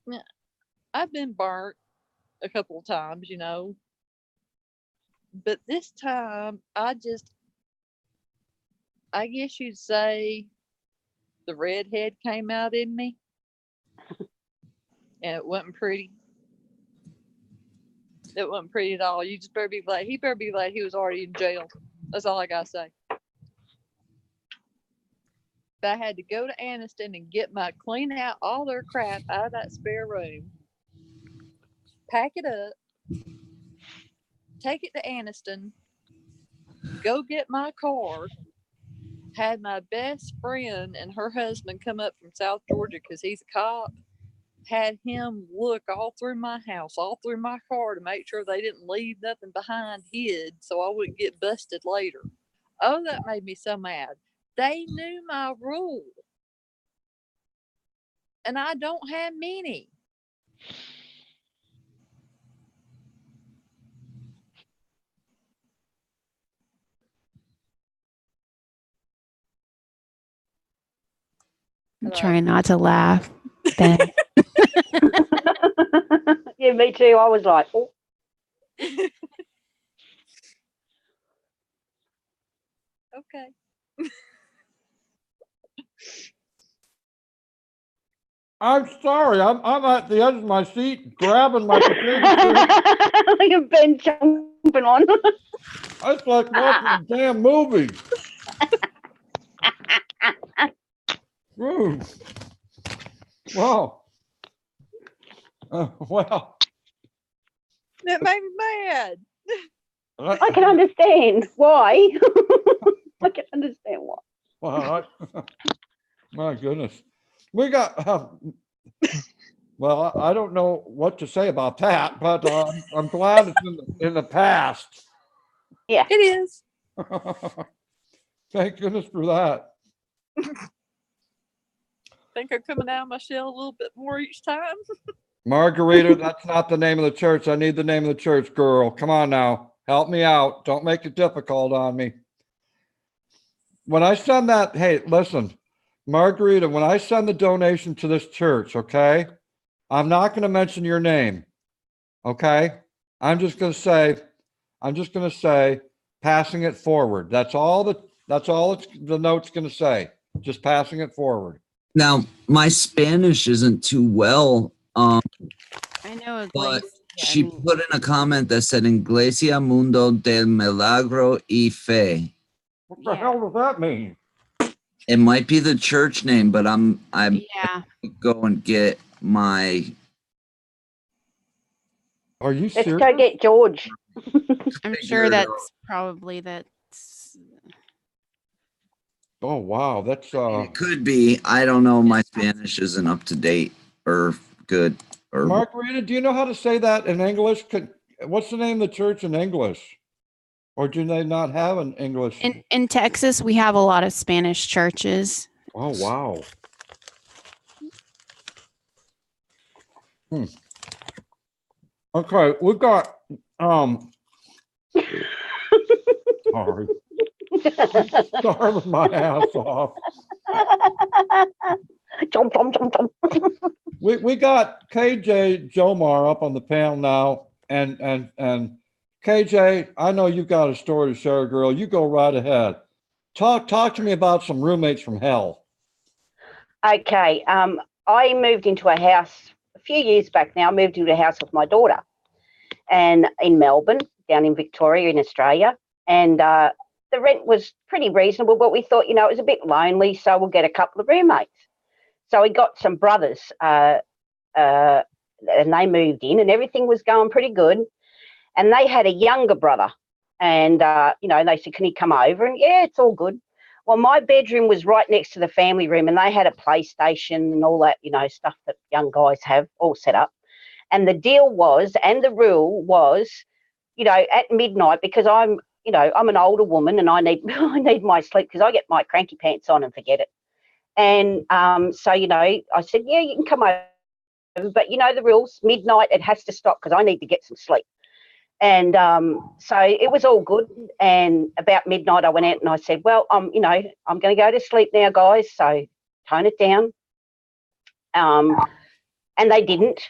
Now, I've been burnt a couple of times, you know. But this time, I guess you'd say the redhead came out in me. And it wasn't pretty. It wasn't pretty at all. You just better be glad. He better be glad he was already in jail. That's all I gotta say. But I had to go to Anniston and clean out all their crap out of that spare room, pack it up, take it to Anniston, go get my car, had my best friend and her husband come up from South Georgia because he's a cop, had him look all through my house, all through my car to make sure they didn't leave nothing behind hid so I wouldn't get busted later. Oh, that made me so mad. They knew my rule. And I don't have many. I'm trying not to laugh. Ben. Yeah, me too. I was like, oh. Okay. I'm sorry. I'm at the edge of my seat grabbing my computer. Look at Ben jumping on. It's like watching a damn movie. Wow. Wow. That made me mad. I can understand why. I can understand why. Wow. My goodness. We got Well, I don't know what to say about that, but I'm glad it's in the past. Yeah. It is. Thank goodness for that. Think I'm coming out of my shell a little bit more each time. Margarita, that's not the name of the church. I need the name of the church, girl. Come on now. Help me out. Don't make it difficult on me. When I send that, hey, listen, Margarita, when I send the donation to this church, okay, I'm not going to mention your name, okay? I'm just going to say, passing it forward. That's all the note's going to say. Just passing it forward. Now, my Spanish isn't too well, I know but Iglesia. she put in a comment that said Iglesia Mundo del Milagro y Fe. What the hell does that mean? It might be the church name, but I'm Yeah. go and get my. Are you Let's serious? go get George. I'm figure sure it that's out. probably that's Oh wow, that's It could be. I don't know. My Spanish isn't up to date or good. Or Margarita, do you know how to say that in English? What's the name of the church in English? Or do they not have an English? in Texas we have a lot of Spanish churches. Oh wow. Okay, we've got sorry. Starving my ass off. Chomp, chomp, chomp, chomp. We got KJ Jomar up on the panel now, and KJ, I know you've got a story to share, girl. You go right ahead. Talk to me about some roommates from hell. Okay. I moved into a house a few years back now. I moved into a house with my daughter and in Melbourne, down in Victoria in Australia. And the rent was pretty reasonable, but we thought, it was a bit lonely, so we'll get a couple of roommates. So we got some brothers and they moved in and everything was going pretty good. And they had a younger brother and, they said, can he come over? And yeah, it's all good. Well, my bedroom was right next to the family room and they had a PlayStation and all that, stuff that young guys have all set up. And the deal was, and the rule was, at midnight, because I'm an older woman and I need my sleep because I get my cranky pants on and forget it. And so, I said, yeah, you can come over, but the rules, midnight, it has to stop because I need to get some sleep. And so it was all good. And about midnight, I went out and I said, well, I'm going to go to sleep now, guys. So tone it down. And they didn't.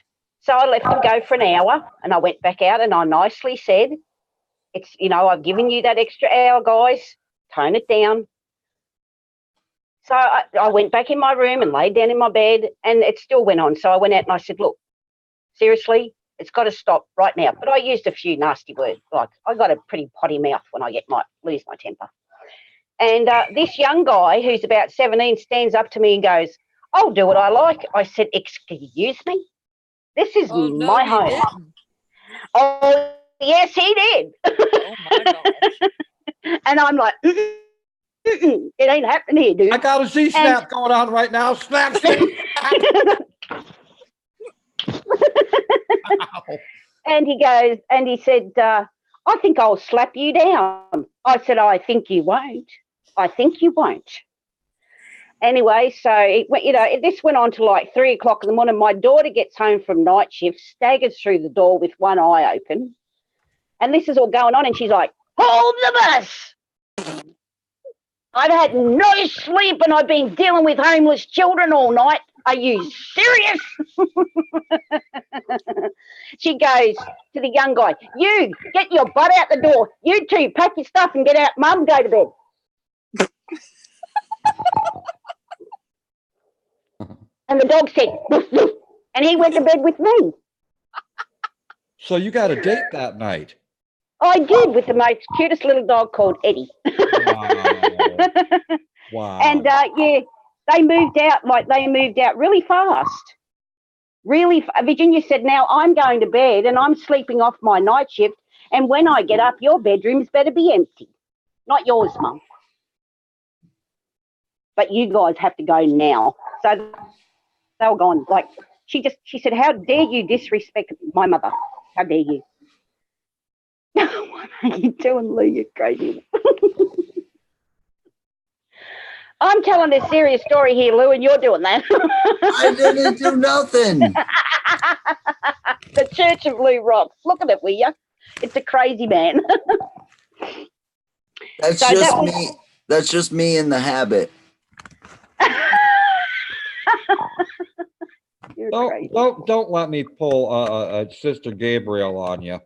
So I let them go for an hour and I went back out and I nicely said, it's, I've given you that extra hour, guys. Tone it down. So I went back in my room and laid down in my bed and it still went on. So I went out and I said, look, seriously, it's got to stop right now. But I used a few nasty words. Like I got a pretty potty mouth when I lose my temper. And this young guy who's about 17 stands up to me and goes, I'll do what I like. I said, excuse me? This is my home. Didn't. Oh, yes, he did. Oh my gosh. And I'm like, it ain't happening here, dude. I got a Z-snap going on right now. Snap, snap. And he said, I think I'll slap you down. I said, I think you won't. I think you won't. Anyway, so this went on to like 3 o'clock in the morning. My daughter gets home from night shift, staggers through the door with one eye open. And this is all going on. And she's like, hold the bus. I've had no sleep and I've been dealing with homeless children all night. Are you serious? She goes to the young guy, you get your butt out the door. You two pack your stuff and get out. Mum, go to bed. And the dog said, woof, woof, and he went to bed with me. So you got a date that night. I did, with the most cutest little dog called Eddie. Wow. And yeah, they moved out really fast. Virginia said, now I'm going to bed and I'm sleeping off my night shift. And when I get up, your bedrooms better be empty. Not yours, Mum. But you guys have to go now. So they were gone like She said, "How dare you disrespect my mother? How dare you?" What are you doing, Lou? You're crazy. I'm telling a serious story here, Lou, and you're doing that. I didn't do nothing. The Church of Lou Rock. Look at it, will you? It's a crazy man. That's So just that was- me. That's just me in the habit. You're crazy. Don't let me pull Sister Gabriel on you.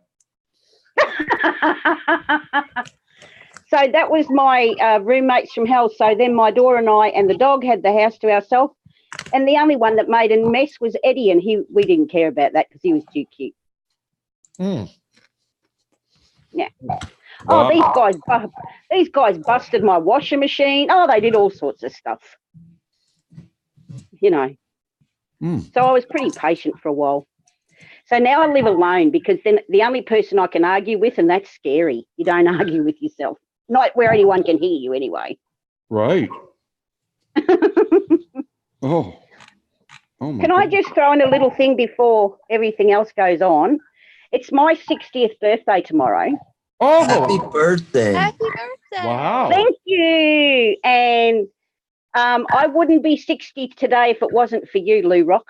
So that was my roommates from hell. So then my daughter and I and the dog had the house to ourselves. And the only one that made a mess was Eddie, and we didn't care about that because he was too cute. Mm. Yeah. Wow. Oh, these guys busted my washing machine. Oh, they did all sorts of stuff. You know. Mm. So I was pretty patient for a while. So now I live alone because then the only person I can argue with, and that's scary. You don't argue with yourself. Not where anyone can hear you anyway. Right. Oh. Oh my Can I God. just throw in a little thing before everything else goes on? It's my 60th birthday tomorrow. Happy Oh. birthday. Happy birthday. Wow. Thank you. And I wouldn't be 60 today if it wasn't for you, Lou Rock.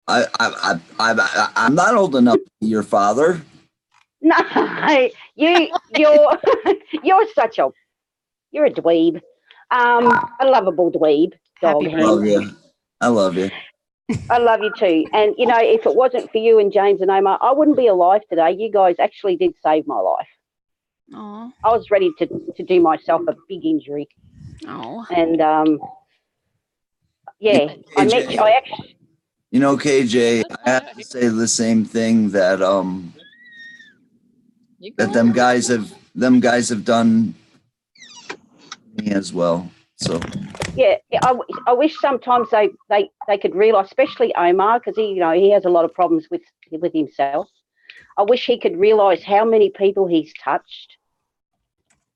I'm not old enough to be your father. No, you're you're a dweeb. A lovable dweeb. Dog Happy I love hand. you. I love you. I love you too. And you know, if it wasn't for you and James and Omar, I wouldn't be alive today. You guys actually did save my life. Oh. I was ready to do myself a big injury. Oh. And yeah, I met you. I actually You know, KJ, I have to say the same thing that You that go them on. guys have done me as well. So yeah, I wish sometimes they could realise, especially Omar, because he has a lot of problems with himself. I wish he could realise how many people he's touched.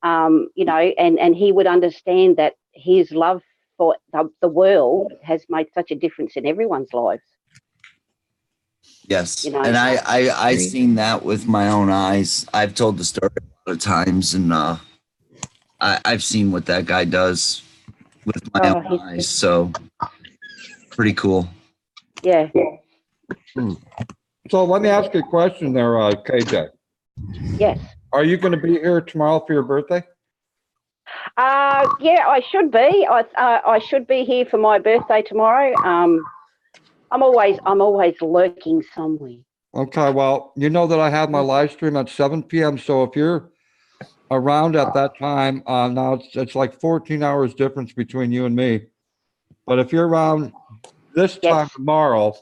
And he would understand that his love for the world has made such a difference in everyone's lives. yes, You know. and I seen that with my own eyes. I've told the story a lot of times, and I've seen what that guy does with my own eyes. So pretty cool. Yeah. So let me ask you a question there, KJ. Yes. Are you going to be here tomorrow for your birthday? Yeah, I should be. I should be here for my birthday tomorrow. I'm always lurking somewhere. Okay, well, you know that I have my live stream at 7 p.m. So if you're around at that time, now it's like 14 hours difference between you and me. But if you're around this time tomorrow,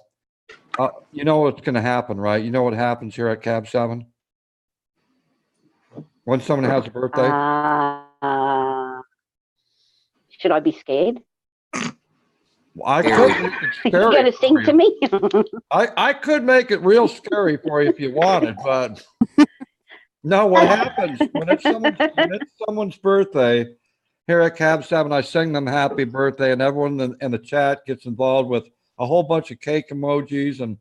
you know what's going to happen, right? You know what happens here at Cab 7? When someone has a birthday? Should I be scared? I could make it You're scary. going to sing to me? I could make it real scary for you if you wanted, but no, what happens when it's someone's birthday here at Cab 7, I sing them happy birthday, and everyone in the chat gets involved with a whole bunch of cake emojis, and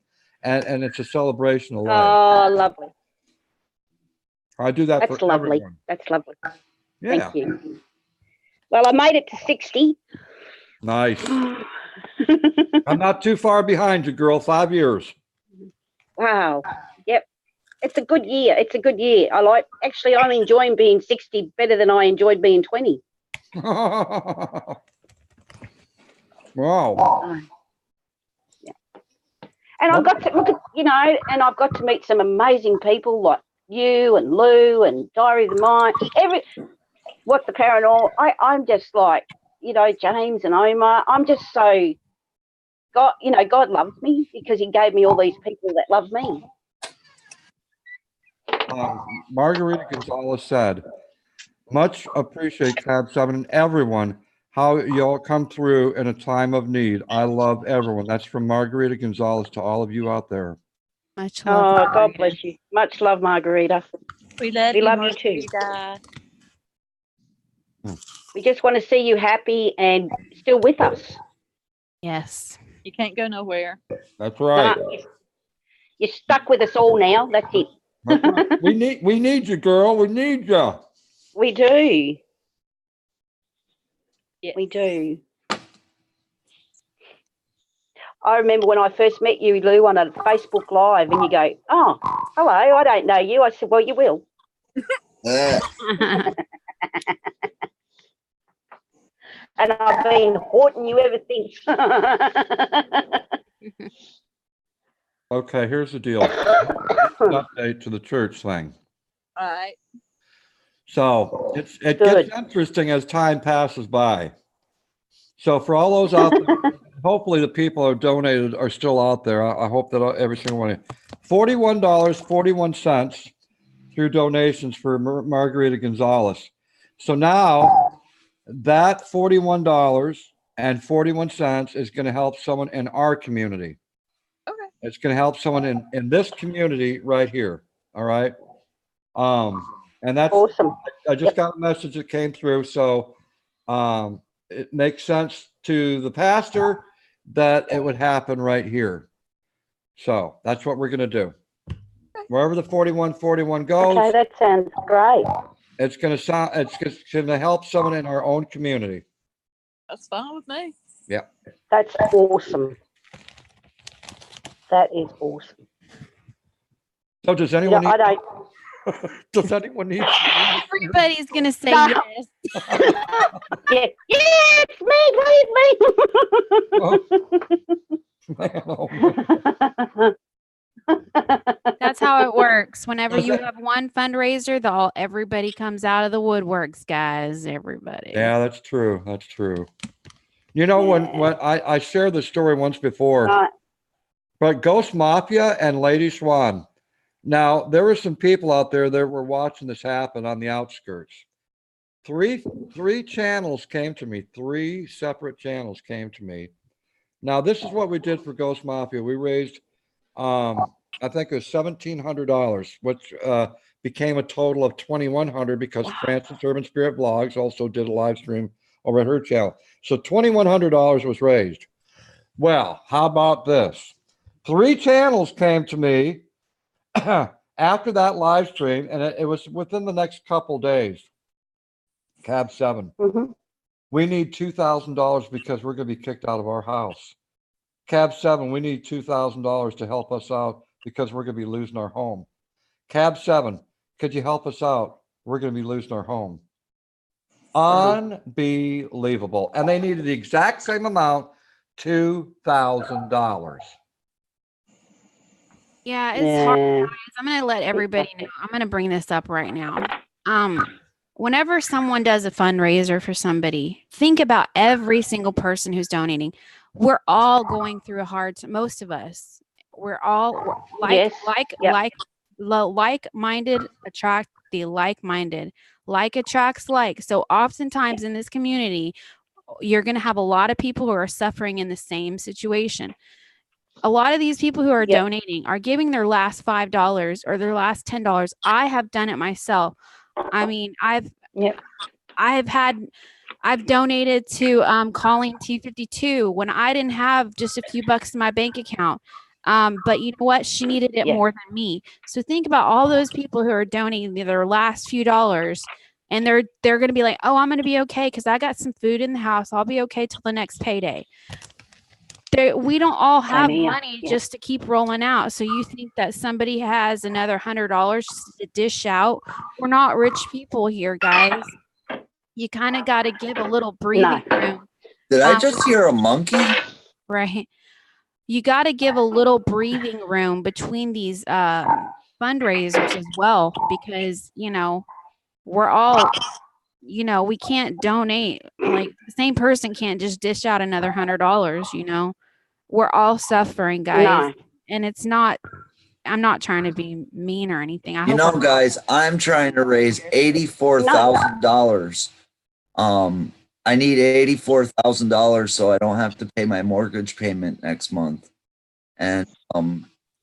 it's a celebration of life. Oh, lovely. I do that That's for lovely. everyone. That's lovely. Yeah. Thank you. Well, I made it to 60. Nice. I'm not too far behind you, girl. 5 years. Wow. Yep. It's a good year. It's a good year. I'm enjoying being 60 better than I enjoyed being 20. Wow. Yeah. And I've got to look at, and I've got to meet some amazing people like you and Lou and Diary of the Mind. What's the Paranormal? I'm just like, James and Omar. I'm just so God loves me because he gave me all these people that love me. Margarita Gonzalez said, much appreciate Cab 7 and everyone, how y'all come through in a time of need. I love everyone. That's from Margarita Gonzalez to all of you out there. Much love. Oh, God bless you. Much love, Margarita. We love you too. Margarita. We just want to see you happy and still with us. Yes. You can't go nowhere. That's right. You're stuck with us all now. That's it. That's right. We need you, girl. We need you. We do. Yes. We do. I remember when I first met you, Lou, on a Facebook Live, and you go, "Oh, hello, I don't know you." I said, "Well, you will." And I've been haunting you ever since. Okay, here's the deal. An update to the church thing. All right. So it Good. gets interesting as time passes by. So for all those out there, hopefully the people who donated are still out there. I hope that every single one. $41.41 through donations for Margarita Gonzalez. So now that $41.41 is going to help someone in our community. Okay. It's going to help someone in this community right here. All right. And that's Awesome. I just got a message that came through. So it makes sense to the pastor that it would happen right here. So that's what we're going to do. Wherever the 4141 goes, Okay, that sounds great. it's going to help someone in our own community. That's fine with me. Yeah. That's awesome. That is awesome. So does You anyone know, I don't. does anyone need Everybody's gonna say No. yes. Yeah, it's me. Man, oh, man. That's how it works. Whenever you have one fundraiser, everybody comes out of the woodworks, guys. Everybody. Yeah, that's true. That's true. You know, when I shared the story once before, Right. but Ghost Mafia and Lady Swan. Now, there were some people out there that were watching this happen on the outskirts. Three channels came to me. 3 separate channels came to me. Now, this is what we did for Ghost Mafia. We raised, I think it was $1,700, which became a total of $2,100 because Francis Urban Spirit Vlogs also did a live stream over at her channel. So $2,100 was raised. Well, how about this? 3 channels came to me after that live stream, and it was within the next couple days. Cab 7. Mm-hmm. We need $2,000 because we're going to be kicked out of our house. Cab 7, we need $2,000 to help us out because we're going to be losing our home. Cab 7, could you help us out? We're going to be losing our home. Unbelievable. And they needed the exact same amount, $2,000. Yeah, it's hard, guys. I'm gonna let everybody know. I'm gonna bring this up right now. Whenever someone does a fundraiser for somebody, think about every single person who's donating. We're all going through a hard time. Most of us. We're all like-minded attract the like-minded. Like attracts like. So oftentimes in this community, you're going to have a lot of people who are suffering in the same situation. A lot of these people who are donating are giving their last $5 or their last $10. I have done it myself. I mean, I've donated to Calling T52 when I didn't have just a few bucks in my bank account. But you know what? She needed it more than me. So think about all those people who are donating their last few dollars, and they're going to be like, "Oh, I'm going to be okay because I got some food in the house. I'll be okay till the next payday." We don't all have money just to keep rolling out. So you think that somebody has another $100 to dish out? We're not rich people here, guys. You kind of got to give a little breathing room. Did I just hear a monkey? Right. You got to give a little breathing room between these fundraisers as well, because, you know, we're all, you know, we can't donate. Like the same person can't just dish out another $100, you know. We're all suffering, guys. No. And it's not, I'm not trying to be mean or anything. You know, guys, I'm trying to raise $84,000. I need $84,000 so I don't have to pay my mortgage payment next month. And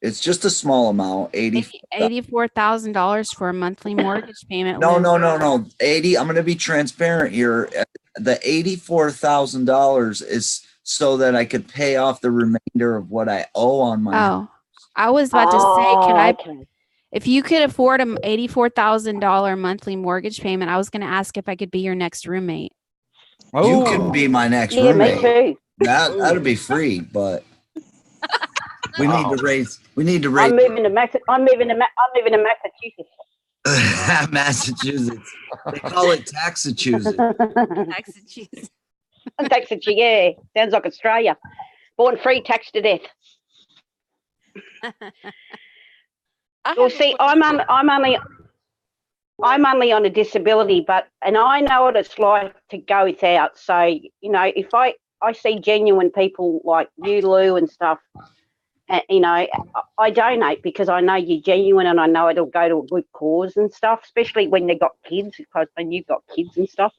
it's just a small amount, $84,000 for a monthly mortgage payment. No. 80. I'm going to be transparent here. The $84,000 is so that I could pay off the remainder of what I owe on my house. Oh, I was about to say, Okay. if you could afford a $84,000 monthly mortgage payment, I was going to ask if I could be your next roommate. You can be my next Yeah, me roommate. too. That'll be free, but we need to raise. I'm moving to Massachusetts. Massachusetts. They call it Taxachusetts. Massachusetts. Massachusetts, yeah. Sounds like Australia. Born free, taxed to death. Well, see, I'm only on a disability, and I know what it's like to go without. So, you know, if I see genuine people like you, Lou, and stuff, you know, I donate because I know you're genuine and I know it'll go to a good cause and stuff, especially when they've got kids, because when you've got kids and stuff.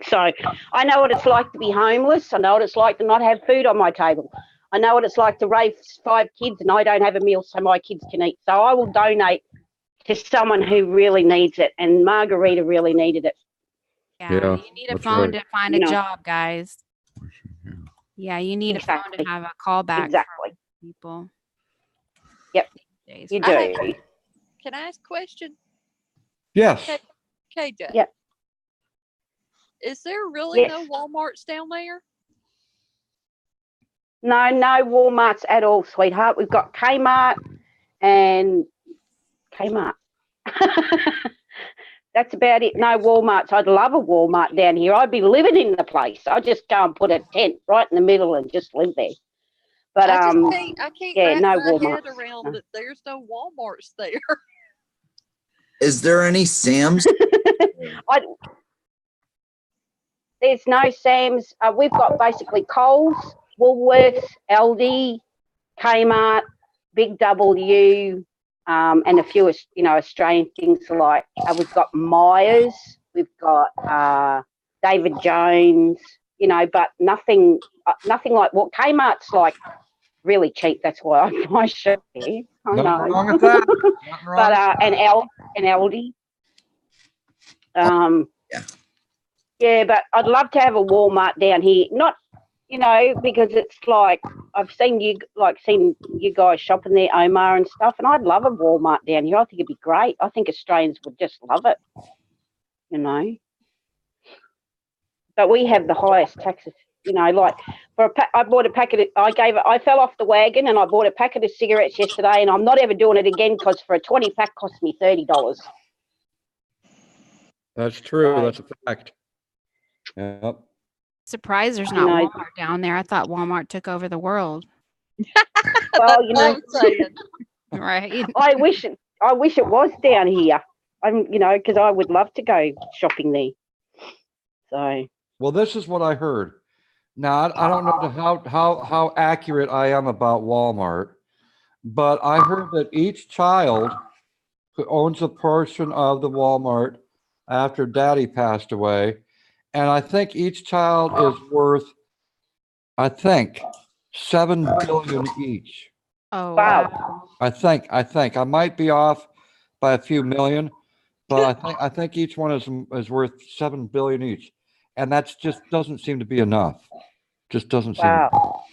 So I know what it's like to be homeless. I know what it's like to not have food on my table. I know what it's like to raise 5 kids and I don't have a meal so my kids can eat. So I will donate to someone who really needs it. And Margarita really needed it. Yeah, you need a phone to find a job, guys. Yeah, you need a phone to have a callback. Exactly. People. Yep. You do. Can I ask a question? Yes. KJ. Yep. Is there really no Walmarts down there? No Walmarts at all, sweetheart. We've got Kmart and Kmart. That's about it. No Walmarts. I'd love a Walmart down here. I'd be living in the place. I'd just go and put a tent right in the middle and just live there. But I can't wrap no my Walmarts. head around that there's no Walmarts there. Is there any Sam's? There's no Sam's. We've got basically Coles, Woolworths, Aldi, Kmart, Big W, and a few, you know, Australian things like we've got Myers, we've got David Jones, you know, but nothing like what Kmart's like really cheap. That's why I buy shit there. I know. Nothing wrong with that. Nothing wrong But and Aldi. Yeah, but I'd love to have a Walmart down here. Not, you know, because it's like I've seen you guys shopping there, Omar and stuff, and I'd love a Walmart down here. I think it'd be great. I think Australians would just love it, you know. But we have the highest taxes, you know. Like I bought a packet. I fell off the wagon and I bought a packet of cigarettes yesterday, and I'm not ever doing it again because for a 20-pack cost me $30. That's true. That's a fact. Yep. Surprised there's not Walmart down there. I thought Walmart took over the world. Well, you know, right. I wish it was down here. You know, because I would love to go shopping there. So. Well, this is what I heard. Now, I don't know how accurate I am about Walmart, but I heard that each child who owns a portion of the Walmart after Daddy passed away, and I think each child is worth, I think, $7 billion each. Oh wow! I think I might be off by a few million, but I think each one is worth $7 billion each, and that's just doesn't seem to be enough. Just doesn't seem. Wow.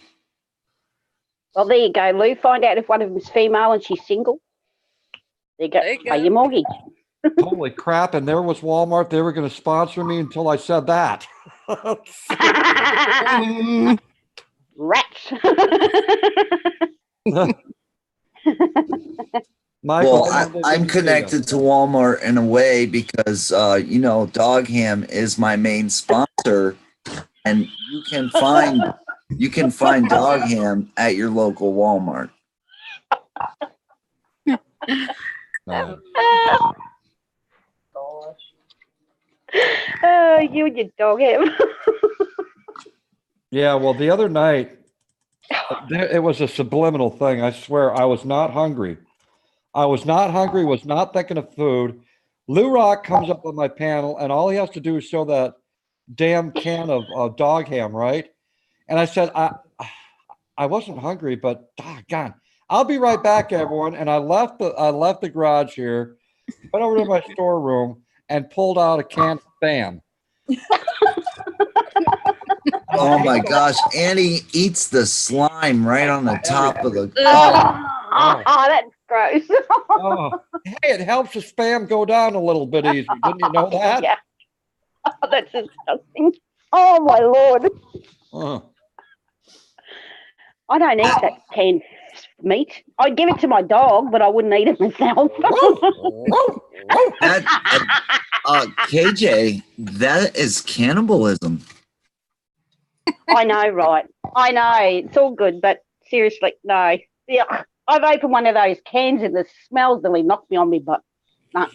Well, there you go, Lou. Find out if one of them is female and she's single. There you go. Pay your mortgage. Holy crap! And there was Walmart. They were going to sponsor me until I said that. Rats. Michael, well, I'm connected to Walmart in a way because you know, Dog Ham is my main sponsor, and you can find Dog Ham at your local Walmart. Oh, you and your Dog Ham. Yeah, well, the other night, it was a subliminal thing. I swear, I was not hungry. Was not thinking of food. Lou Rock comes up on my panel, and all he has to do is show that damn can of Dog Ham, right? And I said, I wasn't hungry, but doggone, I'll be right back, everyone. And I left the garage here, went over to my storeroom, and pulled out a can of Spam. Oh my gosh. And he eats the slime right on the top of the Oh, that's gross. Oh, hey, it helps the spam go down a little bit easier. Didn't you know that? Yeah. Oh, that's disgusting. Oh my Lord. Uh, I don't eat that canned meat. I'd give it to my dog, but I wouldn't eat it myself. that KJ, that is cannibalism. I know, right? I know. It's all good, but seriously, no. Yeah, I've opened one of those cans and the smells really knocked me on my butt. No.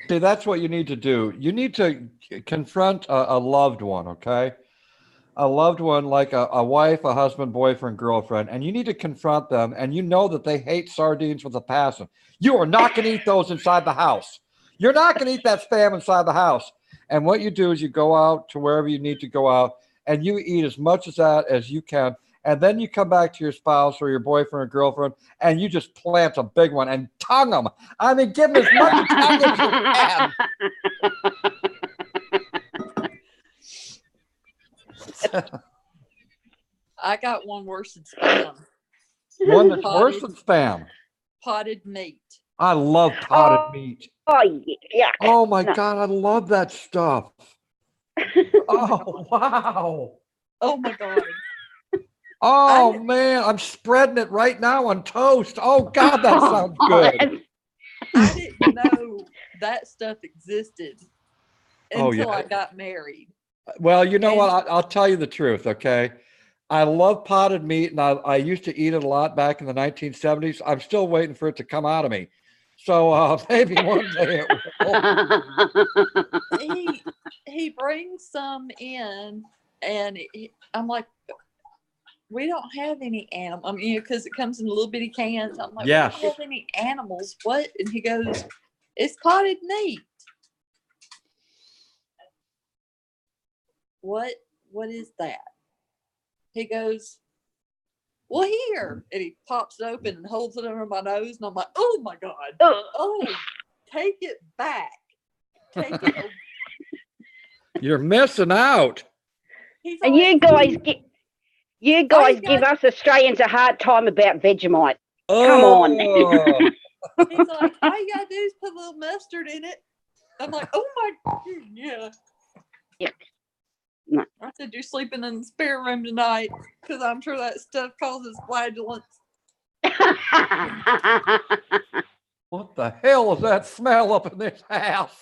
See, that's what you need to do. You need to confront a loved one, okay? A loved one like a wife, a husband, boyfriend, girlfriend, and you need to confront them, and you know that they hate sardines with a passion. You are not going to eat those inside the house. You're not going to eat that spam inside the house. And what you do is you go out to wherever you need to go out, and you eat as much of that as you can. And then you come back to your spouse or your boyfriend or girlfriend, and you just plant a big one and tongue them. I mean, give them as much tongue as you can. I got one worse than spam. One that's worse than spam. Potted meat. I love potted meat. Oh, yeah. Oh my No. God, I love that stuff. Oh, wow. Oh my God. Oh man, I'm spreading it right now on toast. Oh God, that sounds good. I didn't know that stuff existed Oh, until yeah. I got married. Well, you know what? I'll tell you the truth, okay? I love potted meat, and I used to eat it a lot back in the 1970s. I'm still waiting for it to come out of me. So maybe one day it will. He brings some in, and I'm like, we don't have any animal. I mean, because it comes in little bitty cans. I'm like, Yes. we don't have any animals. What? And he goes, it's potted meat. What is that? He goes, well, here. And he pops it open and holds it under my nose. And I'm like, oh my God. Oh, take it back. Take it away. You're missing out. And you guys give us Australians a hard time about Vegemite. Come on. He's like, all you gotta do is put a little mustard in it. I'm like, oh my, yeah. Yeah. No. I said, you're sleeping in the spare room tonight because I'm sure that stuff causes flatulence. What the hell is that smell up in this house?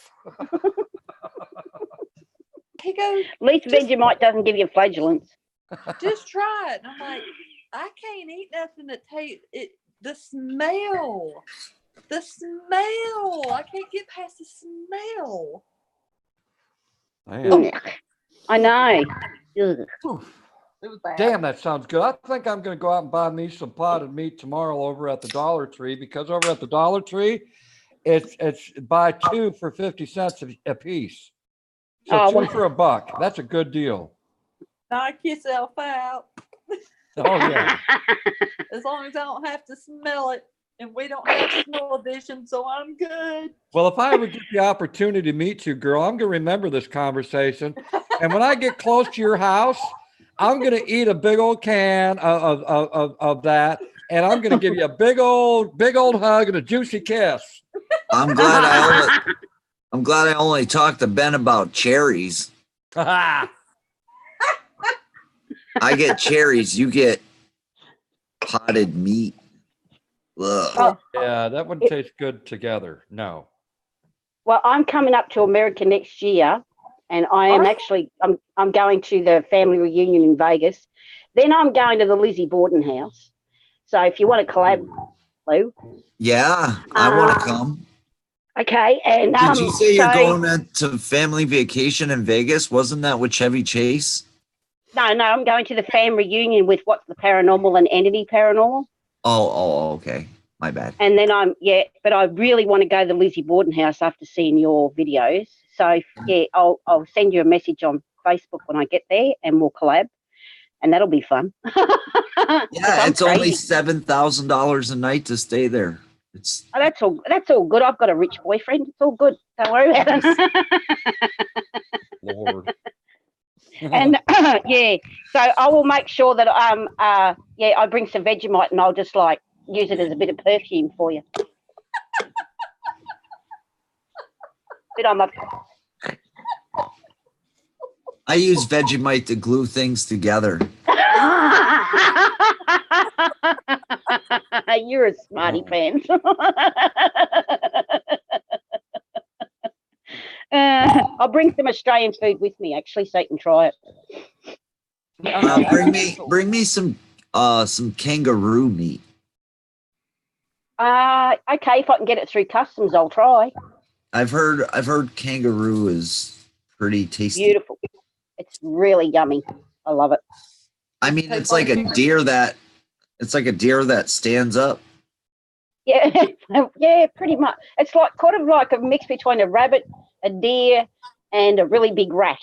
He goes, At least Vegemite doesn't give you flatulence. just try it. And I'm like, I can't eat nothing that tastes it. The smell. I can't get past the smell. Man. I know. Ugh. It was bad. Damn, that sounds good. I think I'm going to go out and buy me some potted meat tomorrow over at the Dollar Tree, because over at the Dollar Tree, it's buy two for 50 cents a piece. So two for $1. That's a good deal. Knock yourself out. Oh yeah. As long as I don't have to smell it, and we don't have smell vision, so I'm good. Well, if I ever get the opportunity to meet you, girl, I'm going to remember this conversation. And when I get close to your house, I'm going to eat a big old can of that, and I'm going to give you a big old hug and a juicy kiss. I'm glad I only talked to Ben about cherries. I get cherries. You get potted meat. Ugh. Yeah, that wouldn't taste good together. No. Well, I'm coming up to America next year, and I am actually I'm going to the family reunion in Vegas. Then I'm going to the Lizzie Borden house. So if you want to collab, Lou. Yeah, I want to come. Okay, and did you say you're going to family vacation in Vegas? Wasn't that with Chevy Chase? No, I'm going to the family reunion with What's the Paranormal and Entity Paranormal. Oh, okay. My bad. And then but I really want to go to the Lizzie Borden house after seeing your videos. So yeah, I'll send you a message on Facebook when I get there, and we'll collab, and that'll be fun. Yeah, it's only $7,000 a night to stay there. It's that's all good. I've got a rich boyfriend. It's all good. Don't worry about it. Lord. And Yeah. So I will make sure that I bring some Vegemite and I'll just like use it as a bit of perfume for you. Bit on my. I use Vegemite to glue things together. You're a smarty Oh. pants. I'll bring some Australian food with me actually, so you can try it. Oh, no, that's Bring me some kangaroo meat. Okay, if I can get it through customs, I'll try. I've heard kangaroo is pretty tasty. Beautiful. It's really yummy. I love it. I mean, it's like a deer that stands up. Yeah, yeah, pretty much. It's like kind of like a mix between a rabbit, a deer, and a really big rat.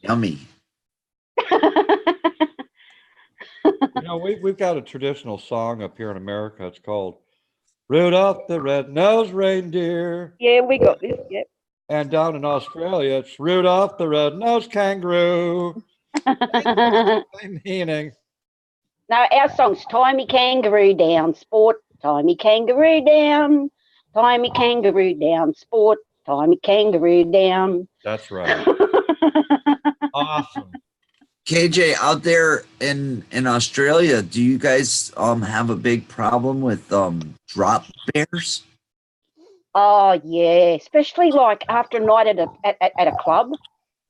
Yummy. You know, we've got a traditional song up here in America. It's called Rudolph the Red-Nosed Reindeer. Yeah, we got this. Yeah. And down in Australia, it's Rudolph the Red-Nosed Kangaroo. Same meaning. No, our song's Tie Me Kangaroo Down, Sport. Tie me kangaroo down. Tie me kangaroo down, sport. Tie me kangaroo down. That's right. Awesome. KJ, out there in Australia, do you guys have a big problem with drop bears? Oh yeah, especially like after a night at a club,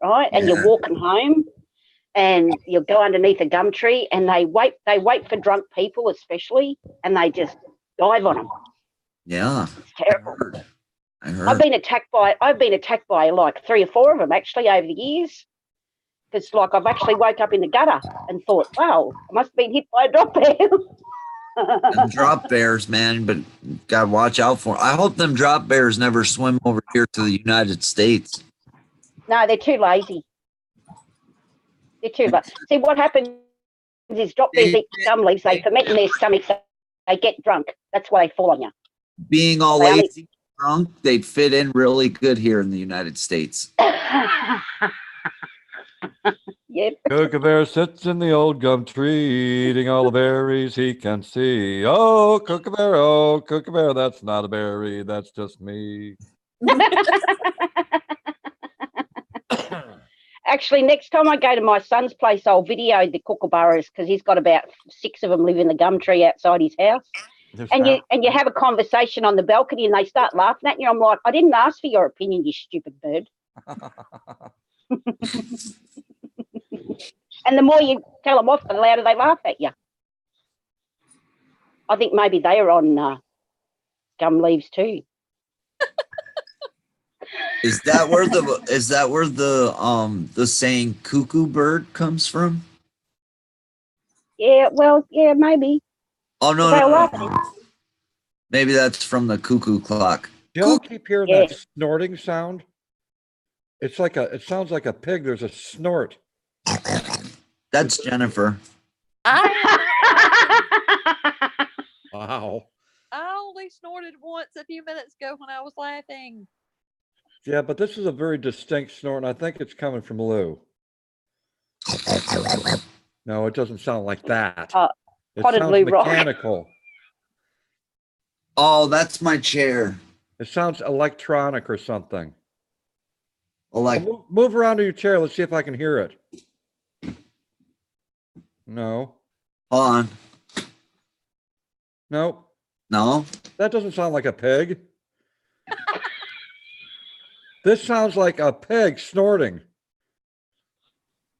right? And you're walking home, and you'll go underneath a gum tree, and they wait for drunk people, especially, and they just dive on them. Yeah, It's terrible. I heard. I've been attacked by like 3 or 4 of them actually over the years. Because like I've actually woke up in the gutter and thought, wow, I must have been hit by a drop bear. Them drop bears, man, but gotta watch out for 'em. I hope them drop bears never swim over here to the United States. No, they're too lazy. They're too lazy. See, what happens is drop bears eat gum leaves, they ferment in their stomachs, they get drunk. That's why they fall on you. Being all They only- lazy, drunk, they'd fit in really good here in the United States. Yep. Kookabear sits in the old gum tree, eating all the berries he can see. Oh, Kookabear, that's not a berry, that's just me. Actually, next time I go to my son's place, I'll video the kookaburras because he's got about 6 of them live in the gum tree outside his house. And you have a conversation on the balcony and they start laughing at you. I'm like, I didn't ask for your opinion, you stupid bird. And the more you tell them off, the louder they laugh at you. I think maybe they are on gum leaves too. Is that where the saying cuckoo bird comes from? Yeah, well, yeah, maybe. Oh no, They'll no, laugh no. at you. Maybe that's from the cuckoo clock. Do y'all keep hearing Yeah. that snorting sound? It sounds like a pig. There's a snort. That's Jennifer. Wow. I only snorted once a few minutes ago when I was laughing. Yeah, but this is a very distinct snort, and I think it's coming from Lou. No, it doesn't sound like that. It Potted sounds Lou Rock. mechanical. Oh, that's my chair. It sounds electronic or something. Like Move around to your chair. Let's see if I can hear it. No. hold on. Nope. No. That doesn't sound like a pig. This sounds like a pig snorting.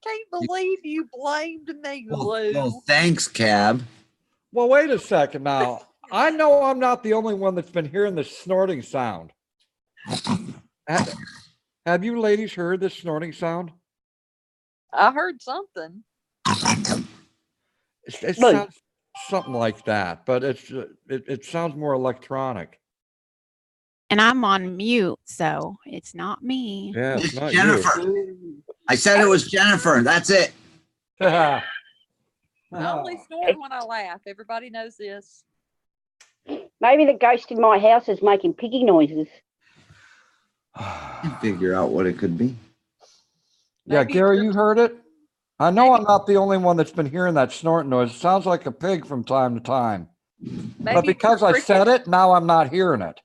Can't believe you blamed me, Lou. Well, thanks, Cab. Well, wait a second now. I know I'm not the only one that's been hearing this snorting sound. Have you ladies heard this snorting sound? I heard something. It sounds something like that, but it sounds more electronic. And I'm on mute, so it's not me. Yeah, it's It's not Jennifer. I said it was Jennifer. That's it. you. I only snort when I laugh. Everybody knows this. Maybe the ghost in my house is making piggy noises. I can figure out what it could be. Yeah, Maybe Gary, just- you heard it? I know I'm not the only one that's been hearing that snorting noise. It sounds like a pig from time to time. But maybe because I said it, now I'm not hearing it.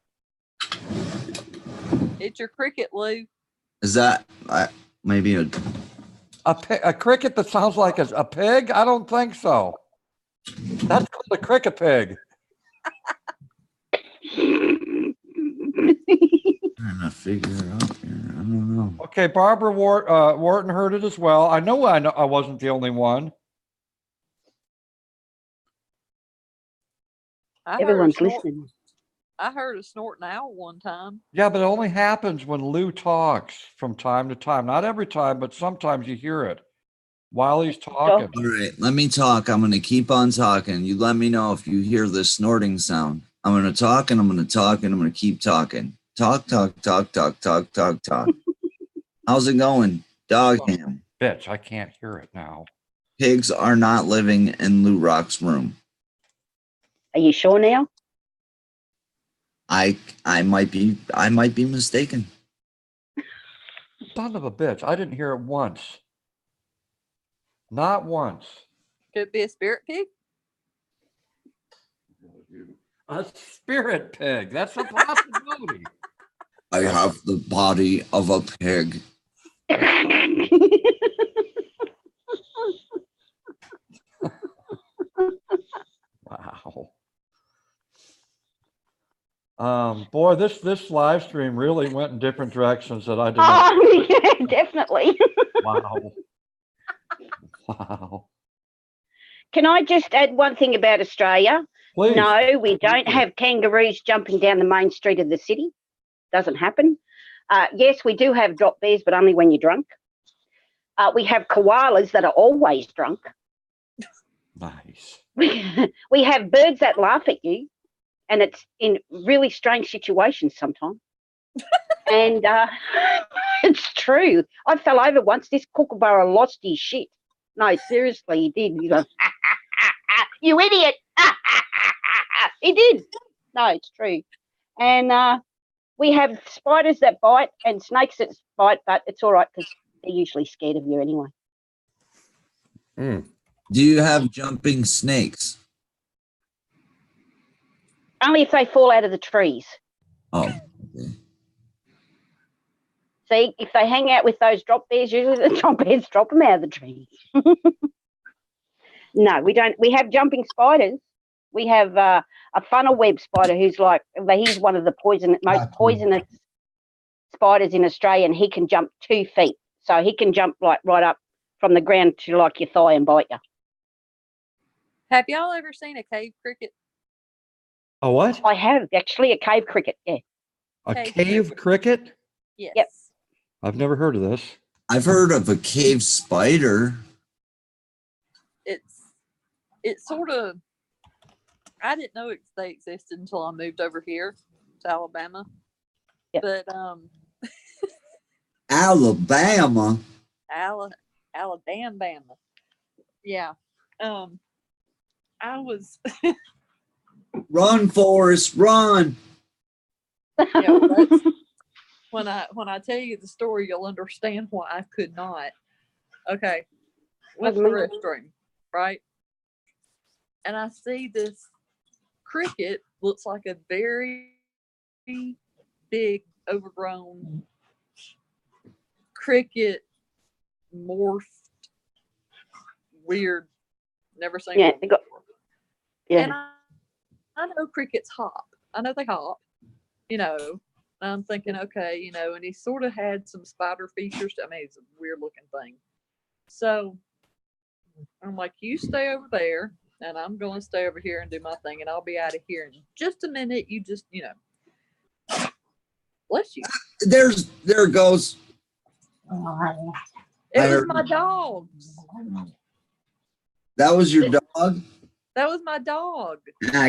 it's your cricket, Lou. Is that maybe A cricket that sounds like a pig? I don't think so. That's called a cricket pig. trying to figure it out here? I don't know. Okay, Barbara Wharton heard it as well. I know I wasn't the only one. I heard a Everyone's snort- listening. I heard a snorting owl one time. Yeah, but it only happens when Lou talks from time to time. Not every time, but sometimes you hear it while he's talking. All right, let me talk. I'm going to keep on talking. You let me know if you hear this snorting sound. I'm going to talk and I'm going to talk and I'm going to keep talking. Talk, talk, talk, talk, talk, talk, talk. How's it going? Dog ham. Bitch, I can't hear it now. Pigs are not living in Lou Rock's room. Are you sure now? I might be mistaken. Son of a bitch. I didn't hear it once. Not once. Could be a spirit pig. A spirit pig. That's a possibility. I have the body of a pig. Wow. Boy, this live stream really went in different directions that I did not. Oh, yeah, definitely. Wow. Wow. Can I just add one thing about Australia? Please. No, we don't have kangaroos jumping down the main street of the city. Doesn't happen. Yes, we do have drop bears, but only when you're drunk. We have koalas that are always drunk. Nice. We have birds that laugh at you, and it's in really strange situations sometimes. And it's true. I fell over once. This kookaburra lost his shit. No, seriously, he did. He goes, you idiot. He did. No, it's true. And we have spiders that bite and snakes that bite, but it's all right because they're usually scared of you anyway. Do you have jumping snakes? Only if they fall out of the trees. Oh, okay. See, if they hang out with those drop bears, usually the drop bears drop them out of the trees. No, we don't. We have jumping spiders. We have a funnel web spider who's he's one of the most poisonous spiders in Australia, and he can jump 2 feet. So he can jump like right up from the ground to like your thigh and bite you. Have y'all ever seen a cave cricket? A what? I have actually a cave cricket. Yeah. A Cave cave cricket? Yes. Yep. I've never heard of this. I've heard of a cave spider. It's sort of, I didn't know they existed until I moved over here to Alabama. Yep. But Alabama. Alabama. Yeah. I was Run, Forrest, run. yeah, well, that's, when I tell you the story, you'll understand why I could not. Okay. Went to the restroom, right? And I see this cricket, looks like a very big, overgrown cricket, morphed, weird, never seen Yeah, one they got- before. Yeah. And I know crickets hop. I know they hop, and I'm thinking, okay, and he sort of had some spider features. I mean, it's a weird looking thing. So I'm like, you stay over there, and I'm going to stay over here and do my thing, and I'll be out of here in just a minute. You just, bless you. There it goes. It I was heard- my dogs. That was your dog? That was my dog.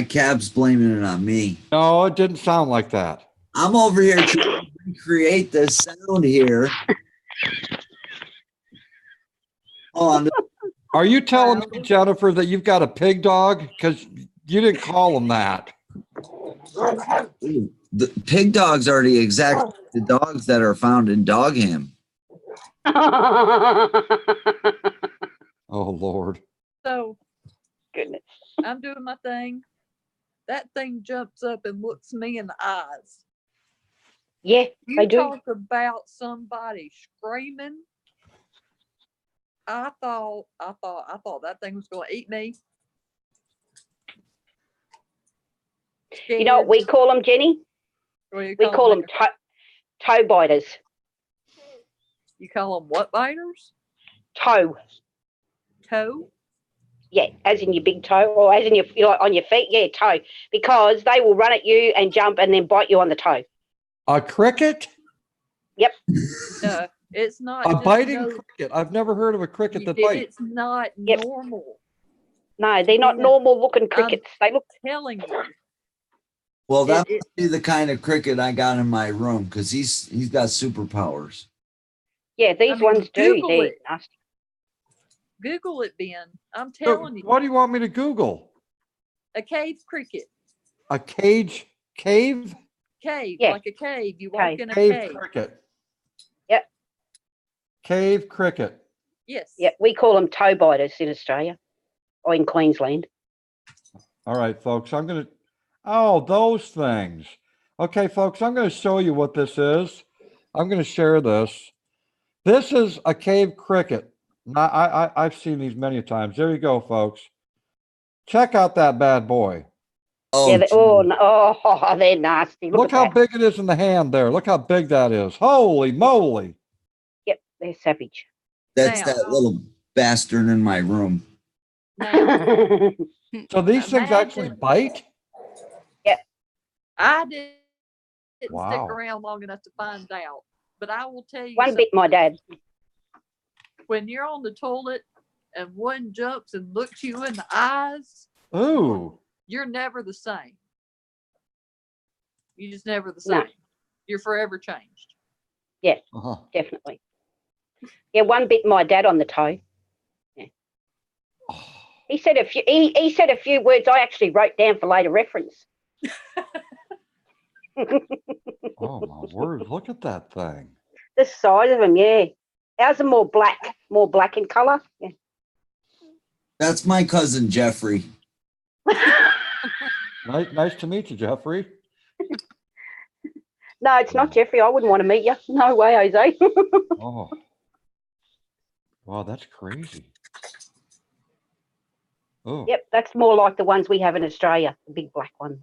Cab's blaming it on me. No, it didn't sound like that. I'm over here trying to recreate this sound here. Hold on. Are you telling me, Jennifer, that you've got a pig dog? Because you didn't call him that. The pig dogs are the exact the dogs that are found in dog ham. Oh Lord. So Goodness. I'm doing my thing. That thing jumps up and looks me in the eyes. Yeah, You they do. talk about somebody screaming. I thought that thing was going to eat me. You know what we call them, Jenny? What do you We call them Micah? toe biters. You call them what biters? Toe. Toe? Yeah, as in your big toe, or as in your on your feet. Yeah, toe. Because they will run at you and jump and then bite you on the toe. A cricket? No, it's not. A just biting no, cricket. I've never heard of a cricket that bites. it's not Yep. normal. No, they're not Yeah. normal looking crickets. They look. Telling you. Well, that It- must be the kind of cricket I got in my room because he's got superpowers. Yeah, these mean, ones do. Google They're it. nasty. Google it, Ben. I'm So, telling you. what do you want me to Google? A cave cricket. A cage cave? Cave, Yeah. like a cave. You walk Cave. in a Cave cave. cricket. Yep. Cave cricket. Yes. Yeah, we call them toe biters in Australia or in Queensland. All right, folks. Oh, those things. Okay, folks, I'm going to show you what this is. I'm going to share this. This is a cave cricket. Now, I've seen these many times. There you go, folks. Check out that bad boy. Oh, Yeah, geez. they're nasty. Look at how that. big it is in the hand there. Look how big that is. Holy moly. Yep, they're savage. That's Now- that little bastard in my room. Now, So these things actually Imagine- bite? I didn't Wow. stick around long enough to find out. But I will tell you One bit my dad. when you're on the toilet and one jumps and looks you in the eyes, Ooh. you're never the same. You're just never the No. same. You're forever changed. Uh-huh. Definitely. Yeah, one bit my dad on the toe. Oh, He said a few. He said a few words I actually wrote down for later reference. oh my word. Look at that thing. The size of them, yeah. Ours are more black in colour. Yeah. That's my cousin Jeffrey. Nice to meet you, Jeffrey. No, it's not Jeffrey. I wouldn't want to meet you. No way, Jose. Oh. Wow, that's crazy. Oh, Yep, that's more like the ones we have in Australia, the big black ones.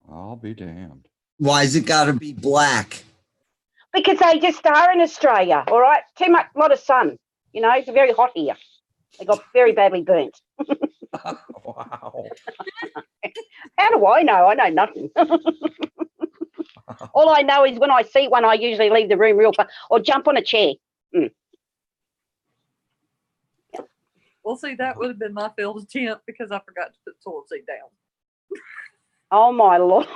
I'll be damned. Why's it got to be black? Because they just are in Australia, all right? Too much, lot of sun. You know, it's very hot here. They got very badly burnt. Wow. How do I know? I know nothing. All I know is when I see one, I usually leave the room real fast or jump on a chair. Well, see, that would have been my failed attempt because I forgot to put the toilet seat down. Oh, my Lord.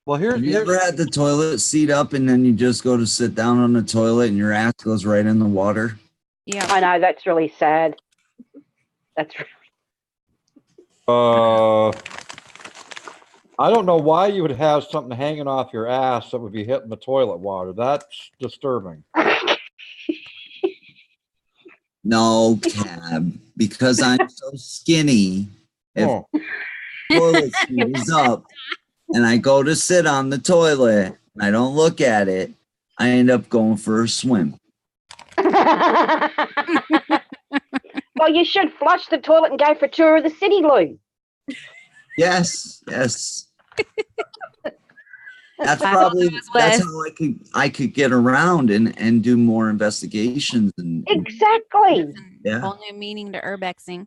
Well, Have you ever had the toilet seat up and then you just go to sit down on the toilet and your ass goes right in the water? Yeah. I know, that's really sad. That's I don't know why you would have something hanging off your ass that would be hitting the toilet water. That's disturbing. No, Cab, because I'm so skinny. If Oh, toilet seat is up and I go to sit on the toilet and I don't look at it, I end up going for a swim. Well, you should flush the toilet and go for a tour of the city, Lou. Yes. That's probably that's how I could get around and do more investigations and Exactly. Yeah. Whole new meaning to urbexing.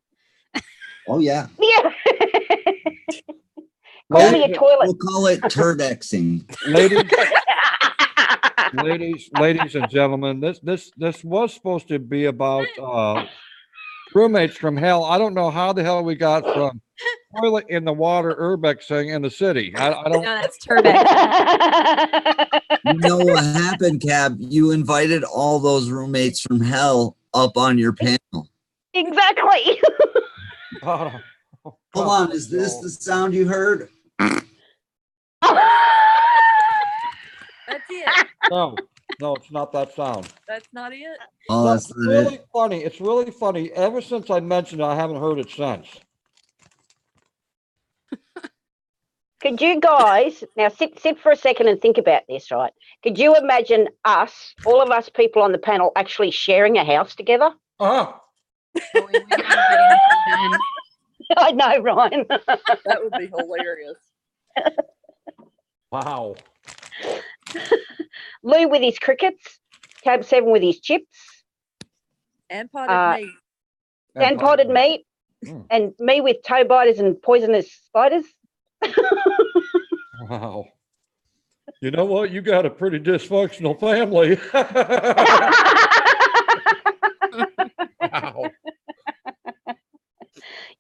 oh yeah. Yeah. Call me a toilet. We'll call it turdexing. ladies and gentlemen, this was supposed to be about roommates from hell. I don't know how the hell we got from toilet in the water urbexing in the city. I No, don't. that's turbex. You know what happened, Cab? You invited all those roommates from hell up on your panel. Exactly. Oh, Hold on, is this the sound you heard? That's it. No, No, it's not that sound. That's not it. Oh, No, that's it's not really it. funny. It's really funny. Ever since I mentioned it, I haven't heard it since. Could you guys now sit for a second and think about this, right? Could you imagine us, all of us people on the panel, actually sharing a house together? Uh-huh. So we would never get anything done. I know, Ryan. That would be hilarious. Wow. Lou with his crickets, Tab 7 with his chips, And potted meat. and potted meat, Mm. and me with toe biters and poisonous spiders. Wow. You know what? You got a pretty dysfunctional family. Wow.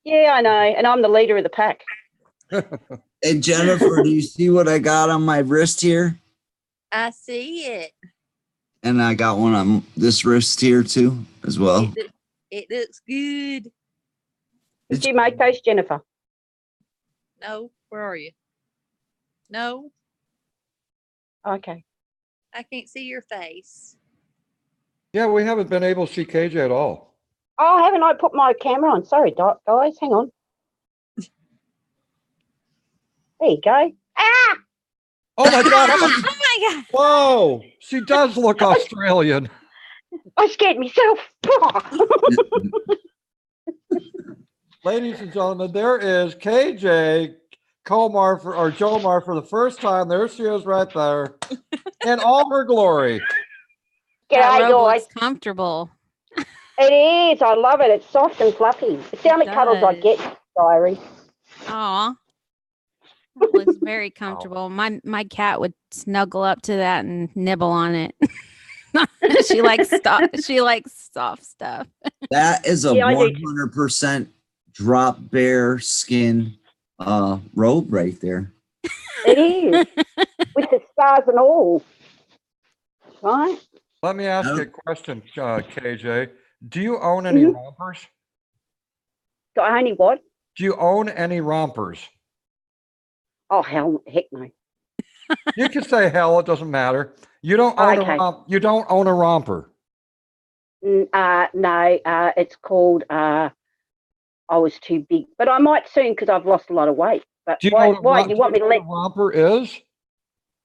Yeah, I know. And I'm the leader of the pack. Hey, Jennifer, do you see what I got on my wrist here? I see it. And I got one on this wrist here too, as well. It looks good. Did you make those, Jennifer? No, where are you? No, Okay. I can't see your face. Yeah, we haven't been able to see KJ at all. Oh, haven't I put my camera on? Sorry, guys. Hang on. There you go. Ah! Oh my God. Oh my God. Whoa. She does look Australian. I scared myself. Ladies and gentlemen, there is KJ Komar or Jomar for the first time. There she is right there in all her glory. That G'day, robe guys. looks comfortable. It is. I love it. It's soft and fluffy. It's the only cuddles I does. get, Diary. Aw. That looks very comfortable. My cat would snuggle up to that and nibble on it. She likes soft stuff. That is a Yeah, I do. 100% drop bear skin robe right there. It is. With the stars and all. Right? Let me ask you a Oh. question, KJ. Do you own any Mhm. rompers? Do I only what? Do you own any rompers? Oh, heck no. You can say hell, it doesn't matter. You don't own Okay. you don't own a romper. No, it's called, I was too big. But I might soon because I've lost a lot of weight. But Do you know why? what You want me to a let? romper is?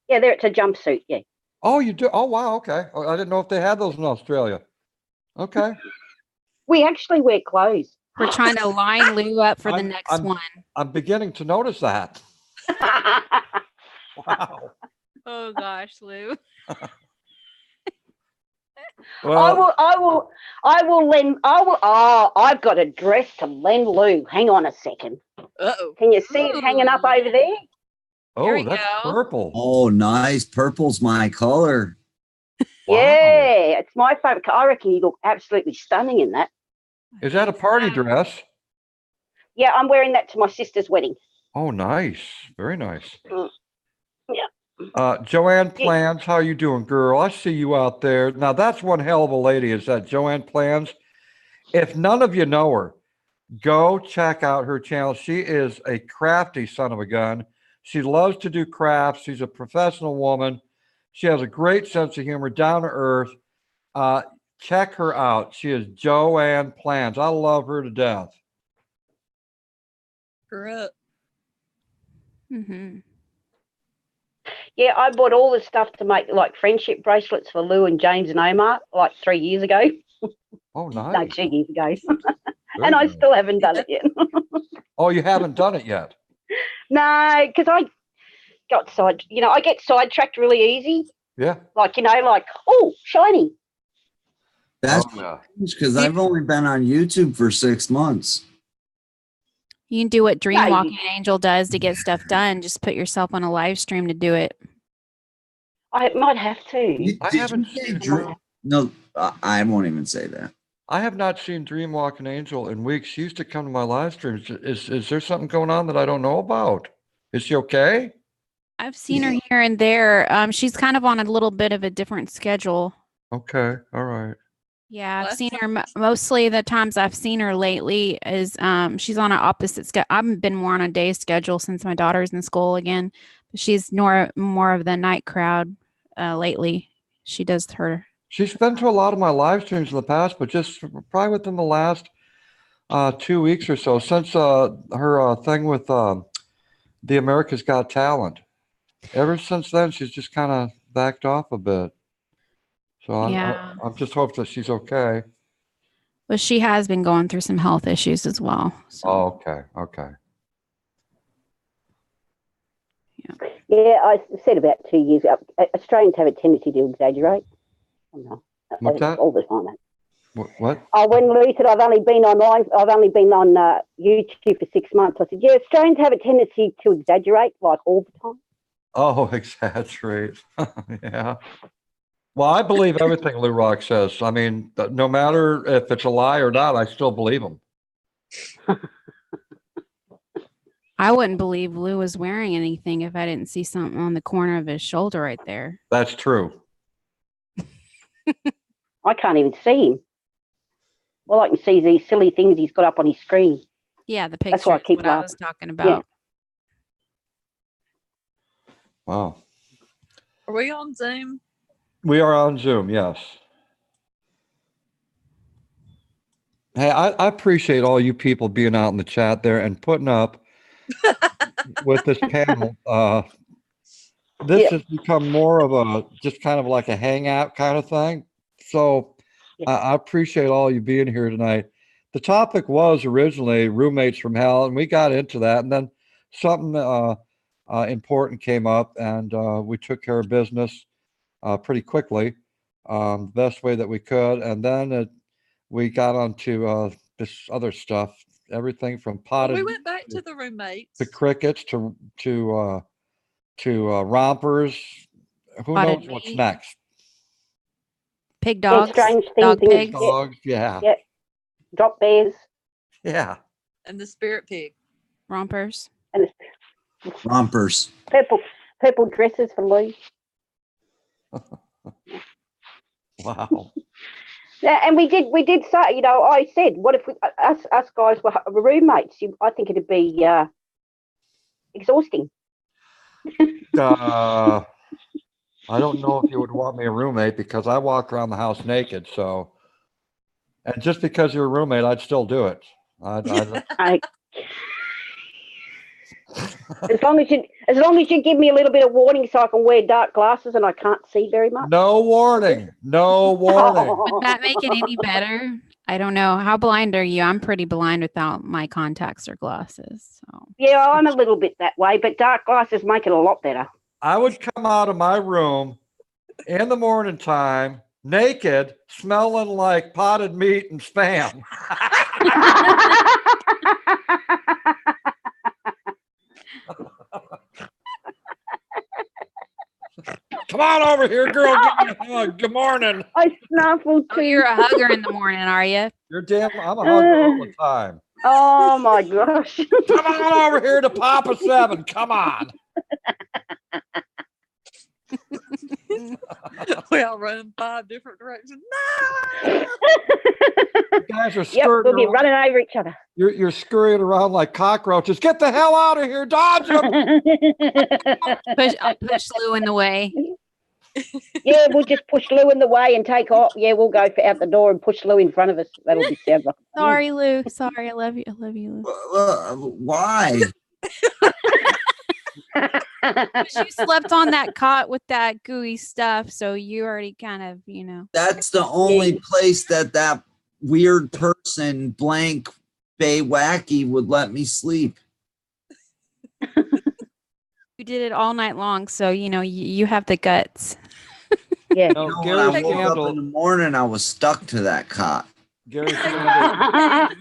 Yeah, there it's a jumpsuit. Yeah. Oh, you do? Oh, wow. Okay. Oh, I didn't know if they had those in Australia. Okay. We actually wear clothes. We're trying to line Lou up for the I'm- next I'm- one. I'm beginning to notice that. Wow. Oh gosh, Lou. Well, I've got a dress to lend Lou. Hang on a second. Uh-oh. Can you see it hanging up over there? There oh, we that's go. purple. Oh, nice. Purple's my color. Wow. Yeah, it's my favorite. I reckon you look absolutely stunning in that. Is that a party dress? Yeah, I'm wearing that to my sister's wedding. Oh, nice. Very nice. Yeah. Joanne Plans, how you doing, girl? I see you out there. Now, that's one hell of a lady, is that Joanne Plans. If none of you know her, go check out her channel. She is a crafty son of a gun. She loves to do crafts. She's a professional woman. She has a great sense of humor, down to earth. Check her out. She is Joanne Plans. I love her to death. Corrupt. Mm-hmm. Yeah, I bought all the stuff to make like friendship bracelets for Lou and James and Omar like 3 years ago. Oh, No, nice. 2 years ago. Very And I nice. still haven't done it yet. Oh, you haven't done it yet. No, because I get sidetracked really easy. Yeah. Like, oh, shiny. That's Oh, yeah. because I've only been on YouTube for 6 months. You can do what Dream No, you- Walking Angel does to get stuff done. Just put yourself on a live stream to do it. I might have to. I Did haven't you say seen Drew? No, I won't even say that. I have not seen Dream Walking Angel in weeks. She used to come to my live streams. Is there something going on that I don't know about? Is she okay? I've seen her here and there. She's kind of on a little bit of a different schedule. Okay. All right. Yeah, I've Last seen her time- mostly the times I've seen her lately is she's on an opposite schedule. I've been more on a day schedule since my daughter's in school again. She's more of the night crowd lately. she does her. She's been to a lot of my live streams in the past, but just probably within the last 2 weeks or so, since her thing with the America's Got Talent. Ever since then, she's just kind of backed off a bit. So Yeah. I'm just hoping that she's okay. But she has been going through some health issues as well. So. Oh, okay. Okay. Yeah, I said about 2 years ago, Australians have a tendency to exaggerate. What's that? All the time. What? Oh, when Louis said I've only been online, I've only been on YouTube for 6 months. I said, yeah, Australians have a tendency to exaggerate, like all the time. Oh, exaggerate. Yeah. Well, I believe everything Lou Rock says. I mean, no matter if it's a lie or not, I still believe him. I wouldn't believe Lou was wearing anything if I didn't see something on the corner of his shoulder right there. That's true. I can't even see him. All I can see is these silly things he's got up on his screen. Yeah, the That's picture why I is keep what I laughing. was talking about. Wow. Are we on Zoom? We are on Zoom, yes. Hey, I appreciate all you people being out in the chat there and putting up with this panel. This has become more of a just kind of like a hangout kind of thing. So I appreciate all you being here tonight. The topic was originally roommates from hell, and we got into that, and then something important came up, and we took care of business pretty quickly, the best way that we could, and then we got onto this other stuff, everything from potted. We went back to the roommates. The crickets to rompers. Who Potted knows what's meat. next? Pig dogs. strange things Dog in pigs. Dogs, yeah. Yeah. Drop bears. Yeah. And the spirit pig. Rompers. And Rompers. purple dresses for Louis. Wow. Yeah, and we did say, I said, what if us guys were roommates? I think it'd be exhausting. I don't know if you would want me a roommate because I walk around the house naked. So, and just because you're a roommate, I'd still do it. As long as you give me a little bit of warning so I can wear dark glasses and I can't see very much. No warning. No warning. Would that make it any better? I don't know. How blind are you? I'm pretty blind without my contacts or glasses. So. Yeah, I'm a little bit that way, but dark glasses make it a lot better. I would come out of my room in the morning time, naked, smelling like potted meat and spam. Come on over here, girl. Give me a hug. Good morning. I snuffled too. Oh, you're a hugger in the morning, are you? You're damn. I'm a hugger all the time. Oh my gosh. Come on over here to Papa 7. Come on. We all run in 5 different directions. No! You guys are scurrying we'll be around. running over each other. You're scurrying around like cockroaches. Get the hell out of here. Dodge them. Push Lou in the way. Yeah, we'll just push Lou in the way and take off. Yeah, we'll go out the door and push Lou in front of us. That'll be sound like Sorry, Lou. Sorry. I love you. I love you, Lou. Why? You slept on that cot with that gooey stuff, so you already kind of, That's the only place that weird person, blank Bay Wacky, would let me sleep. You did it all night long, so you have the guts. Yeah. No, When I Gary woke up in Scandal. the morning, I was stuck to that cot. Gary Scandal.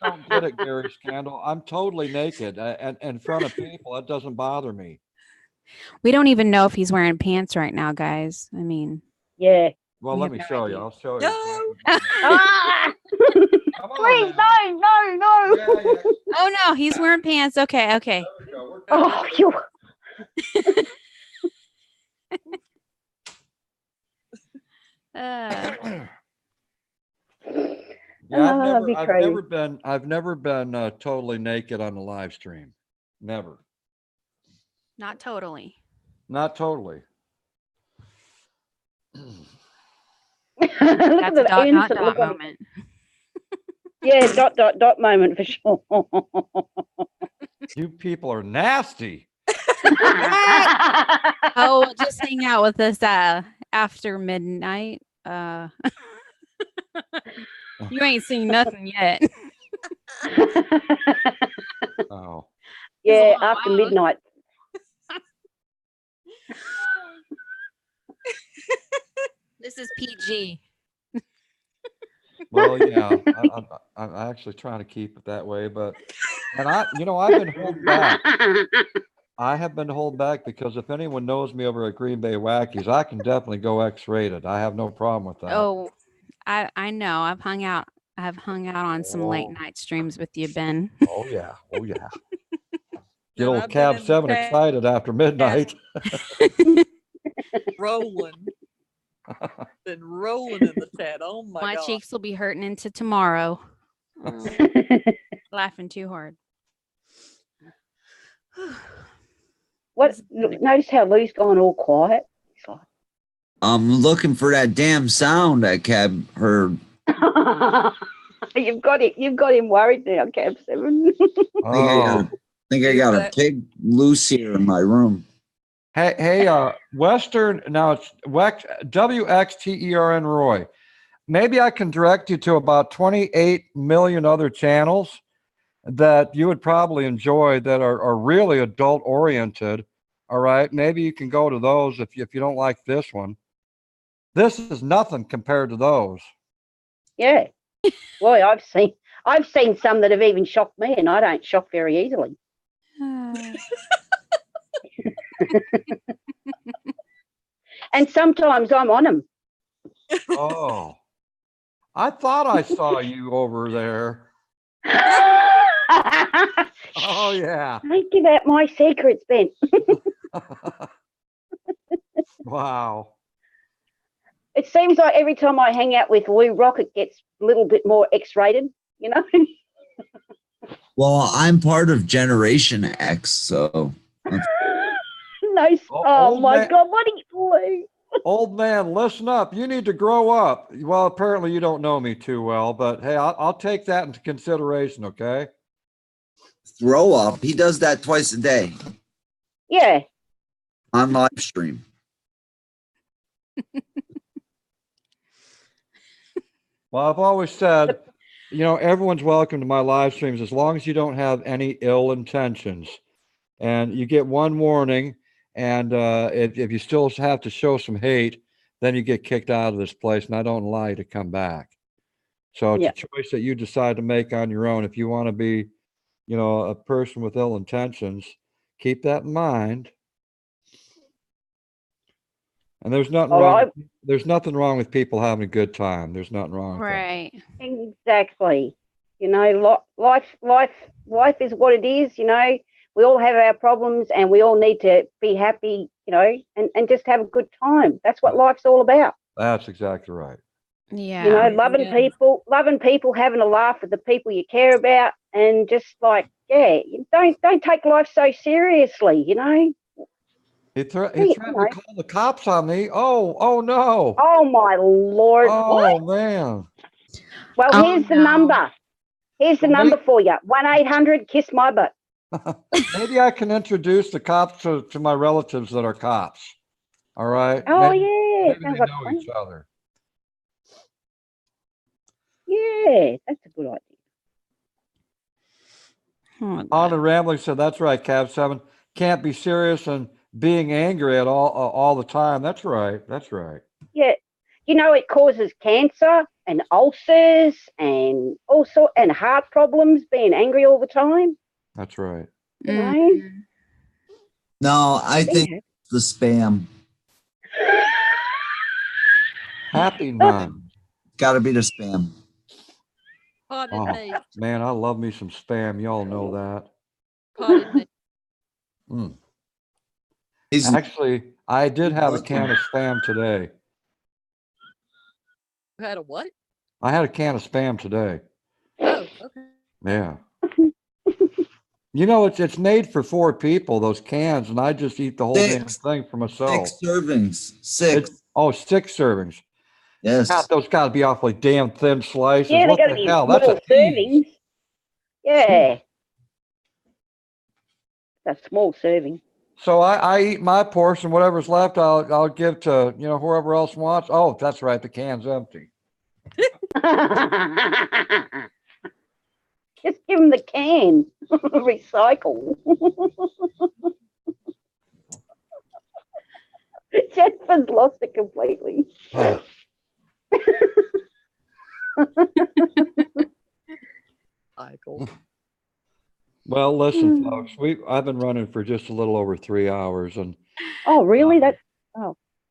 Don't get it, Gary Scandal. I'm totally naked and in front of people. It doesn't bother me. We don't even know if he's wearing pants right now, guys. I mean, Yeah. Well, We let have me no show you. idea. I'll show you. No. Ah! Come on Please, now. no. Yeah. oh no, he's wearing pants. Okay. There we go. We're Oh, you. Yeah, Oh, be I've never been totally naked on the live stream. Never. Not totally. Not totally. Look at That's a the dot, innocent dot look on- moment. Yeah, dot, dot, dot moment for sure. You people are nasty. Oh, just hang out with us after midnight. You ain't seen nothing yet. Oh, Yeah, Wow. after midnight. This is PG. well, yeah. I'm actually trying to keep it that way, but I've been holding back. I have been holding back because if anyone knows me over at Green Bay Wackies, I can definitely go X-rated. I have no problem with that. Oh, I know. I've hung out on some late Oh. night streams with you, Ben. Oh yeah. Oh yeah. Get And old I've been Cab in the 7 chat excited after midnight. rolling. Been rolling in the chat. Oh my My god. cheeks will be hurting into tomorrow. Laughing too hard. What? Notice how Lou's gone all quiet. He's like, I'm looking for that damn sound that Cab heard. You've got him worried now, Cab 7. Oh. I got a pig loose here in my room. Hey, Western. Now it's WXTERN Roy. Maybe I can direct you to about 28 million other channels that you would probably enjoy that are really adult oriented. All right. Maybe you can go to those if you don't like this one. This is nothing compared to those. Yeah. Boy, I've seen some that have even shocked me, and I don't shock very easily. And sometimes I'm on them. Oh, I thought I saw you over there. Oh, yeah. Don't give out my secrets, Ben. Wow. It seems like every time I hang out with Lou Rock, it gets a little bit more X-rated, you know? Well, I'm part of Generation X, so Nice. Oh my man. God, what are you doing? Old man, listen up. You need to grow up. Well, apparently you don't know me too well, but hey, I'll take that into consideration, okay? throw up. He does that twice a day Yeah. on live stream. Well, I've always said, everyone's welcome to my live streams as long as you don't have any ill intentions. And you get one warning, and if you still have to show some hate, then you get kicked out of this place, and I don't allow you to come back. So it's a choice that you decide to make on your own. If you want to be, a person with ill intentions, keep that in mind. And there's nothing wrong. There's nothing wrong with people having a good time. There's nothing wrong with that. Right. Exactly. Life is what it is. We all have our problems, and we all need to be happy. And just have a good time. That's what life's all about. That's exactly right. Yeah. Loving people, having a laugh with the people you care about, and just don't take life so seriously. He threatened to call the cops on me. Oh no. Oh my Lord. Oh man. Well, here's the number. Here's the number for you. 1-800-KISS MY BUTT. Maybe I can introduce the cops to my relatives that are cops. All right. Oh maybe yeah. they know each other. Yeah, that's a good idea. On the Rambling said, that's right, Cab 7. Can't be serious and being angry at all the time. That's right. That's right. Yeah. It causes cancer and ulcers and and heart problems, being angry all the time. That's right. No, I think it's the spam. Happy man. Got to be the spam. Potted meat. Man, I love me some spam. Y'all know that. Potted meat. Actually, I did have a can of spam today. You had a what? I had a can of spam today. Oh, okay. Yeah. It's made for 4 people, those cans, and I just eat the whole damn thing for myself. 6 servings. 6. 6 servings. Yes. God, those got to be awfully damn thin slices. Yeah, they What got to the be hell? That's small a tease. servings. Yeah. That's small serving. So I eat my portion. Whatever's left, I'll give to whoever else wants. Oh, that's right. The can's empty. Just give them the can. Recycle. Jennifer's lost it completely. Michael. Well, listen, folks. I've been running for just a little over 3 hours, and Oh, really? That's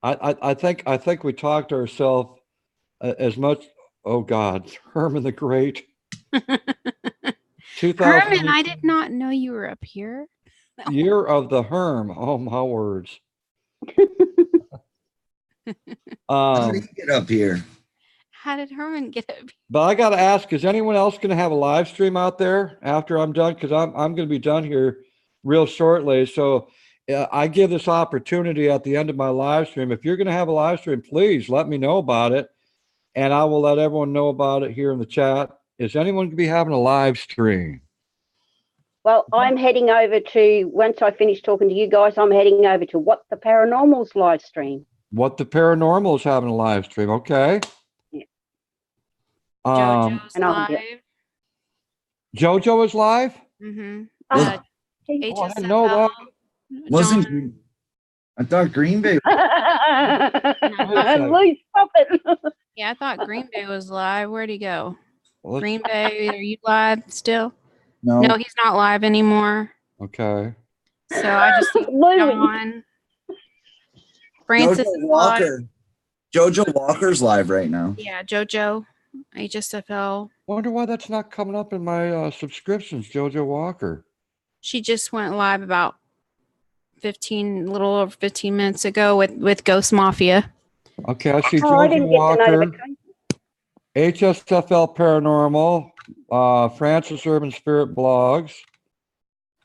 I think we talked to ourselves as much. Oh God, Herman the Great. 2000 Herman, I did not know you were up here. year of the Herm. Oh my words. How did he get up here? How did Herman get up here? But I got to ask: is anyone else going to have a live stream out there after I'm done? Because I'm going to be done here real shortly. So I give this opportunity at the end of my live stream. If you're going to have a live stream, please let me know about it, and I will let everyone know about it here in the chat. Is anyone going to be having a live stream? well, I'm heading over to, once I finish talking to you guys, I'm heading over to What the Paranormal's live stream. What the Paranormal is having a live stream? Okay. Yeah. JoJo's and I'll live. get- JoJo is live? Mm-hmm. Oh, Oh, I didn't know that. Wasn't John, I thought Green Bay? Lou, stop it. yeah, I thought Green Bay was live. Where'd he go? Well, Green Bay, are you live still? No. No, he's not live anymore. okay. So I just see Louis. John. Francis Jojo is live. Walker. Jojo Walker's live right now. Yeah, JoJo, HSFL. Wonder why that's not coming up in my subscriptions, JoJo Walker. She just went live about little over 15 minutes ago with Ghost Mafia. Okay, I see Oh, I JoJo didn't get the Walker, notification. HSFL Paranormal, Francis Urban Spirit Blogs.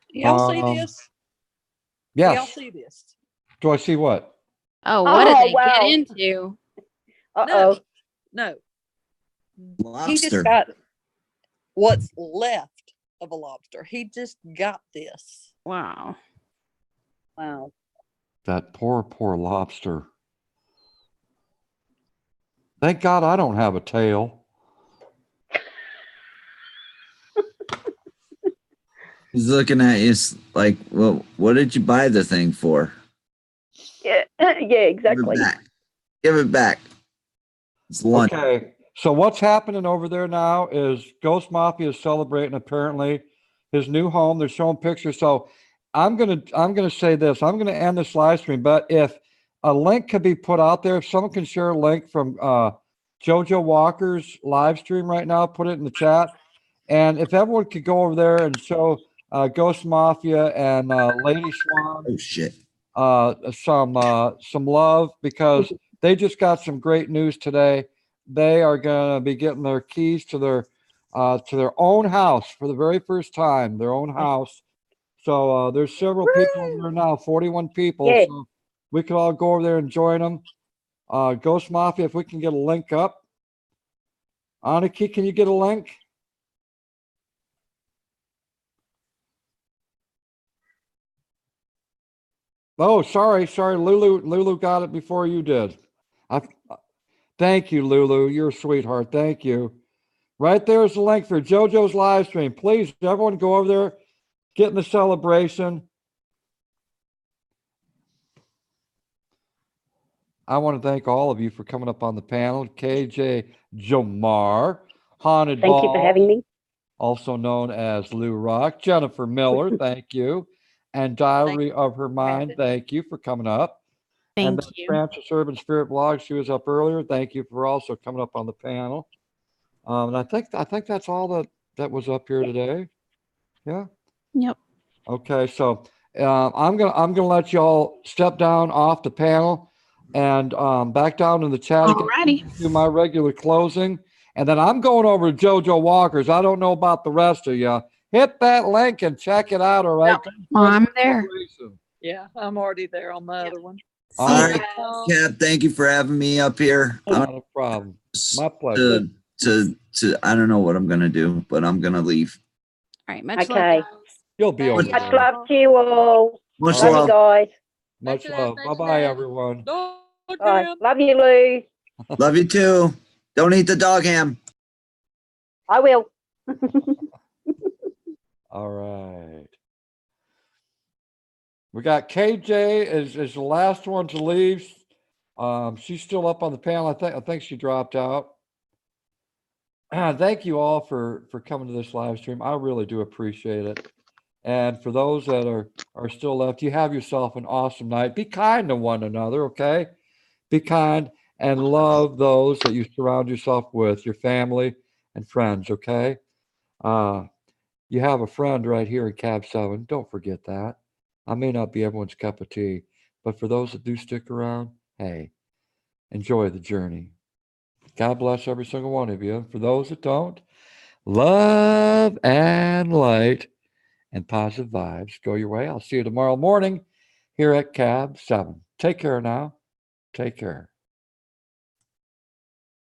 Y'all see this? Y'all Yes. see this? Do I see what? Oh, what did Oh, they wow. get into? Uh-oh. No. He Lobster. just got what's left of a lobster. He just got this. Wow. Wow. That poor lobster. Thank God I don't have a tail. He's looking at you like, well, what did you buy the thing for? Yeah, yeah, exactly. Give it back. Give it back. It's lunch. Okay, so what's happening over there now is Ghost Mafia is celebrating apparently his new home. They're showing pictures. So I'm gonna say this. I'm gonna end this live stream, but if a link could be put out there, if someone can share a link from JoJo Walker's live stream right now, put it in the chat. And if everyone could go over there and show Ghost Mafia and Lady Swan Oh shit. some love, because they just got some great news today. They are going to be getting their keys to their own house for the very first time, their own house. So there's several people over there now, 41 people. Yeah. So we could all go over there and join them. Ghost Mafia, if we can get a link up. Aniki, can you get a link? Oh, sorry. Lulu got it before you did. Thank you, Lulu. You're a sweetheart. Thank you. Right there's the link for JoJo's live stream. Please, everyone go over there, get in the celebration. I want to thank all of you for coming up on the panel. KJ Jomar, Haunted Thank you for Ball, having me. also known as Lou Rock, Jennifer Miller, thank you. And Diary of Her Mind, thank you for coming up. And Thank then you. Francis Urban Spirit Blog, she was up earlier. Thank you for also coming up on the panel. And I think that's all that was up here today. Yeah. Yep. Okay, so I'm gonna let y'all step down off the panel and back down in the chat again. Alrighty. Do my regular closing, and then I'm going over to JoJo Walker's. I don't know about the rest of you. Hit that link and check it out. All right. Well, I'm there. Yeah, I'm already there on my other one. All right, Cap, thank you for having me up here. Not a problem. My pleasure. To I don't know what I'm gonna do, but I'm gonna leave. All right. Much Okay. love. You'll be Thank over you. Much there. love to you all. Much All Love right. you guys. Much Thanks, Dad. love. Thanks, Bye-bye, Dad. everyone. Bye. Again. Love you, Lou. Love you too. Don't eat the dog ham. I will. All right. We got KJ is the last one to leave. She's still up on the panel. I think she dropped out. Thank you all for coming to this live stream. I really do appreciate it. And for those that are still left, you have yourself an awesome night. Be kind to one another, okay? Be kind and love those that you surround yourself with, your family and friends, okay? You have a friend right here in Cab 7. Don't forget that. I may not be everyone's cup of tea, but for those that do stick around, hey, enjoy the journey. God bless every single one of you. For those that don't, love and light and positive vibes go your way. I'll see you tomorrow morning here at Cab 7. Take care now. Take care.